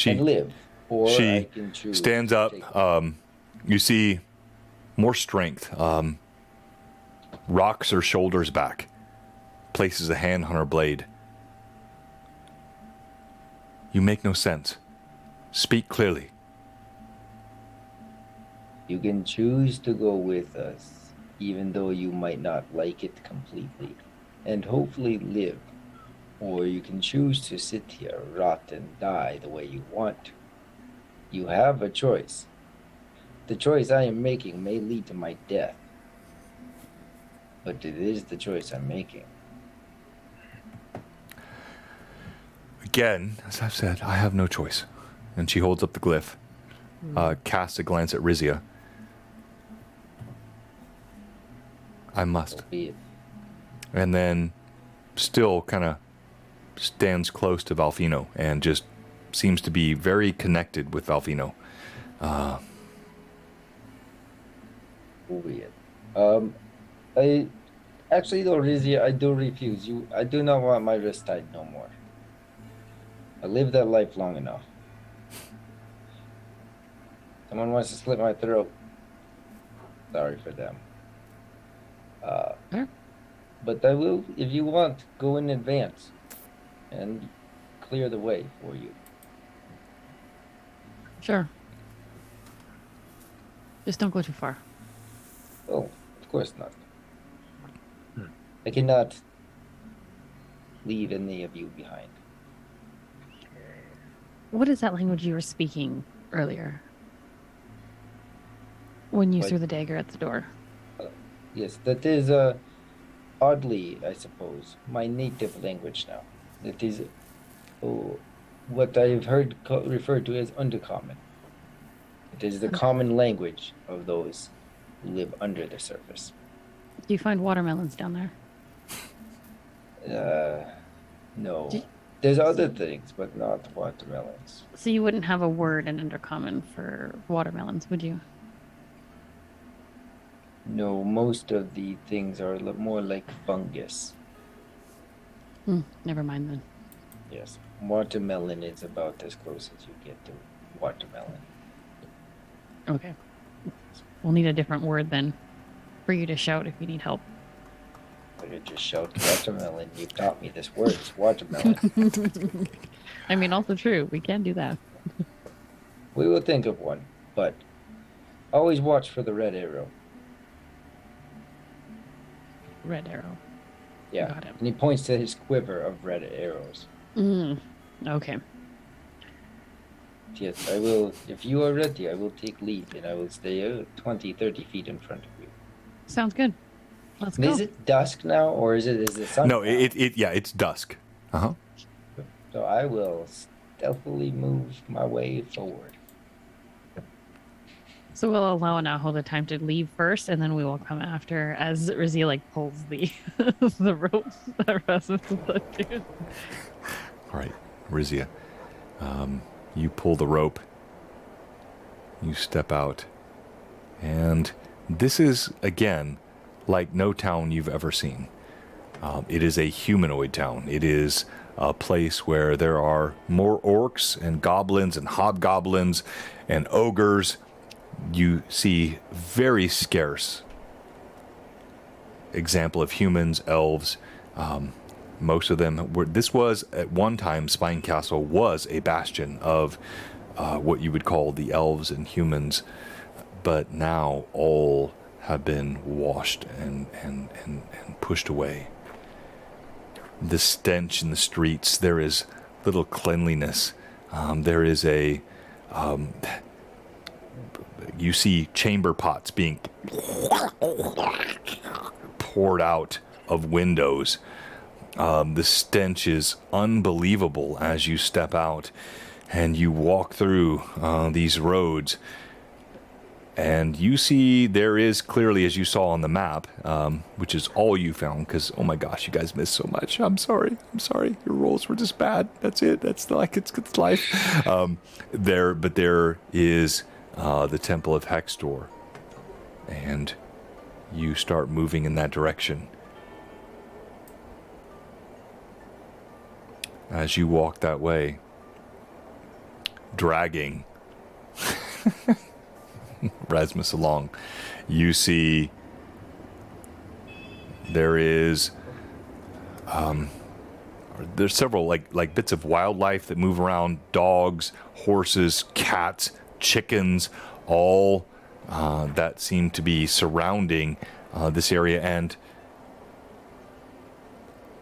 And live. Or I can choose stands up. You see more strength. Rocks her shoulders back. Places a hand on her blade. You make no sense. Speak clearly. You can choose to go with us, even though you might not like it completely, and hopefully live. Or you can choose to sit here, rot, and die the way you want to. You have a choice. The choice I am making may lead to my death, but it is the choice I'm making. Again, as I've said, I have no choice. And she holds up the glyph, casts a glance at Rizia. I must. So be it. And then still kind of stands close to Valfino and just seems to be very connected with Valfino. So be it. I actually though, Rizia, I do refuse. I do not want my wrist tied no more. I lived that life long enough. Someone wants to slit my throat. Sorry for them. But I will, if you want, go in advance and clear the way for you. Sure. Just don't go too far. Oh, of course not. I cannot leave any of you behind. What is that language you were speaking earlier? When you threw the dagger at the door. Yes, that is oddly, I suppose, my native language now. That is what I've heard referred to as undercommon. It is the common language of those who live under the surface. Do you find watermelons down there? No. There's other things, but not watermelons. So you wouldn't have a word in Undercommon for watermelons, would you? No, most of the things are more like fungus. Never mind then. Yes, watermelon is about as close as you get to watermelon. Okay. We'll need a different word then for you to shout if you need help. I could just shout watermelon. You taught me this word. It's watermelon. I mean, also true. We can do that. We will think of one, but always watch for the red arrow. Red arrow. Yeah, Got it. and he points to his quiver of red arrows. Okay. Yes, I will. If you are ready, I will take lead, and I will stay 20, 30 feet in front of you. Sounds good. Let's And go. is it dusk now, or is it sun? No, now? it's dusk. Uh-huh. So I will stealthily move my way forward. So we'll allow Anaho the time to leave first, and then we will come after as Rizia like pulls the the rope that Rasmus is lifting. All right, Rizia. You pull the rope. You step out. And this is, again, like no town you've ever seen. It is a humanoid town. It is a place where there are more orcs and goblins and hobgoblins and ogres. You see very scarce example of humans, elves. Most of them were. This was at one time. Spinecastle was a bastion of what you would call the elves and humans, but now all have been washed and pushed away. The stench in the streets. There is little cleanliness. There is a. You see chamber pots being poured out of windows. The stench is unbelievable as you step out and you walk through these roads. And you see there is clearly, as you saw on the map, which is all you found, because, oh my gosh, you guys missed so much. I'm sorry. Your rolls were just bad. That's it. That's like, it's life. But there is the Temple of Hextor. And you start moving in that direction. As you walk that way, dragging Rasmus along, you see there's several like bits of wildlife that move around: dogs, horses, cats, chickens, all that seem to be surrounding this area. And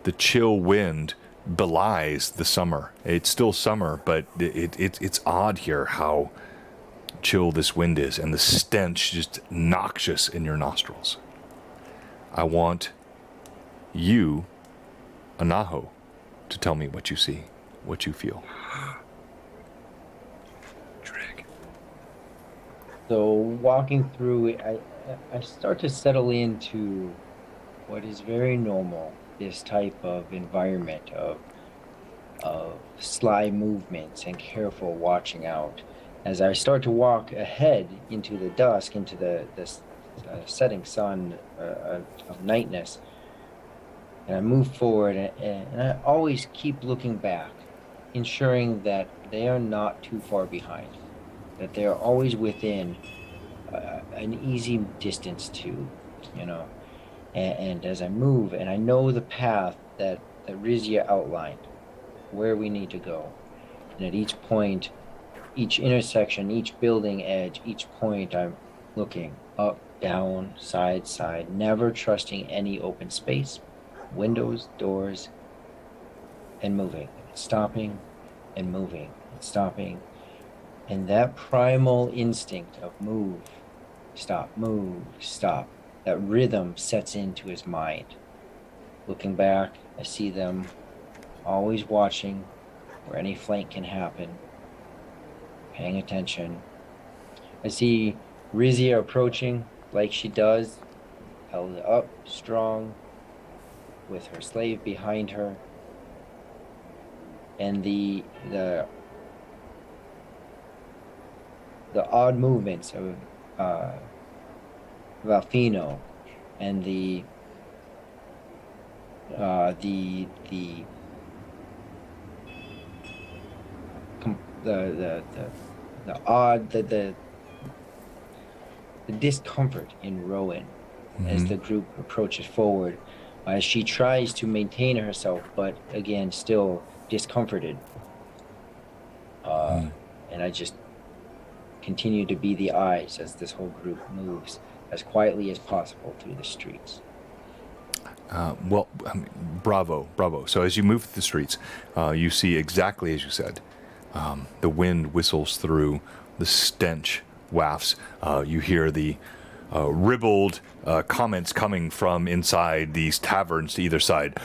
the chill wind belies the summer. It's still summer, but it's odd here how chill this wind is, and the stench just noxious in your nostrils. I want you, Anaho, to tell me what you see, what you feel. Drag. So walking through, I start to settle into what is very normal. This type of environment of sly movements and careful watching out. As I start to walk ahead into the dusk, into the setting sun of nightness, and I move forward, and I always keep looking back, ensuring that they are not too far behind, that they are always within an easy distance to, And as I move, and I know the path that Rizia outlined, where we need to go, and at each point, each intersection, each building edge, each point, I'm looking up, down, side, never trusting any open space, windows, doors, and moving, stopping, and moving, and stopping. And that primal instinct of move, stop, that rhythm sets into his mind. Looking back, I see them always watching where any flank can happen, paying attention. I see Rizia approaching like she does, held up strong with her slave behind her. and the odd movements of Valfino, and the odd the discomfort in Rowan as the group approaches forward, as she tries to maintain herself, but again still discomforted. And I just continue to be the eyes as this whole group moves as quietly as possible through the streets. Well, bravo. So as you move through the streets, you see exactly as you said. The wind whistles through, the stench wafts. You hear the ribald comments coming from inside these taverns to either side.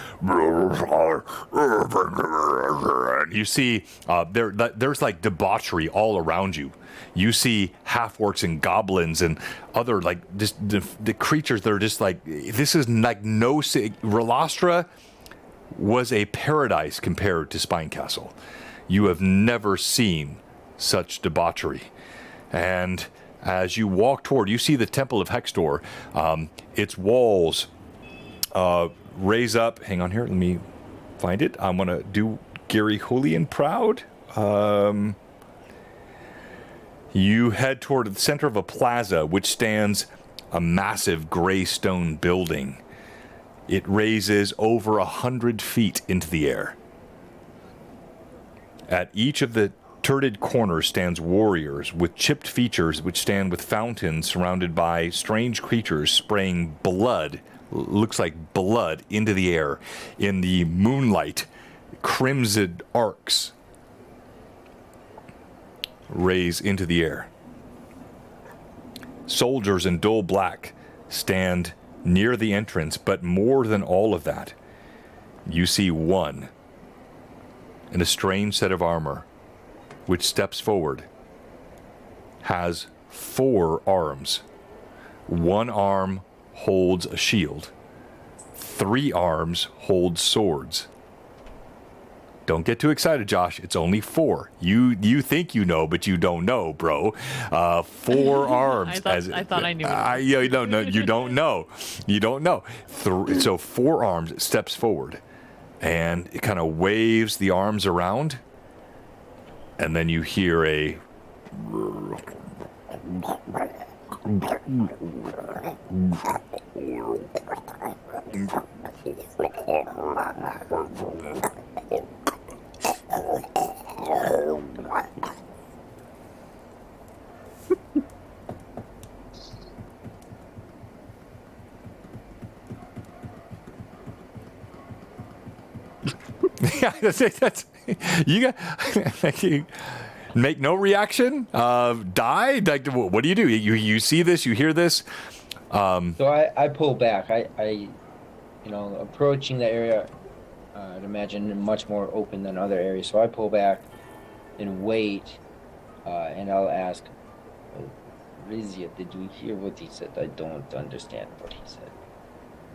You see there's like debauchery all around you. You see half-orcs and goblins and other like just the creatures that are just like, this is like no... Relastra was a paradise compared to Spinecastle. You have never seen such debauchery. And as you walk toward, you see the Temple of Hextor. Its walls raise up. Hang on here, let me find it. I'm going to do Gary Holian proud. You head toward the center of a plaza, which stands a massive gray stone building. It raises over 100 feet into the air. At each of the turreted corners stands warriors with chipped features, which stand with fountains surrounded by strange creatures spraying blood, looks like blood, into the air. In the moonlight, crimson arcs raise into the air. Soldiers in dull black stand near the entrance, but more than all of that, you see one in a strange set of armor, which steps forward, has 4 arms. 1 arm holds a shield. 3 arms hold swords. Don't get too excited, Josh. It's only 4. You think you know, but you don't know, bro. 4 arms. I thought I knew. You don't know. You don't know. You don't know. So 4 arms steps forward, and it kind of waves the arms around, and then you hear a... Yeah, that's you got. Make no reaction. Die. Like, what do? You see this? You hear this? So I pull back. I approaching the area, I'd imagine much more open than other areas. So I pull back and wait, and I'll ask, Rizia, did you hear what he said? I don't understand what he said.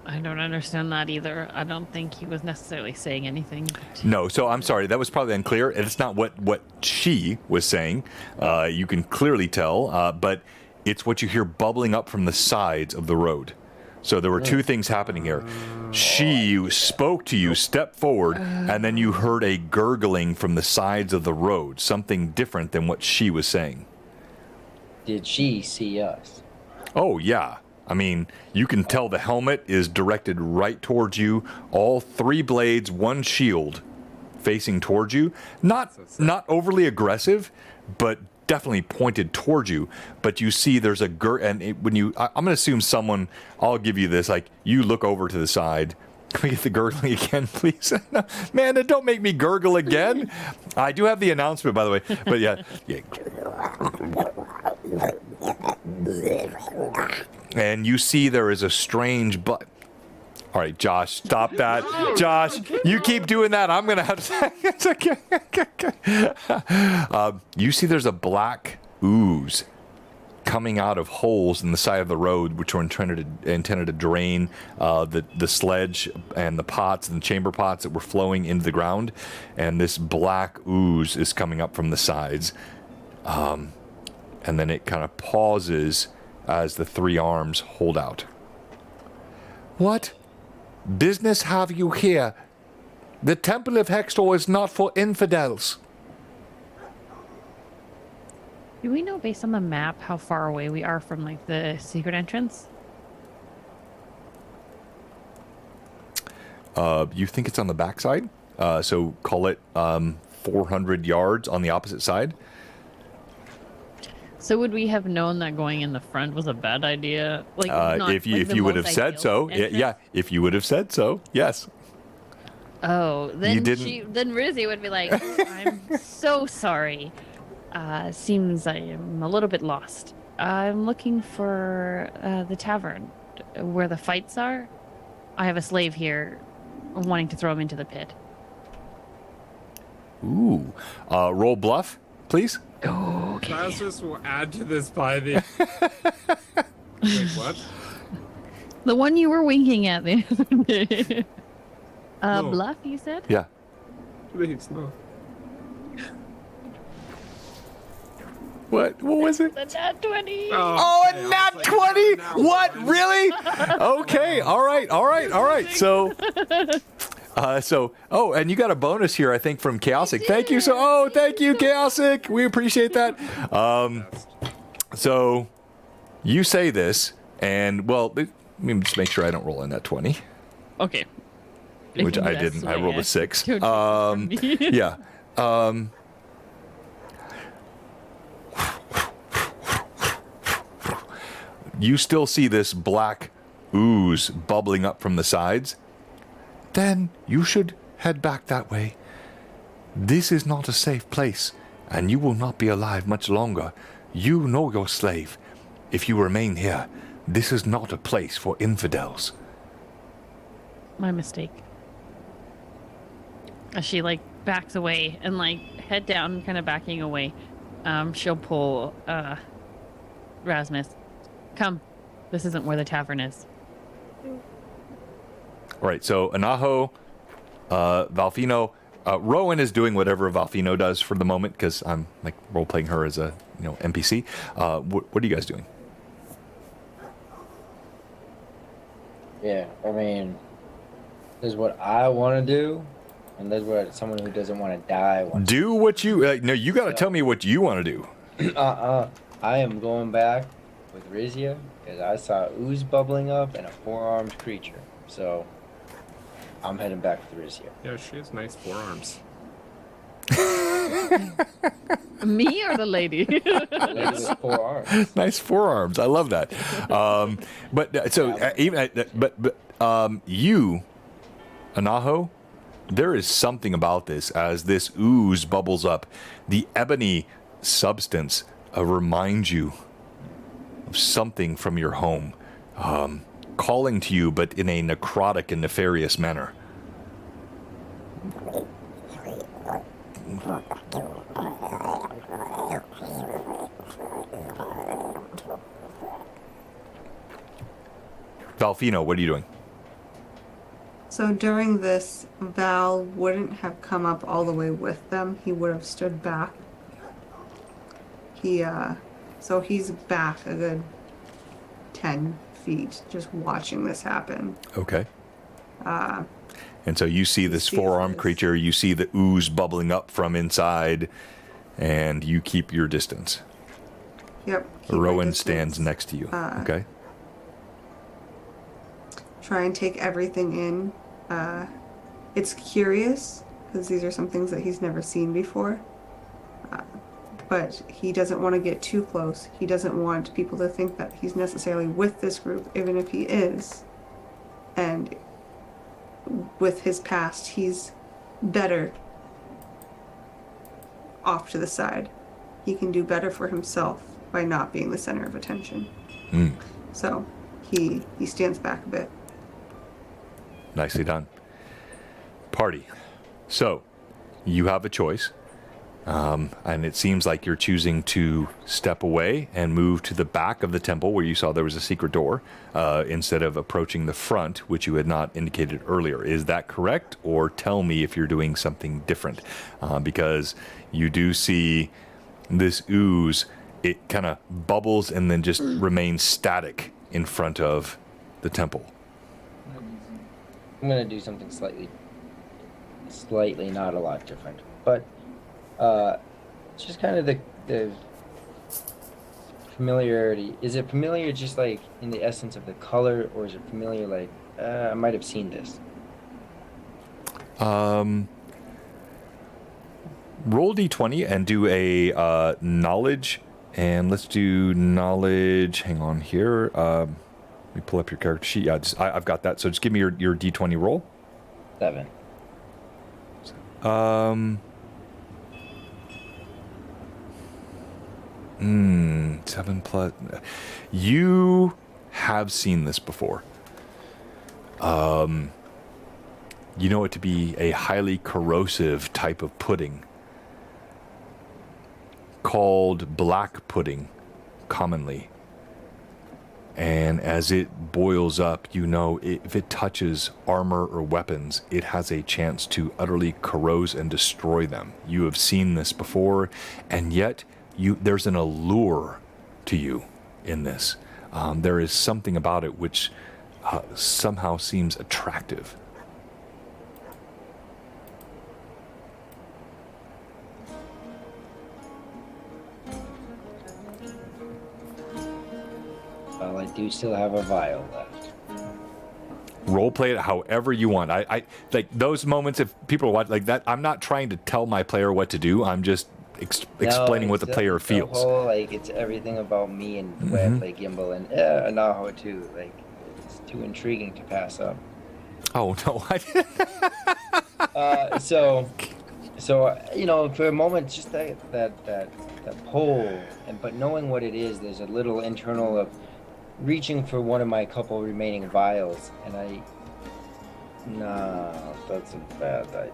I don't understand that either. I don't think he was necessarily saying anything. No, so I'm sorry. That was probably unclear. It's not what she was saying. You can clearly tell, but it's what you hear bubbling up from the sides of the road. So there were 2 things happening here. She spoke to you, stepped forward, and then you heard a gurgling from the sides of the road, something different than what she was saying. Did she see us? Oh, yeah. I mean, you can tell the helmet is directed right towards you. All 3 blades, 1 shield facing towards you. Not overly aggressive, but definitely pointed towards you. But you see there's a I'm going to assume someone, I'll give you this, like, you look over to the side. Can we get the gurgling again, please? No, man, don't make me gurgle again. I do have the announcement, by the way. But yeah. And you see there is a strange All right, Josh, stop that. Josh, you keep doing that. I'm going to have to say it's okay. You see there's a black ooze coming out of holes in the side of the road, which were intended to drain the sledge and the pots and the chamber pots that were flowing into the ground. And this black ooze is coming up from the sides. And then it kind of pauses as the three arms hold out. What business have you here? The Temple of Hextor is not for infidels. Do we know based on the map how far away we are from like the secret entrance? You think it's on the backside? So call it 400 yards on the opposite side. So would we have known that going in the front was a bad idea? Like, not, if you would have said so, yeah. If you would have said so, yes. Oh, then You didn't- then Rizzy would be like, "I'm so sorry. Seems I am a little bit lost. I'm looking for the tavern where the fights are. I have a slave here, wanting to throw him into the pit." Ooh. Roll bluff, please. Okay. Lazarus will add to this by the. Wait, what? The one you were winking at the other day. No. Bluff, you said? Yeah. Please, no. What was it? The nat 20. Oh, okay, a I nat was 20? now What? one. Really? Okay. All right. So, oh, and you got a bonus here, I think, from Chaosic. Thank you. Thank you, Chaosic. We appreciate that. So, you say this, and, well, let me just make sure I don't roll in that 20, Okay. which I Yes, didn't. I rolled a 6. Don't take this from me. Yeah. You still see this black ooze bubbling up from the sides. Then you should head back that way. This is not a safe place, and you will not be alive much longer. You know your slave. If you remain here, this is not a place for infidels. My mistake. As she like backs away and like head down, kind of backing away, she'll pull Rasmus. Come, this isn't where the tavern is. All right, so Anaho, Valfino, Rowan is doing whatever Valfino does for the moment because I'm like role playing her as a NPC. What are you guys doing? Yeah, I mean, this is what I want to do, and this is what someone who doesn't want to die wants. Do what you no. You got to tell me what you want to do. I am going back with Rizia because I saw ooze bubbling up and a four-armed creature. So I'm heading back with Rizia. Yeah, she has nice forearms. Me or the lady? Lady with four arms. Nice forearms. I love that. You, Anaho, there is something about this as this ooze bubbles up. The ebony substance reminds you of something from your home, calling to you, but in a necrotic and nefarious manner. Valfino, what are you doing? So during this, Val wouldn't have come up all the way with them. He would have stood back. So he's back a good 10 feet, just watching this happen. Okay. And so you see this sees four-armed this. creature, you see the ooze bubbling up from inside, and you keep your distance. Yep. keep my Rowan distance. stands next to you. Okay. Try and take everything in. It's curious because these are some things that he's never seen before. But he doesn't want to get too close. He doesn't want people to think that he's necessarily with this group, even if he is. And with his past, he's better off to the side. He can do better for himself by not being the center of attention. So he stands back a bit. Nicely done. Party. So, you have a choice. And it seems like you're choosing to step away and move to the back of the temple where you saw there was a secret door, instead of approaching the front, which you had not indicated earlier. Is that correct? Or tell me if you're doing something different. Because you do see this ooze, it kind of bubbles and then just remains static in front of the temple. I'm gonna do something slightly not a lot different, but it's just kind of the familiarity. Is it familiar just like in the essence of the color, or is it familiar like I might have seen this? Roll d20 and do a knowledge, and let's do knowledge. Hang on here. Let me pull up your character sheet. Yeah, I've got that. So just give me your d20 roll. 7. 7 plus. You have seen this before. You know it to be a highly corrosive type of pudding called black pudding, commonly. And as it boils up, you know if it touches armor or weapons, it has a chance to utterly corrode and destroy them. You have seen this before, and yet there's an allure to you in this. There is something about it which somehow seems attractive. Well, I do still have a vial left. Role play it however you want. I like those moments. If people watch like that, I'm not trying to tell my player what to do. I'm just explaining what the player feels. The whole, like, it's everything about me and the way I play Gimbal and Anaho too. Like, it's too intriguing to pass up. Oh no! So you know, for a moment, just that pull, but knowing what it is, there's a little internal of reaching for one of my couple remaining vials, and that's a bad idea.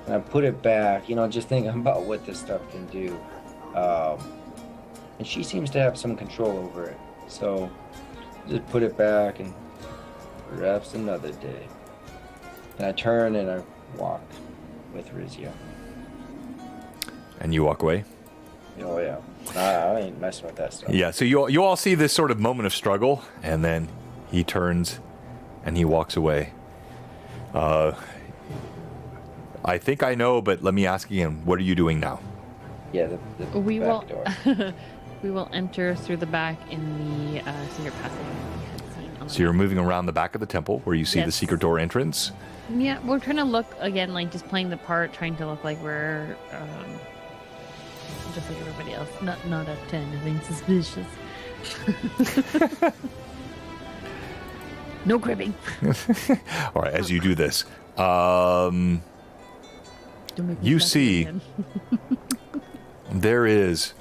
And I put it back, you know, just thinking about what this stuff can do. And she seems to have some control over it, so just put it back, and perhaps another day. And I turn and I walk with Rizia. And you walk away? Oh, yeah. I ain't messing with that stuff. Yeah, so you all see this sort of moment of struggle, and then he turns and he walks away. I think I know, but let me ask again, what are you doing now? Yeah, the We back will door. we will enter through the back in the secret passage we had seen on the So you're map. moving around the back of the temple where you see the Yes. secret door entrance. Yeah, we're trying to look again, like just playing the part, trying to look like we're just like everybody else. Not up to anything suspicious. No cribbing. All right, as you do this, Don't make me You slap see- again. there is,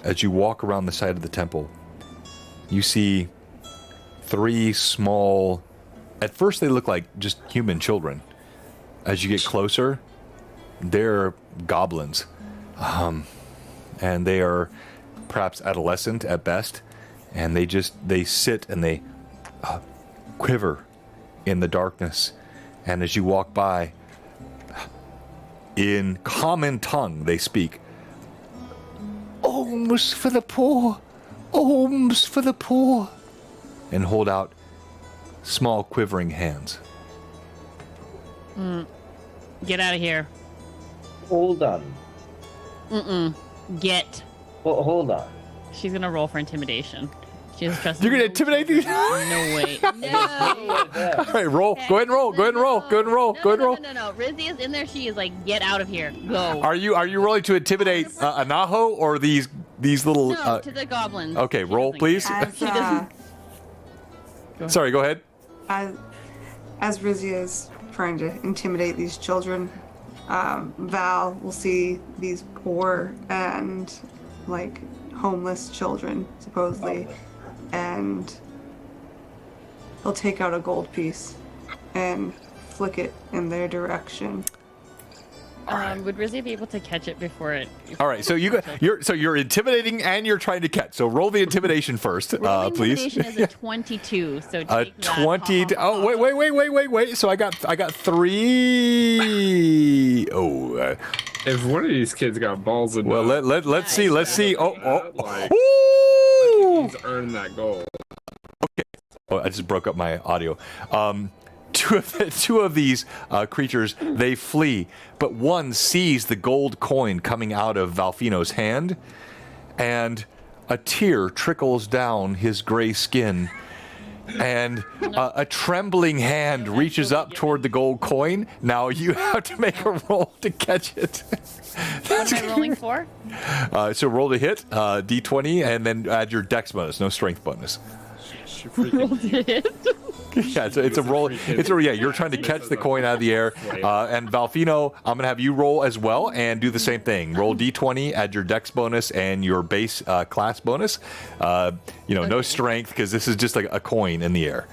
as you walk around the side of the temple, you see 3 small, at first they look like just human children. As you get closer, they're goblins. And they are perhaps adolescent at best. And they sit and they quiver in the darkness. And as you walk by, in common tongue they speak, "Alms for the poor, alms for the poor," and hold out small quivering hands. Get out of here. Hold on. Get. Well, hold on. She's gonna roll for intimidation. She has trust. You're gonna intimidate these? No way. No. All right, roll. Go ahead and roll. Go ahead and roll. Go ahead and roll. Go ahead and roll. No. Rizzy is in there. She is like, get out of here. Go. Are you rolling to intimidate Anaho or these little? No, to the goblins. Okay, She roll, doesn't please. care. As, She doesn't. Sorry, go ahead. as Rizia is trying to intimidate these children, Val will see these poor and like homeless children, supposedly, and he'll take out a gold piece and flick it in their direction. Would Rizzy be able to catch it before it? All right, so you're intimidating and you're trying to catch. So roll the intimidation first, Rolling please. Intimidation is a 22, so A take that. 20. Oh, wait. So I got 3. Oh. If one of these kids got balls enough, Well, let's see. Let's see. Oh. Like, Ooh! he's earned that goal. Oh, I just broke up my audio. Two of these creatures, they flee, but one sees the gold coin coming out of Valfino's hand, and a tear trickles down his gray skin, and a trembling hand reaches up toward the gold coin. Now you have to make a roll to catch it. What am I rolling for? So roll to hit, D20, and then add your dex bonus, no strength bonus. Roll to hit. Yeah, so it's a roll. You're trying to catch the coin out of the air. And Valfino, I'm going to have you roll as well and do the same thing. Roll D20, add your dex bonus and your base class bonus. No strength because this is just like a coin in the air.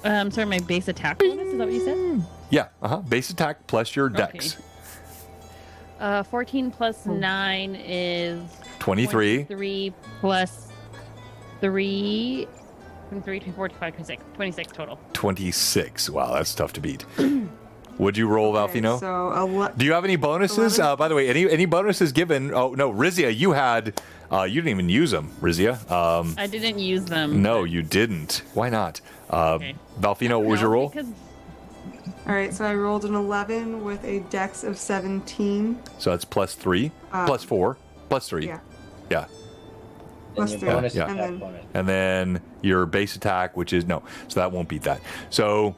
Sorry, my base attack bonus, is that what you said? Yeah, base attack plus your dex. Okay. 14 plus 9 is 23. 3 plus 3. From 3 to 4 to 5 to 6. 26 total. 26. Wow, that's tough to beat. Would you roll, Valfino? So Do you have any bonuses? By the way, any bonuses given? Oh no, Rizia, you had. You didn't even use them, Rizia. I didn't use them. No, you didn't. Why not? Okay. Valfino, what was your roll? all right, so I rolled an 11 with a dex of 17. So that's plus 3, plus 4, plus 3. Yeah. Yeah. And Plus your 3. bonus Yeah. attack And then, bonus. And then your base attack, which is no. So that won't beat that. So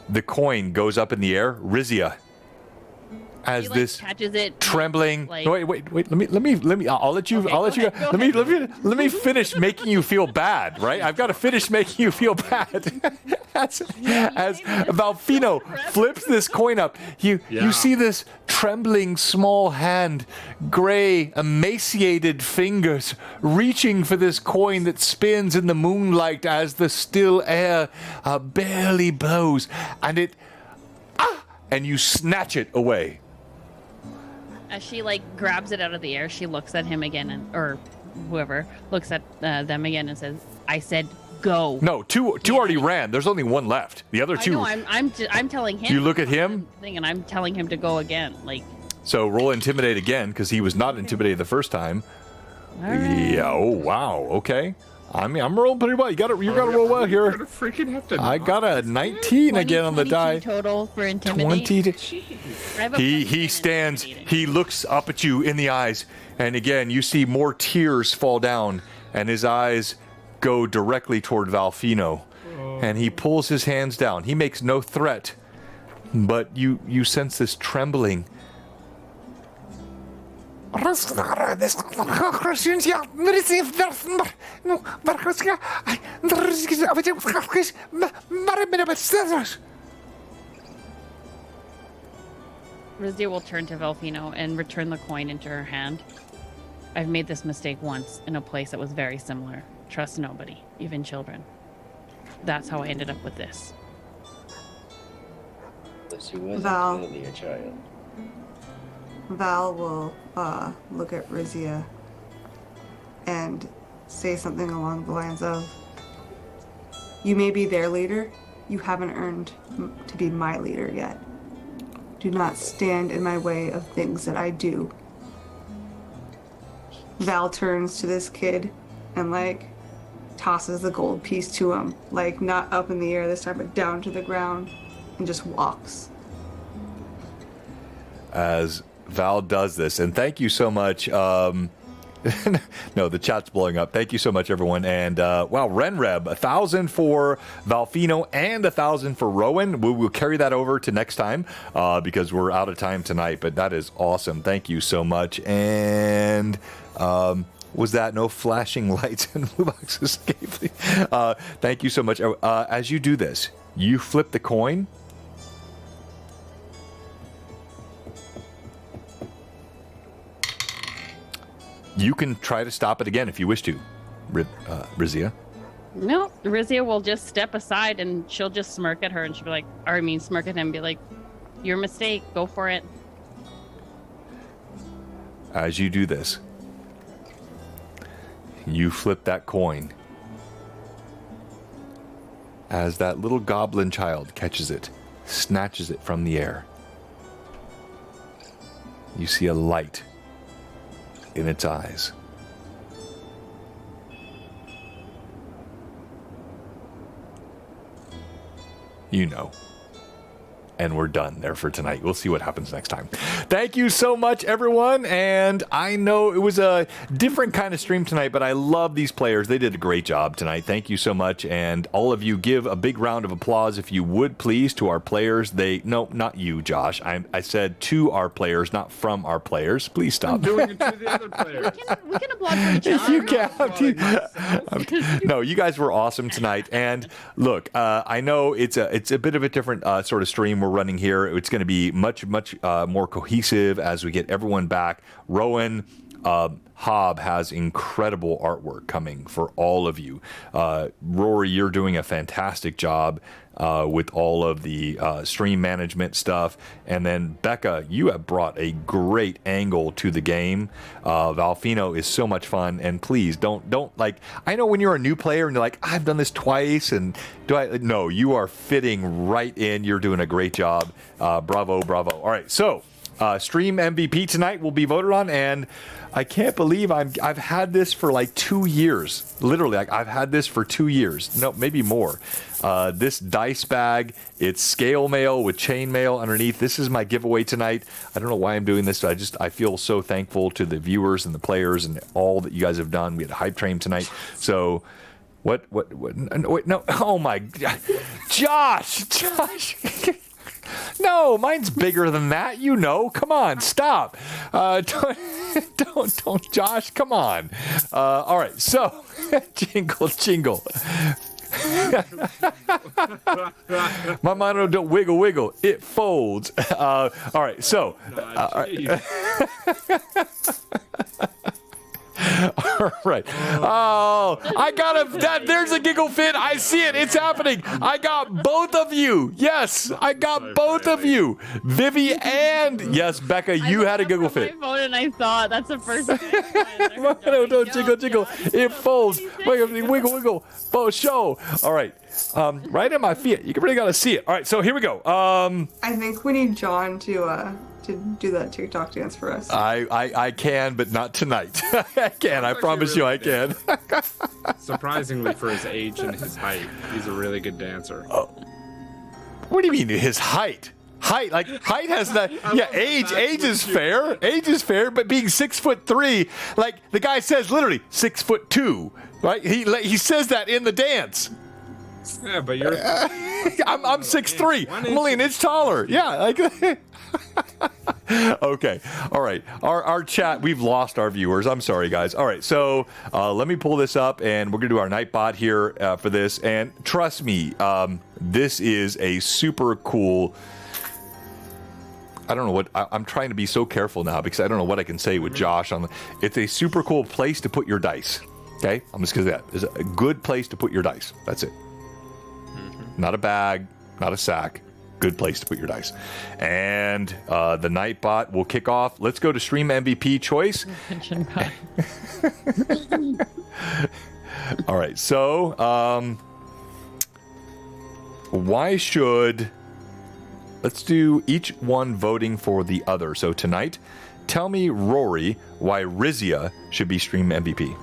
the coin goes up in the air. Rizia, as He, this catches it. trembling. Like, No, wait. Let me. I'll let you. Okay, I'll let go you. ahead, go Let me finish making you feel bad. Right? I've got to finish making you feel bad. as Valfino flips this coin up, you see this trembling small hand, gray, emaciated fingers reaching for this coin that spins in the moonlight as the still air barely blows, and and you snatch it away. As she grabs it out of the air, she looks at him again, or whoever looks at them again and says, "I said go." No, two already ran. There's only one left. The other two. I know. I'm telling him. You look at him? and I'm telling him to go again. So roll intimidate again because he was not intimidated the first time. Alright. Yeah. Oh wow. Okay. I mean, I'm rolling pretty well. You gotta roll well You're here. gonna freaking have to. I got a 19 again on the 22 die. total for intimidate. 20. I have a He plus stands. 10 in He looks up at you in the eyes, and again you see more tears fall down, and his eyes go directly toward Valfino, and he pulls his hands down. He makes no threat, but you sense this trembling. Rizia will turn to Valfino and return the coin into her hand. I've made this mistake once in a place that was very similar. Trust nobody, even children. That's how I ended up with this. She was Val. clearly a child. Val will look at Rizia and say something along the lines of, "You may be their leader. You haven't earned to be my leader yet. Do not stand in my way of things that I do." Val turns to this kid and tosses the gold piece to him, not up in the air this time, but down to the ground, and just walks. As Val does this, and thank you so much. No, the chat's blowing up. Thank you so much, everyone. And wow, Renreb, 1,000 for Valfino and 1,000 for Rowan. We will carry that over to next time because we're out of time tonight. But that is awesome. Thank you so much. And was that no flashing lights and blue boxes? Thank you so much. As you do this, you flip the coin. You can try to stop it again if you wish to, Rizia. No, Rizia will just step aside and she'll just smirk at her and she'll be like, smirk at him and be like, Your mistake. Go for it. As you do this, you flip that coin. As that little goblin child catches it, snatches it from the air, you see a light in its eyes. You know. And we're done there for tonight. We'll see what happens next time. Thank you so much, everyone. And I know it was a different kind of stream tonight, but I love these players. They did a great job tonight. Thank you so much. And all of you, give a big round of applause, if you would, please, to our players. No, not you, Josh. I said to our players, not from our players. Please stop. I'm doing it to the other players. We can applaud for each other. You can. No, you guys were awesome tonight. And look, I know it's a bit of a different sort of stream we're running here. It's going to be much more cohesive as we get everyone back. Rowan Hobb has incredible artwork coming for all of you. Rory, you're doing a fantastic job with all of the stream management stuff. And then Becca, you have brought a great angle to the game. Valfino is so much fun. And please don't like, I know when you're a new player and you're like, I've done this twice and no, you are fitting right in. You're doing a great job. Bravo. All right. So stream MVP tonight will be voted on, and I can't believe I've had this for like 2 years. Literally, I've had this for 2 years. No, maybe more. This dice bag, it's scale mail with chain mail underneath. This is my giveaway tonight. I don't know why I'm doing this. I feel so thankful to the viewers and the players and all that you guys have done. We had a hype train tonight. So what? Wait, no. Oh my God. Josh. No, mine's bigger than that. You know. Come on, stop. Don't, Josh. Come on. All right. So, jingle. My motto: don't wiggle. It folds. All right. So. All right. Oh, I got there's a giggle fit. I see it. It's happening. I got both of you. Yes, I got both of you. Vivi and yes, Becca, you had a giggle fit. My phone and I saw it. That's the first thing. No, jiggle. It folds. Wiggle. Both show. All right. Right at my feet. You really got to see it. All right. So here we go. I think we need John to do that TikTok dance for us. I can, but not tonight. I can. I promise you I can. Surprisingly, for his age and his height, he's a really good dancer. What do you mean his height? Height has that. Yeah, age is fair. Age is fair, but being 6'3", like the guy says, literally 6'2", right? He says that in the dance. Yeah, but you're. I'm 6'3". I'm only an inch taller. Yeah, like. Okay. All right. Our chat, we've lost our viewers. I'm sorry, guys. All right. So let me pull this up, and we're going to do our Nightbot here for this. And trust me, this is a super cool. I don't know what I'm trying to be so careful now because I don't know what I can say with Josh on. It's a super cool place to put your dice. Okay. I'm just going to say that. It's a good place to put your dice. That's it. Not a bag, not a sack. Good place to put your dice. And the Nightbot will kick off. Let's go to Stream MVP choice. All right. So, why should... Let's do each one voting for the other. So tonight, tell me, Rory, why Rizia should be Stream MVP.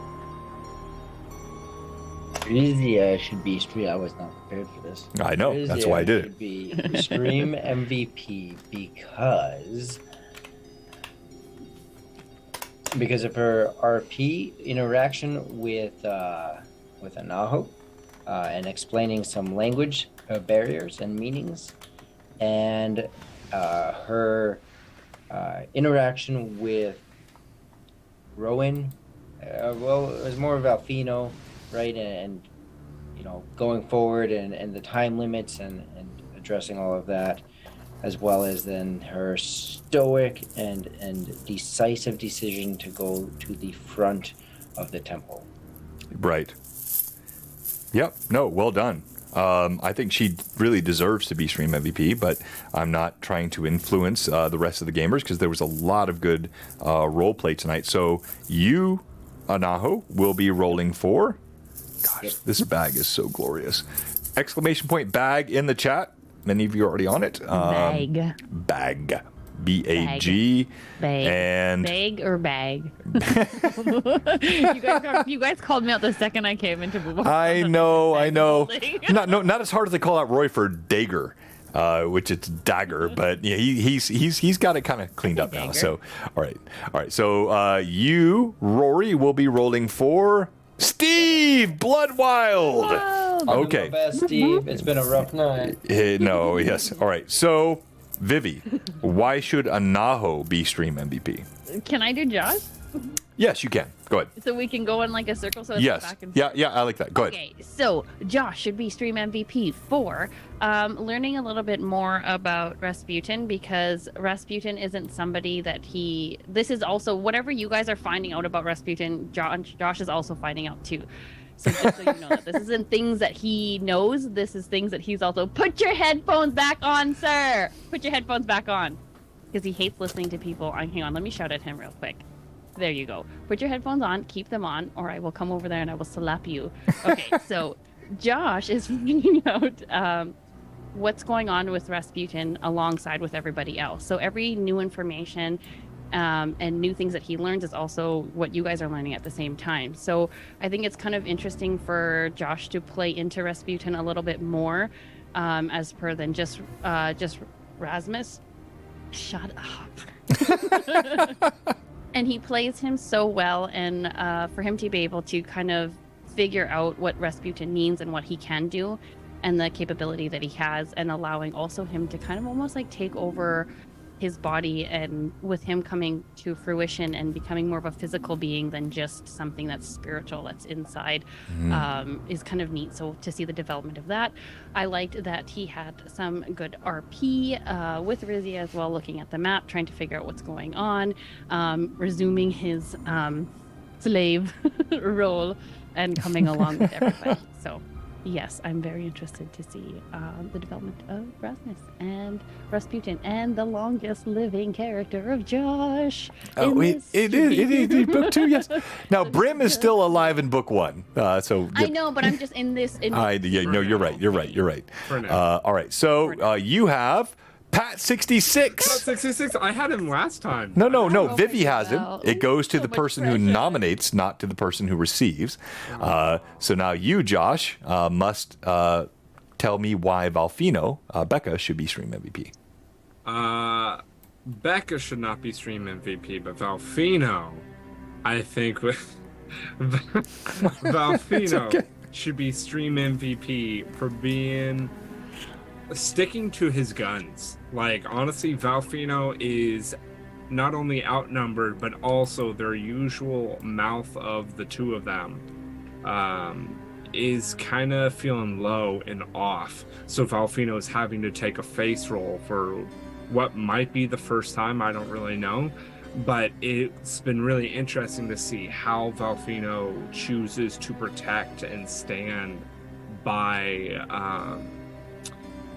Rizia should be stream. I was not prepared for this. I know. Rizia that's why I did it. Should be stream MVP because of her RP interaction with Anaho and explaining some language barriers and meanings, and her interaction with Rowan. Well, it was more of Alfino. Right, and you know, going forward and the time limits and addressing all of that, as well as then her stoic and decisive decision to go to the front of the temple. Right. Yep. No, well done. I think she really deserves to be Stream MVP, but I'm not trying to influence the rest of the gamers because there was a lot of good role play tonight. So you, Anaho, will be rolling for. Gosh, this bag is so glorious! Exclamation point bag in the chat. Many of you are already on it. Bag. Bag. B-A-G. Bag. And Bag or bag? you guys called me out the second I came into Boo. I know. Not as hard as they call out Roy for Dagger, which it's dagger, but yeah, he's got it kind of cleaned up now. So all right. So you, Rory, will be rolling for Steve Bloodwild. I'll do Okay. my best, Steve. It's been a rough night. No, yes. All right. So Vivi, why should Anaho be Stream MVP? Can I do Josh? Yes, you can. Go ahead. So we can go in like a circle. So it's Yes. back and Yeah, I like that. Go ahead. Okay, so Josh should be Stream MVP for learning a little bit more about Rasputin, because Rasputin isn't somebody that this is also whatever you guys are finding out about Rasputin, Josh is also finding out too. So just so you know that this isn't things that he knows, this is things that he's also, put your headphones back on, sir! Put your headphones back on. Because he hates listening to people. Hang on, let me shout at him real quick. There you go. Put your headphones on, keep them on, or I will come over there and I will slap you. Okay, so Josh is finding out what's going on with Rasputin alongside with everybody else. So every new information and new things that he learns is also what you guys are learning at the same time. So I think it's kind of interesting for Josh to play into Rasputin a little bit more as per than just Rasmus. Shut up. And he plays him so well, and for him to be able to kind of figure out what Rasputin means and what he can do and the capability that he has, and allowing also him to kind of almost like take over his body, and with him coming to fruition and becoming more of a physical being than just something that's spiritual, that's inside, is kind of neat. So to see the development of that, I liked that he had some good RP with Rizzy as well, looking at the map, trying to figure out what's going on, resuming his slave role and coming along with everybody. So yes, I'm very interested to see the development of Rasmus and Rasputin and the longest living character of Josh. Oh, it is book 2. Yes. Now Brim is still alive in book 1. So I know, but I'm just in this. no, you're right. You're right. For now. All right. So you have Pat 66. Pat 66. I had him last time. No. Vivi has him. wow. It goes to So the much person who pressure. nominates, not to the person who receives. So now you, Josh, must tell me why Valfino, Becca, should be Stream MVP. Becca should not be Stream MVP, but Valfino, I think, Valfino should be Stream MVP for sticking to his guns. Like, honestly, Valfino is not only outnumbered, but also their usual mouth of the two of them is kind of feeling low and off. So Valfino is having to take a face roll for what might be the first time, I don't really know. But it's been really interesting to see how Valfino chooses to protect and stand by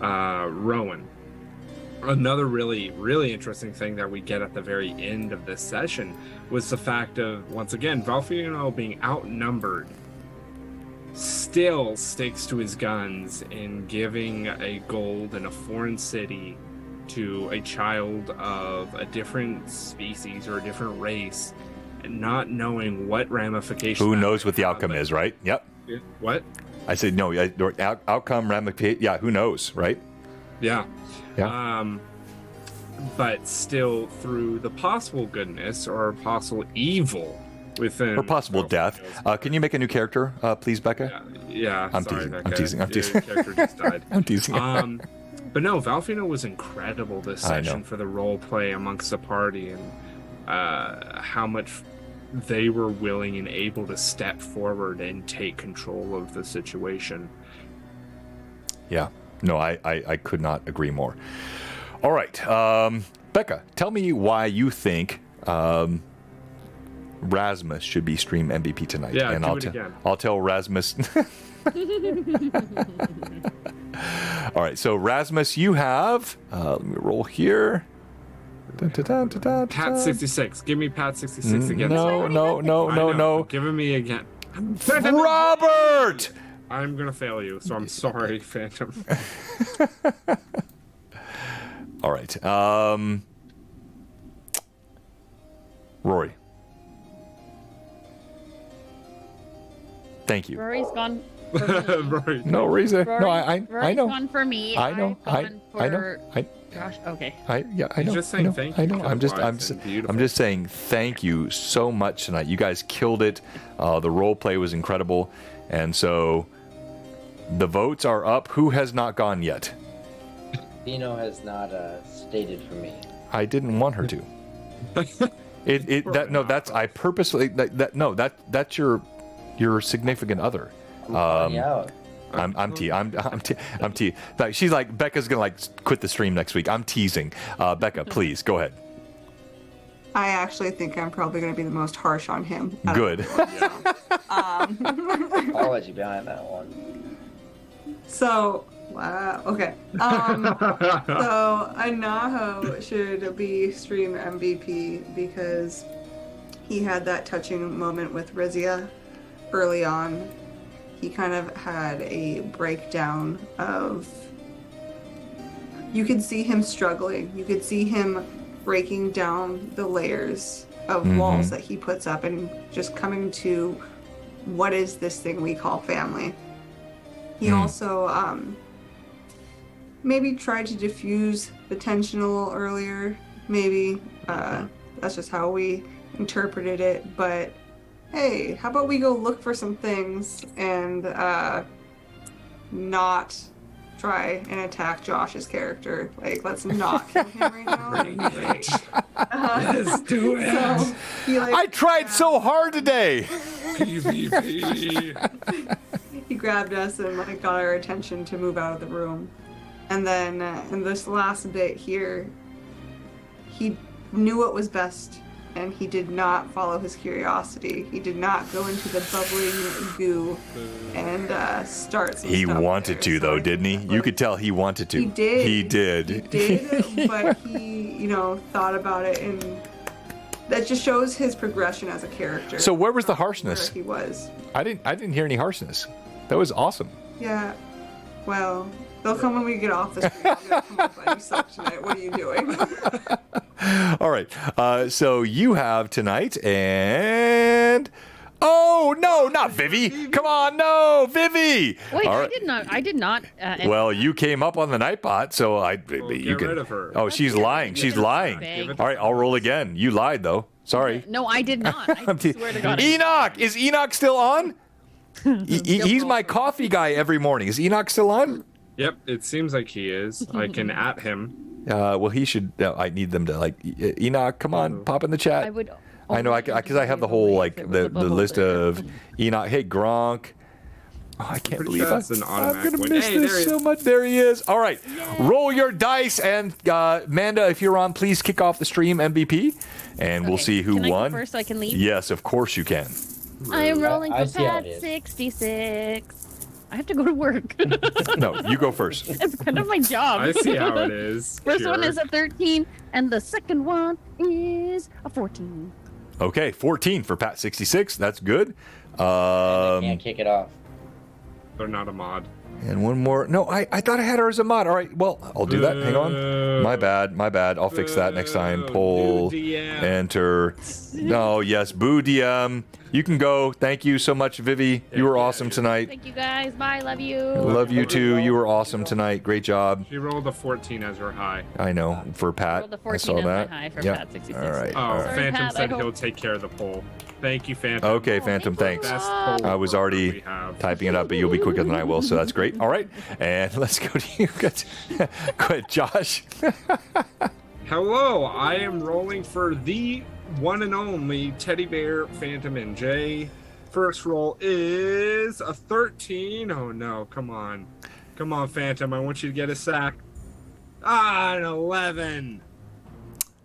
Rowan. Another really, really interesting thing that we get at the very end of this session was the fact of, once again, Valfino being outnumbered still sticks to his guns in giving a gold in a foreign city to a child of a different species or a different race, and not knowing what ramifications. Who knows what the outcome is, right? Yep. What? I said no. Outcome ramification. Yeah. Who knows, right? Yeah. Yeah. But still, through the possible goodness or possible evil within, Or possible death. Can you make a new character, please, Becca? Yeah. I'm sorry, teasing. Becca. I'm teasing. I'm Your teasing. character just died. I'm teasing. But no, Valfino was incredible this I know. session for the role play amongst the party, and how much they were willing and able to step forward and take control of the situation. Yeah. No, I could not agree more. All right. Becca, tell me why you think Rasmus should be stream MVP tonight. Yeah, and do it again. I'll tell Rasmus. All right, so Rasmus, you have. Let me roll here. Pat 66. Give me Pat 66 again. No. I know. Giving me again. Robert! I'm gonna fail you, so I'm sorry, Phantom. All right. Rory. Thank you. Rory's gone for me. Right. No, Rory's there. No, I Rory's know. gone for me. I know. I've gone I know. for Josh. Okay. I know. He's just saying thank you I know. because wise and beautiful. I'm just saying thank you so much tonight. You guys killed it. The role play was incredible, and so the votes are up. Who has not gone yet? Dino has not stated for me. I didn't want her to. I purposely that's your significant other. I'm calling you out. I'm T. Like, she's like, Becca's gonna like quit the stream next week. I'm teasing. Becca, please go ahead. I actually think I'm probably going to be the most harsh on him. Good. Apology behind that one. So, wow. Okay. So, Anaho should be stream MVP because he had that touching moment with Rizia early on. He kind of had a breakdown of. You could see him struggling. You could see him breaking down the layers of walls that he puts up and just coming to what is this thing we call family. He also maybe tried to diffuse the tension a little earlier. Maybe that's just how we interpreted it. But hey, how about we go look for some things and not try and attack Josh's character. Like, let's not kill him right now. Let's do it. So, I tried so hard today. PvP. he grabbed us and like got our attention to move out of the room. And then in this last bit here, he knew what was best, and he did not follow his curiosity. He did not go into the bubbling goo and start some He stuff wanted there. to, So though, I didn't he? think, You like, could tell he wanted to. He did. He did. He did, but he, thought about it, and that just shows his progression as a character. So where was the Where harshness? he was. I didn't hear any harshness. That was awesome. Yeah. Well, they'll come when we get off the street. I'm gonna come up by yourself tonight. What are you doing? All right. So you have tonight, and oh no, not Vivi! Come on, no, Vivi! Wait, All I right. did not. I did not. Well, you came up on the Nightbot, so you get can. rid of her. Oh, she's lying. She's lying. Beg. All right, I'll roll again. You lied though. Sorry. No, I did not. I swear to God. Enoch, is Enoch still on? He's my coffee guy every morning. Is Enoch still on? Yep, it seems like he is. I can at him. Well, he should. I need them to like Enoch. Come on, pop in the chat. I would. I know, because I have the whole like the list of Enoch. Hey, Gronk. Oh, I can't Pretty believe sure that's an I'm automatic gonna win. miss Hey, there this he so is. much. There he is. All right, roll your dice, and Amanda, if you're on, please kick off the stream MVP, and we'll Okay. see who Can I won. go first so I can leave? Yes, of course you can. I am rolling I for see how it pad is. 66. I have to go to work. No, you go first. It's kind of my job. I see how it is. First one Sure. is a 13, and the second one is a 14. Okay, 14 for Pat 66. That's good. Can't kick it off. They're not a mod. And one more. No, I thought I had her as a mod. All right, well, I'll do that. Hang on. My bad. I'll fix that next time. Pull, New DM. enter. No, yes, boo DM. You can go. Thank you so much, Vivi. You were awesome tonight. Thank you guys. Bye. Love you. Love you too. You were awesome tonight. Great job. She rolled a 14 as her high. I know, for Pat. Rolled a I 14 saw as my that. high for Yeah. Pat 66. All right. Oh, all right. Sorry, Phantom Pat, I said hope- he'll take care of the poll. Thank you, Phantom. Okay, Phantom, thanks. Best I poll I was we already have. typing it up, but you'll be quicker than I will, so that's great. All right, and let's go to you. Go ahead, Josh. Hello, I am rolling for the one and only Teddy Bear Phantom NJ. First roll is a 13. Oh no, come on. Come on, Phantom. I want you to get a sack. An 11.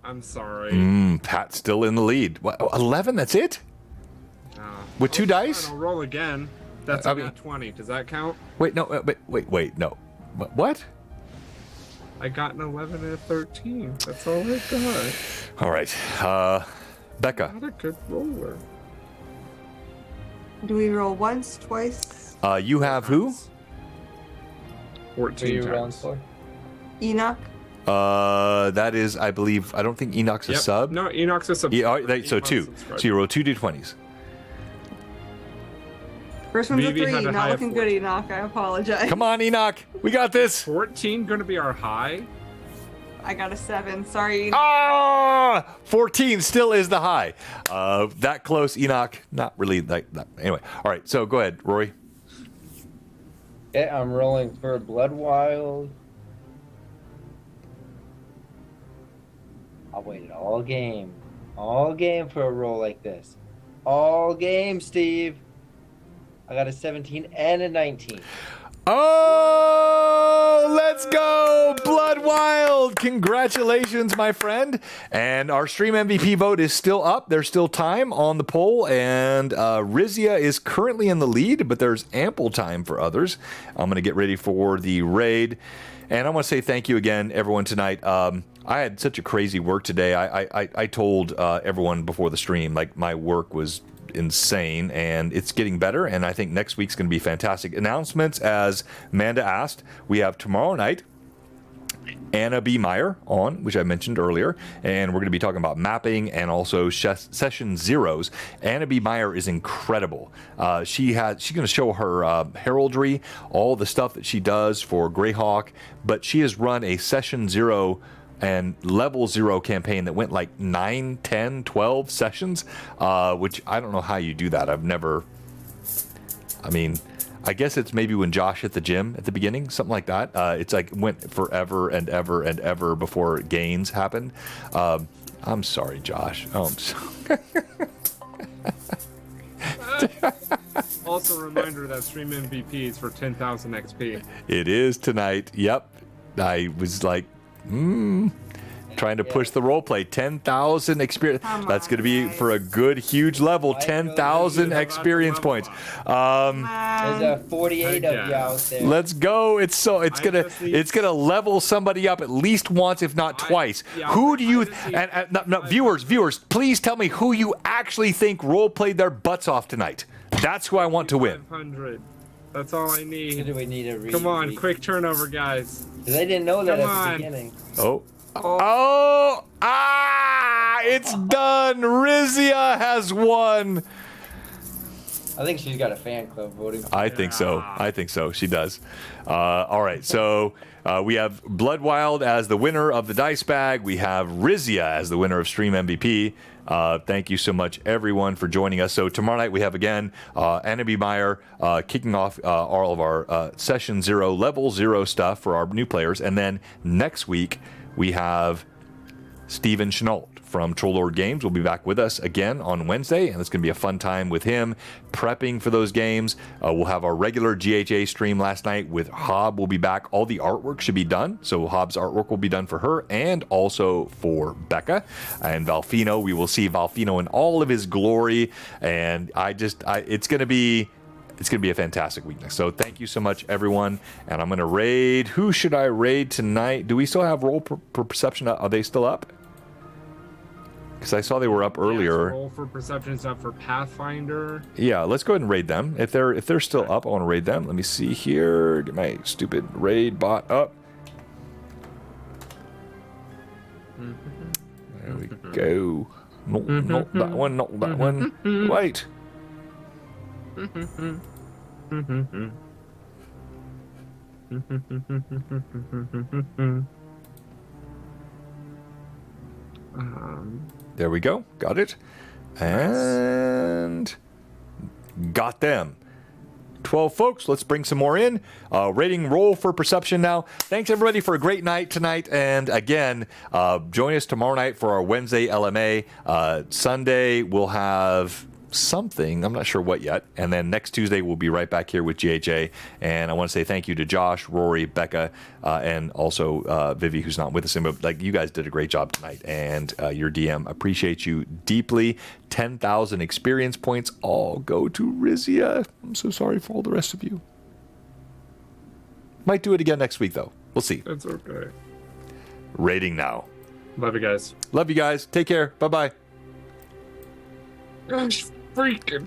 I'm sorry. Pat's still in the lead. What, 11, that's it? With 2 dice? I'll roll again. That's a nat 20. Does that count? Wait, no, wait, no. What? I got an 11 and a 13. That's all I got. All right. Becca. Not a good roller. Do we roll once, twice? You have who? 14 Who are you rolling times. for? Enoch? That is, I believe, I don't think Enoch's a Yep. sub. No, Enoch's a sub. So 2. So you roll 2 d20s. First one's a Vivi had 3. a high Not of looking good, Enoch. I apologize. Come on, Enoch. We got this. 14 going to be our high? I got a 7. Sorry, Enoch. Ah! 14 still is the high. That close, Enoch. Not really like that. Anyway. All right. So go ahead, Rory. Okay, I'm rolling for Blood Wild. I'll wait all game. All game for a roll like this. All game, Steve. I got a 17 and a 19. Oh, let's go, Blood Wild! Congratulations, my friend. And our stream MVP vote is still up. There's still time on the poll, and Rizia is currently in the lead, but there's ample time for others. I'm going to get ready for the raid, and I want to say thank you again, everyone, tonight. I had such a crazy work today. I told everyone before the stream, like, my work was insane, and it's getting better, and I think next week's going to be fantastic. Announcements, as Amanda asked, we have tomorrow night Anna B. Meyer on, which I mentioned earlier, and we're going to be talking about mapping and also session zeros. Anna B. Meyer is incredible. She's going to show her heraldry, all the stuff that she does for Greyhawk, but she has run a session 0 and level 0 campaign that went like 9, 10, 12 sessions, which I don't know how you do that. I guess it's maybe when Josh hit the gym at the beginning, something like that. It's like went forever and ever and ever before gains happened. I'm sorry, Josh. Oh, I'm sorry. Also, a reminder that stream MVP is for 10,000 XP. It is tonight. Yep. I was like, trying to push the role play. 10,000 experience. That's going to be for a good, huge level. 10,000 experience points. There's 48 of you out there. Let's go. It's gonna level somebody up at least once, if not twice. Who do you? No, viewers, please tell me who you actually think role played their butts off tonight. That's who I want to win. 500. That's all I Who need. do we need to read? Come on, quick turnover, guys. Because I didn't know that Come at the on. beginning. It's done. Rizia has won. I think she's got a fan club voting for I think so. She does. All right. So we have Blood Wild as the winner of the dice bag. We have Rizia as the winner of Stream MVP. Thank you so much, everyone, for joining us. So tomorrow night we have, again, Anna B. Meyer kicking off all of our Session 0, Level 0 stuff for our new players. And then next week we have Steven Chenault from Trollord Games will be back with us again on Wednesday, and it's going to be a fun time with him prepping for those games. We'll have our regular GHA stream last night with Hob will be back. All the artwork should be done, so Hob's artwork will be done for her and also for Becca. And Valfino, we will see Valfino in all of his glory, and it's going to be a fantastic week next. So thank you so much, everyone. And I'm going to raid. Who should I raid tonight? Do we still have roll for perception? Are they still up? Because I saw they were up earlier. Yes, roll for perception stuff for Pathfinder. Yeah, let's go ahead and raid them. If they're still up, I want to raid them. Let me see here. Get my stupid raid bot up. There we go. Not that one. Not that one. Wait. There we go. Got it. And got them. 12 folks. Let's bring some more in. Rating roll for perception now. Thanks, everybody, for a great night tonight. And again, join us tomorrow night for our Wednesday LMA. Sunday, we'll have something. I'm not sure what yet. And then next Tuesday, we'll be right back here with GHA. And I want to say thank you to Josh, Rory, Becca, and also Vivi, who's not with us. But like, you guys did a great job tonight. And your DM, appreciate you deeply. 10,000 experience points all go to Rizia. I'm so sorry for all the rest of you. Might do it again next week, though. We'll see. That's okay. Rating now. Love you guys. Love you guys. Take care. Bye-bye. Gosh, freaking